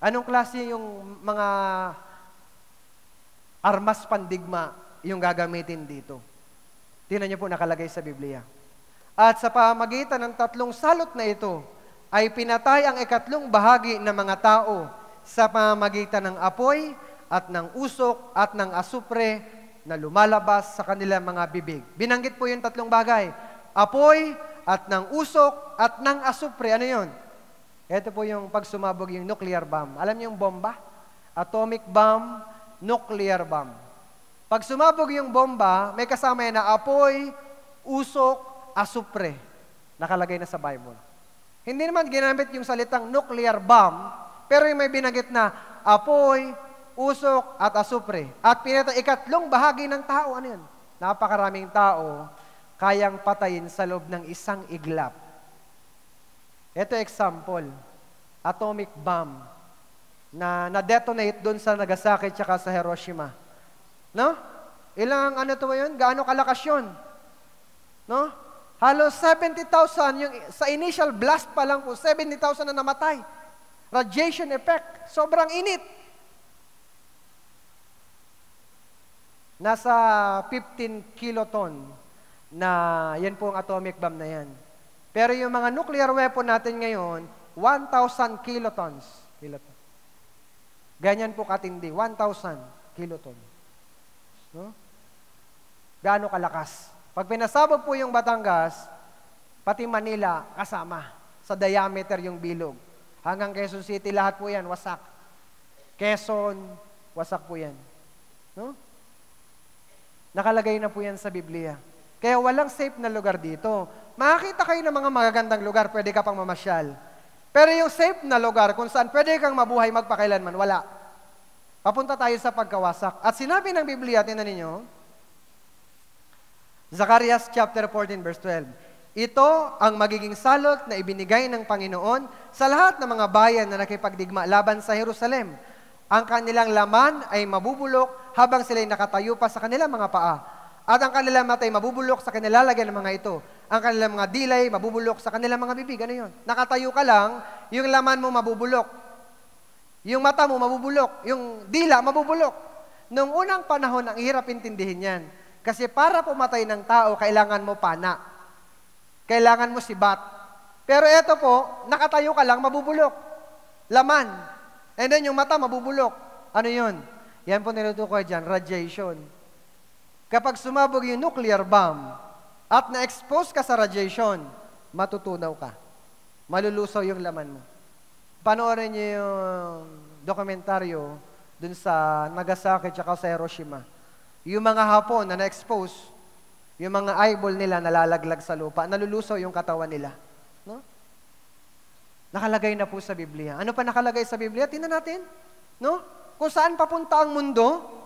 Anong klase yung mga armas pandigma yung gagamitin dito. Tingnan niyo po nakalagay sa Biblia. At sa pamagitan ng 3 salot na ito, ay pinatay ang 2 bahagi ng mga tao sa pamamagitan ng apoy at ng usok at ng asupre na lumalabas sa kanilang mga bibig. Binanggit po yung 3 bagay. Apoy at ng usok at ng asupre. Ano yun? Ito po yung pag sumabog yung nuclear bomb. Alam niyo yung bomba? Atomic bomb, nuclear bomb. Pag sumabog yung bomba, may kasama yan na apoy, usok, asupre. Nakalagay na sa Bible. Hindi naman ginamit yung salitang nuclear bomb, pero yung may binanggit na apoy, usok, at asupre. At pinatay 2 bahagi ng tao. Ano yun? Napakaraming tao kayang patayin sa loob ng isang iglap. Ito example, atomic bomb na na-detonate doon sa Nagasaki at sa Hiroshima. No? Ilang ano to yun? Gaano kalakas yun? No? Halos 70,000 yung sa initial blast pa lang po, 70,000 na namatay. Radiation effect, sobrang init. Nasa 15 kiloton na yan po ang atomic bomb na yan. Pero yung mga nuclear weapon natin ngayon, 1,000 kilotons. Ganyan po katindi, 1,000 kiloton. No? Gaano kalakas? Pag pinasabog po yung Batangas, pati Manila kasama. Sa diameter yung bilog. Hanggang Quezon City, lahat po yan, wasak. Quezon, wasak po yan. No? Nakalagay na po yan sa Biblia. Kaya walang safe na lugar dito. Makakita kayo ng mga magagandang lugar, pwede ka pang mamasyal. Pero yung safe na lugar, kung saan pwede kang mabuhay magpakailanman, wala. Papunta tayo sa pagkawasak. At sinabi ng Biblia, tingnan ninyo, Zacarias chapter 14 verse 12, ito ang magiging salot na ibinigay ng Panginoon sa lahat ng mga bayan na nakipagdigma laban sa Jerusalem. Ang kanilang laman ay mabubulok habang sila'y nakatayo pa sa kanilang mga paa. At ang kanilang mata ay mabubulok sa kanilalagyan ng mga ito. Ang kanilang mga dilay mabubulok sa kanilang mga bibig. Ano yun? Nakatayo ka lang, yung laman mo mabubulok. Yung mata mo mabubulok, yung dila mabubulok. Noong unang panahon, ang hirap intindihin yan. Kasi para pumatay ng tao, kailangan mo pana. Kailangan mo sibat. Pero eto po, nakatayo ka lang, mabubulok. Laman. And then yung mata mabubulok. Ano yun? Yan po nilutukoy dyan, radiation. Kapag sumabog yung nuclear bomb at na-expose ka sa radiation, matutunaw ka. Malulusaw yung laman mo. Panoorin niyo yung dokumentaryo dun sa Nagasaki at sa Hiroshima. Yung mga Hapon na na-expose, yung mga eyeball nila nalalaglag sa lupa, nalulusaw yung katawan nila. No? Nakalagay na po sa Biblia. Ano pa nakalagay sa Biblia? Tingnan natin. No? Kung saan papunta ang mundo.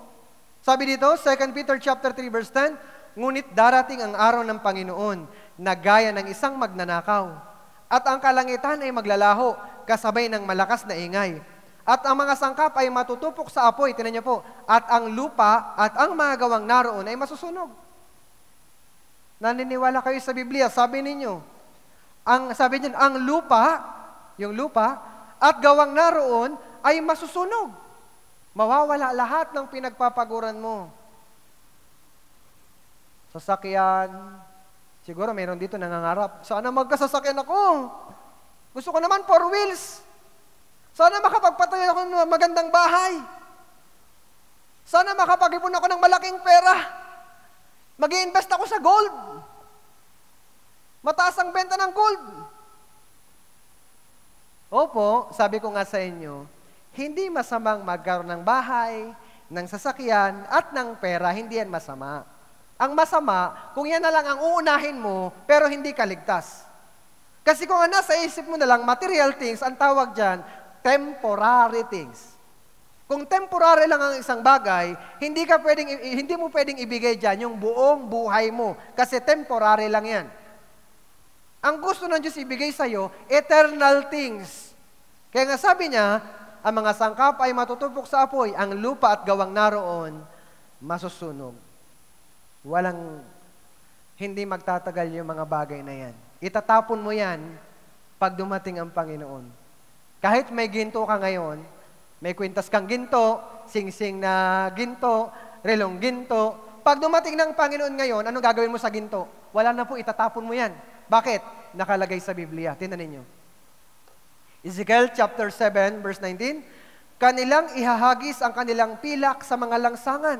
Sabi dito, 2 Peter chapter 3 verse 10, ngunit darating ang araw ng Panginoon na gaya ng isang magnanakaw. At ang kalangitan ay maglalaho, kasabay ng malakas na ingay. At ang mga sangkap ay matutupok sa apoy, tingnan niyo po, at ang lupa at ang mga gawang naroon ay masusunog. Naniniwala kayo sa Biblia, sabi ninyo, sabi niyo, ang lupa, yung lupa, at gawang naroon ay masusunog. Mawawala lahat ng pinagpapaguran mo. Sasakyan, siguro mayroon dito nangangarap, sana magkasasakyan ako. Gusto ko naman 4 wheels. Sana makapagpatayo ako ng magandang bahay. Sana makapag-ipon ako ng malaking pera. Mag-i-invest ako sa gold. Mataas ang benta ng gold. Opo, sabi ko nga sa inyo, hindi masamang magkaroon ng bahay, ng sasakyan, at ng pera. Hindi yan masama. Ang masama, kung yan na lang ang uunahin mo, pero hindi ka ligtas. Kasi kung nasa isip mo na lang, material things, ang tawag dyan, temporary things. Kung temporary lang ang isang bagay, hindi mo pwedeng ibigay dyan yung buong buhay mo. Kasi temporary lang yan. Ang gusto ng Diyos ibigay sa'yo, eternal things. Kaya nga sabi niya, ang mga sangkap ay matutupok sa apoy, ang lupa at gawang naroon, masusunog. Hindi magtatagal yung mga bagay na yan. Itatapon mo yan pag dumating ang Panginoon. Kahit may ginto ka ngayon, may kwintas kang ginto, singsing na ginto, relong ginto, Pag dumating ng Panginoon ngayon, anong gagawin mo sa ginto? Wala na po, itatapon mo yan. Bakit? Nakalagay sa Biblia. Tingnan ninyo. Ezekiel chapter 7, verse 19, kanilang ihahagis ang kanilang pilak sa mga langsangan,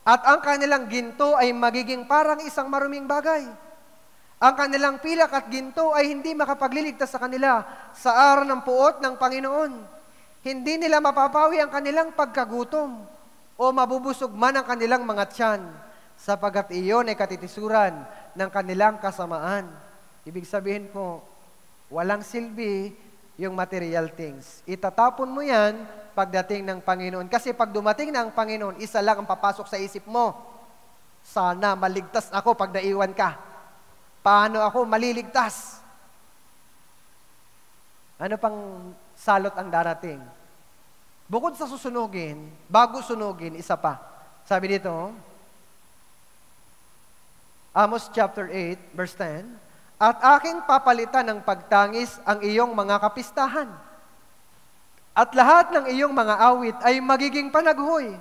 at ang kanilang ginto ay magiging parang isang maruming bagay. Ang kanilang pilak at ginto ay hindi makapagliligtas sa kanila sa araw ng puot ng Panginoon. Hindi nila mapapawi ang kanilang pagkagutom o mabubusog man ang kanilang mga tiyan, sapagkat iyon ay katitisuran ng kanilang kasamaan. Ibig sabihin po, walang silbi yung material things. Itatapon mo yan pagdating ng Panginoon. Kasi pag dumating na ang Panginoon, isa lang ang papasok sa isip mo. Sana maligtas ako pag naiwan ka. Paano ako maliligtas? Ano pang salot ang darating? Bukod sa susunugin, bago sunugin, isa pa. Sabi dito, Amos chapter 8, verse 10, at aking papalitan ng pagtangis ang iyong mga kapistahan. At lahat ng iyong mga awit ay magiging panaghoy.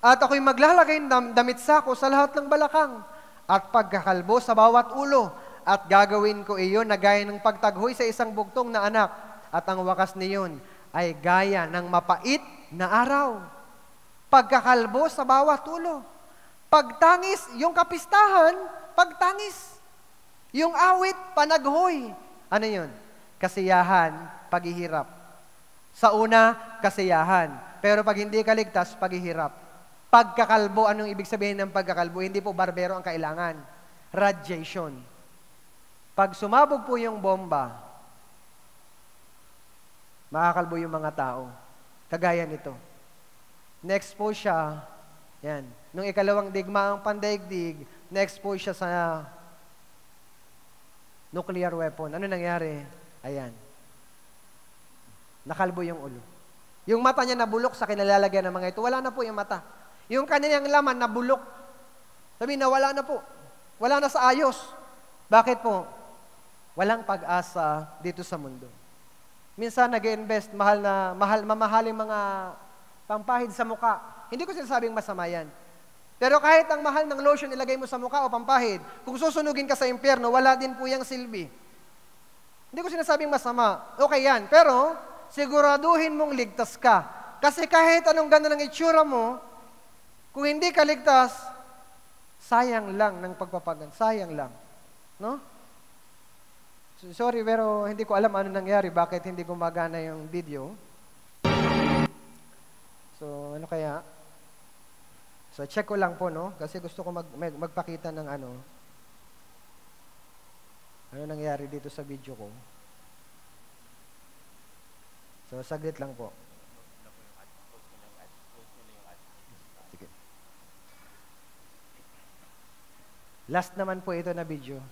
At ako'y maglalagay ng damit sako sa lahat ng balakang at pagkakalbo sa bawat ulo. At gagawin ko iyon na gaya ng pagtaghoy sa isang bugtong na anak. At ang wakas niyon ay gaya ng mapait na araw. Pagkakalbo sa bawat ulo. Pagtangis, yung kapistahan, pagtangis. Yung awit, panaghoy. Ano yun? Kasiyahan, paghihirap. Sa una, kasiyahan. Pero pag hindi ka ligtas, paghihirap. Pagkakalbo, anong ibig sabihin ng pagkakalbo? Hindi po barbero ang kailangan. Radiation. Pag sumabog po yung bomba, makakalbo yung mga tao. Kagaya nito. Na-expose siya, yan. Nung ikalawang digmaang pandaigdig, na-expose siya sa nuclear weapon. Ano nangyari? Ayan. Nakalbo yung ulo. Yung mata niya nabulok sa kinalalagyan ng mga ito. Wala na po yung mata. Yung kanyang laman nabulok. Sabi na wala na po. Wala na sa ayos. Bakit po? Walang pag-asa dito sa mundo. Minsan nag-invest mamahaling mga pampahid sa muka. Hindi ko sinasabing masama yan. Pero kahit ang mahal ng lotion ilagay mo sa muka o pampahid, kung susunugin ka sa impyerno, wala din po yung silbi. Hindi ko sinasabing masama. Okay yan. Pero siguraduhin mong ligtas ka. Kasi kahit anong ganda ng itsura mo, kung hindi ka ligtas, sayang lang ng pagpapagan. Sayang lang. No? Sorry, pero hindi ko alam ano nangyari. Bakit hindi gumagana yung video. So, ano kaya? So, check ko lang po, no? Kasi gusto ko magpakita ng ano nangyari dito sa video ko. So, saglit lang po. Sige. Last naman po ito na video.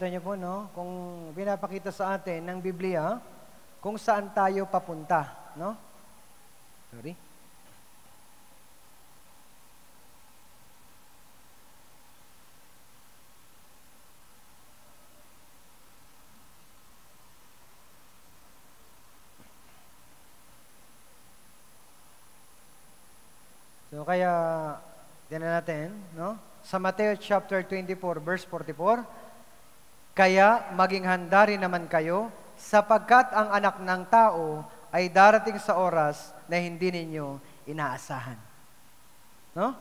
nakita niyo po, no? Kung pinapakita sa atin ng Biblia, kung saan tayo papunta, no? Sorry. So kaya, tingnan natin, no? Sa Mateo chapter 24, verse 44, kaya maging handa rin naman kayo, sapagkat ang anak ng tao ay darating sa oras na hindi ninyo inaasahan. No?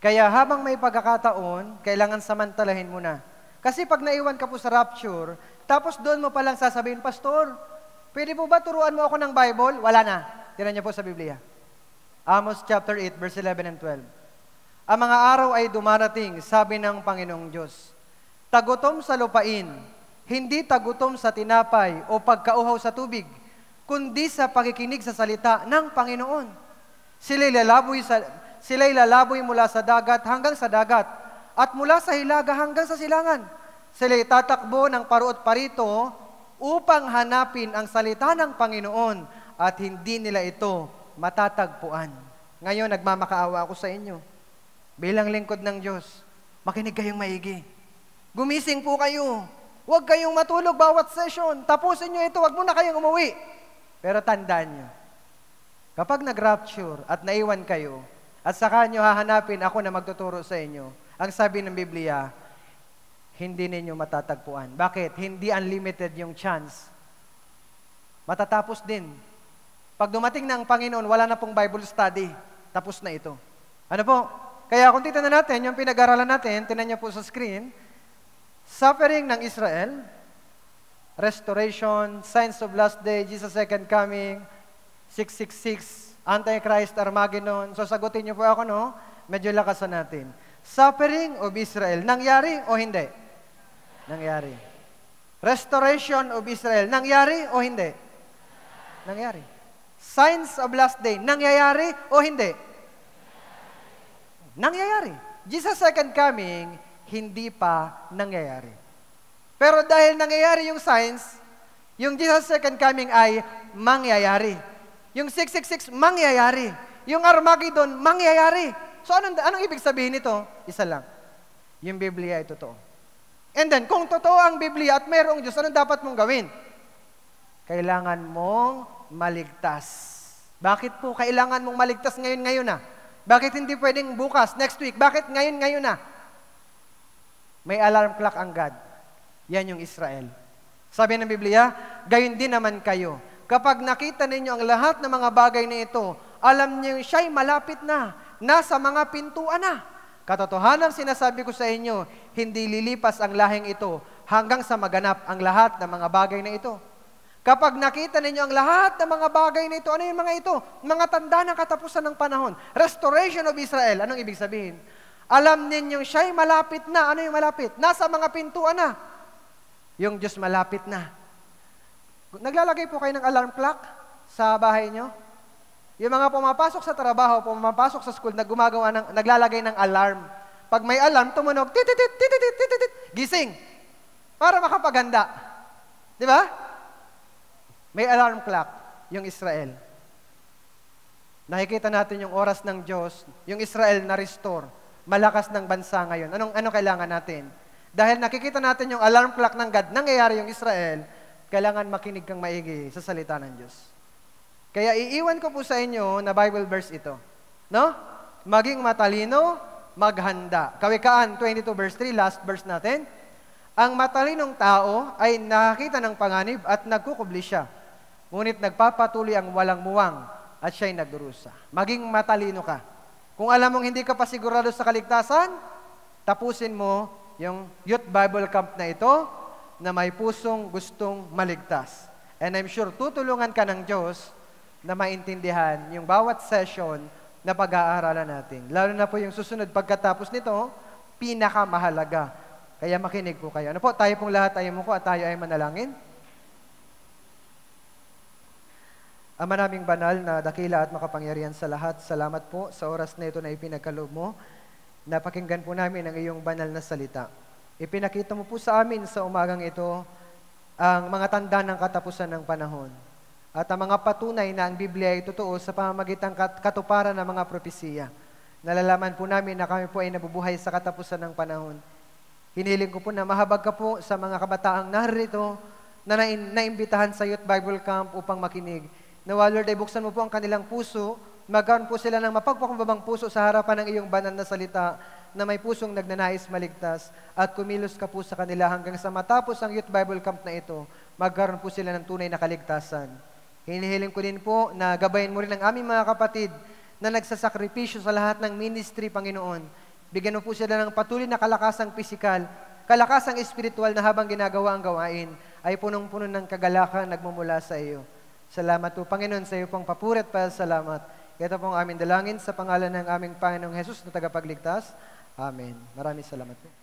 Kaya habang may pagkakataon, kailangan samantalahin mo na. Kasi pag naiwan ka po sa rapture, tapos doon mo palang sasabihin, Pastor, pwede po ba turuan mo ako ng Bible? Wala na. Tingnan niyo po sa Biblia. Amos chapter 8, verse 11 and 12. Ang mga araw ay dumarating, sabi ng Panginoong Diyos. Tagutom sa lupain, hindi tagutom sa tinapay o pagkauhaw sa tubig, kundi sa pakikinig sa salita ng Panginoon. Sila'y lalaboy mula sa dagat hanggang sa dagat, at mula sa hilaga hanggang sa silangan. Sila'y tatakbo ng paruot parito upang hanapin ang salita ng Panginoon, at hindi nila ito matatagpuan. Ngayon, nagmamakaawa ako sa inyo. Bilang lingkod ng Diyos, makinig kayong maigi. Gumising po kayo. Huwag kayong matulog bawat session. Tapusin nyo ito, huwag muna kayong umuwi. Pero tandaan nyo, kapag nag-rapture at naiwan kayo, at saka nyo hahanapin ako na magtuturo sa inyo, ang sabi ng Biblia, hindi ninyo matatagpuan. Bakit? Hindi unlimited yung chance. Matatapos din. Pag dumating na ang Panginoon, wala na pong Bible study. Tapos na ito. Ano po? Kaya kung titignan natin, yung pinag-aralan natin, tinan niyo po sa screen, suffering ng Israel, restoration, signs of last day, Jesus' second coming, 666, Antichrist, Armageddon. So sagutin niyo po ako, no? Medyo lakasan natin. Suffering of Israel, nangyari o hindi? Nangyari. Restoration of Israel, nangyari o hindi? Nangyari. Signs of last day, nangyayari o hindi? Nangyayari. Jesus' second coming, hindi pa nangyayari. Pero dahil nangyayari yung signs, yung Jesus' second coming ay mangyayari. Yung 666, mangyayari. Yung Armageddon, mangyayari. So anong ibig sabihin nito? Isa lang. Yung Biblia ay totoo. And then, kung totoo ang Biblia at mayroong Diyos, anong dapat mong gawin? Kailangan mong maligtas. Bakit po kailangan mong maligtas ngayon na? Bakit hindi pwedeng bukas, next week? Bakit ngayon na? May alarm clock ang God. Yan yung Israel. Sabi ng Biblia, gayon din naman kayo. Kapag nakita ninyo ang lahat ng mga bagay na ito, alam niyo siya'y malapit na, nasa mga pintuan na. Katotohanan sinasabi ko sa inyo, hindi lilipas ang lahing ito hanggang sa maganap ang lahat ng mga bagay na ito. Kapag nakita ninyo ang lahat ng mga bagay na ito, ano yung mga ito? Mga tanda ng katapusan ng panahon. Restoration of Israel. Anong ibig sabihin? Alam ninyong siya'y malapit na. Ano yung malapit? Nasa mga pintuan na. Yung Diyos malapit na. Naglalagay po kayo ng alarm clock sa bahay nyo? Yung mga pumapasok sa trabaho, pumapasok sa school, naglalagay ng alarm. Pag may alarm, tumunog, tititit, tititit, tititit, gising. Para makapaganda. Di ba? May alarm clock, yung Israel. Nakikita natin yung oras ng Diyos, yung Israel na restore, malakas ng bansa ngayon. Ano kailangan natin? Dahil nakikita natin yung alarm clock ng God, nangyayari yung Israel, kailangan makinig kang maigi sa salita ng Diyos. Kaya iiwan ko po sa inyo na Bible verse ito. No? Maging matalino, maghanda. Kawikaan 22 verse 3, last verse natin. Ang matalinong tao ay nakakita ng panganib at nagkukubli siya. Ngunit nagpapatuloy ang walang muwang at siya'y nagdurusa. Maging matalino ka. Kung alam mong hindi ka pa sigurado sa kaligtasan, tapusin mo yung Youth Bible Camp na ito na may pusong gustong maligtas. And I'm sure tutulungan ka ng Diyos na maintindihan yung bawat session na pag-aaralan natin. Lalo na po yung susunod pagkatapos nito, pinakamahalaga. Kaya makinig po kayo. Ano po, tayo pong lahat ay muko at tayo ay manalangin. Ama naming banal na dakila at makapangyarihan sa lahat, salamat po sa oras na ito na ipinagkaloob mo. Napakinggan po namin ang iyong banal na salita. Ipinakita mo po sa amin sa umagang ito ang mga tanda ng katapusan ng panahon. At ang mga patunay na ang Biblia ay totoo sa pamamagitan katuparan ng mga propesiya. Nalalaman po namin na kami po ay nabubuhay sa katapusan ng panahon. Hiniling ko po na mahabag ka po sa mga kabataang narito na naimbitahan sa Youth Bible Camp upang makinig. Nawa, Lord, ay buksan mo po ang kanilang puso, magkaroon po sila ng mapagpakumbabang puso sa harapan ng iyong banal na salita na may pusong nagnanais maligtas at kumilos ka po sa kanila hanggang sa matapos ang Youth Bible Camp na ito, magkaroon po sila ng tunay na kaligtasan. Hinihiling ko din po na gabayin mo rin ang aming mga kapatid na nagsasakripisyo sa lahat ng ministry, Panginoon. Bigyan mo po sila ng patuloy na kalakasang pisikal, kalakasang espiritual na habang ginagawa ang gawain, ay punong-puno ng kagalakan nagmumula sa iyo. Salamat po, Panginoon, sa iyo pong papuri at pasalamat. Ito pong aming dalangin sa pangalan ng aming Panginoong Jesus na tagapagligtas. Amen. Maraming salamat po.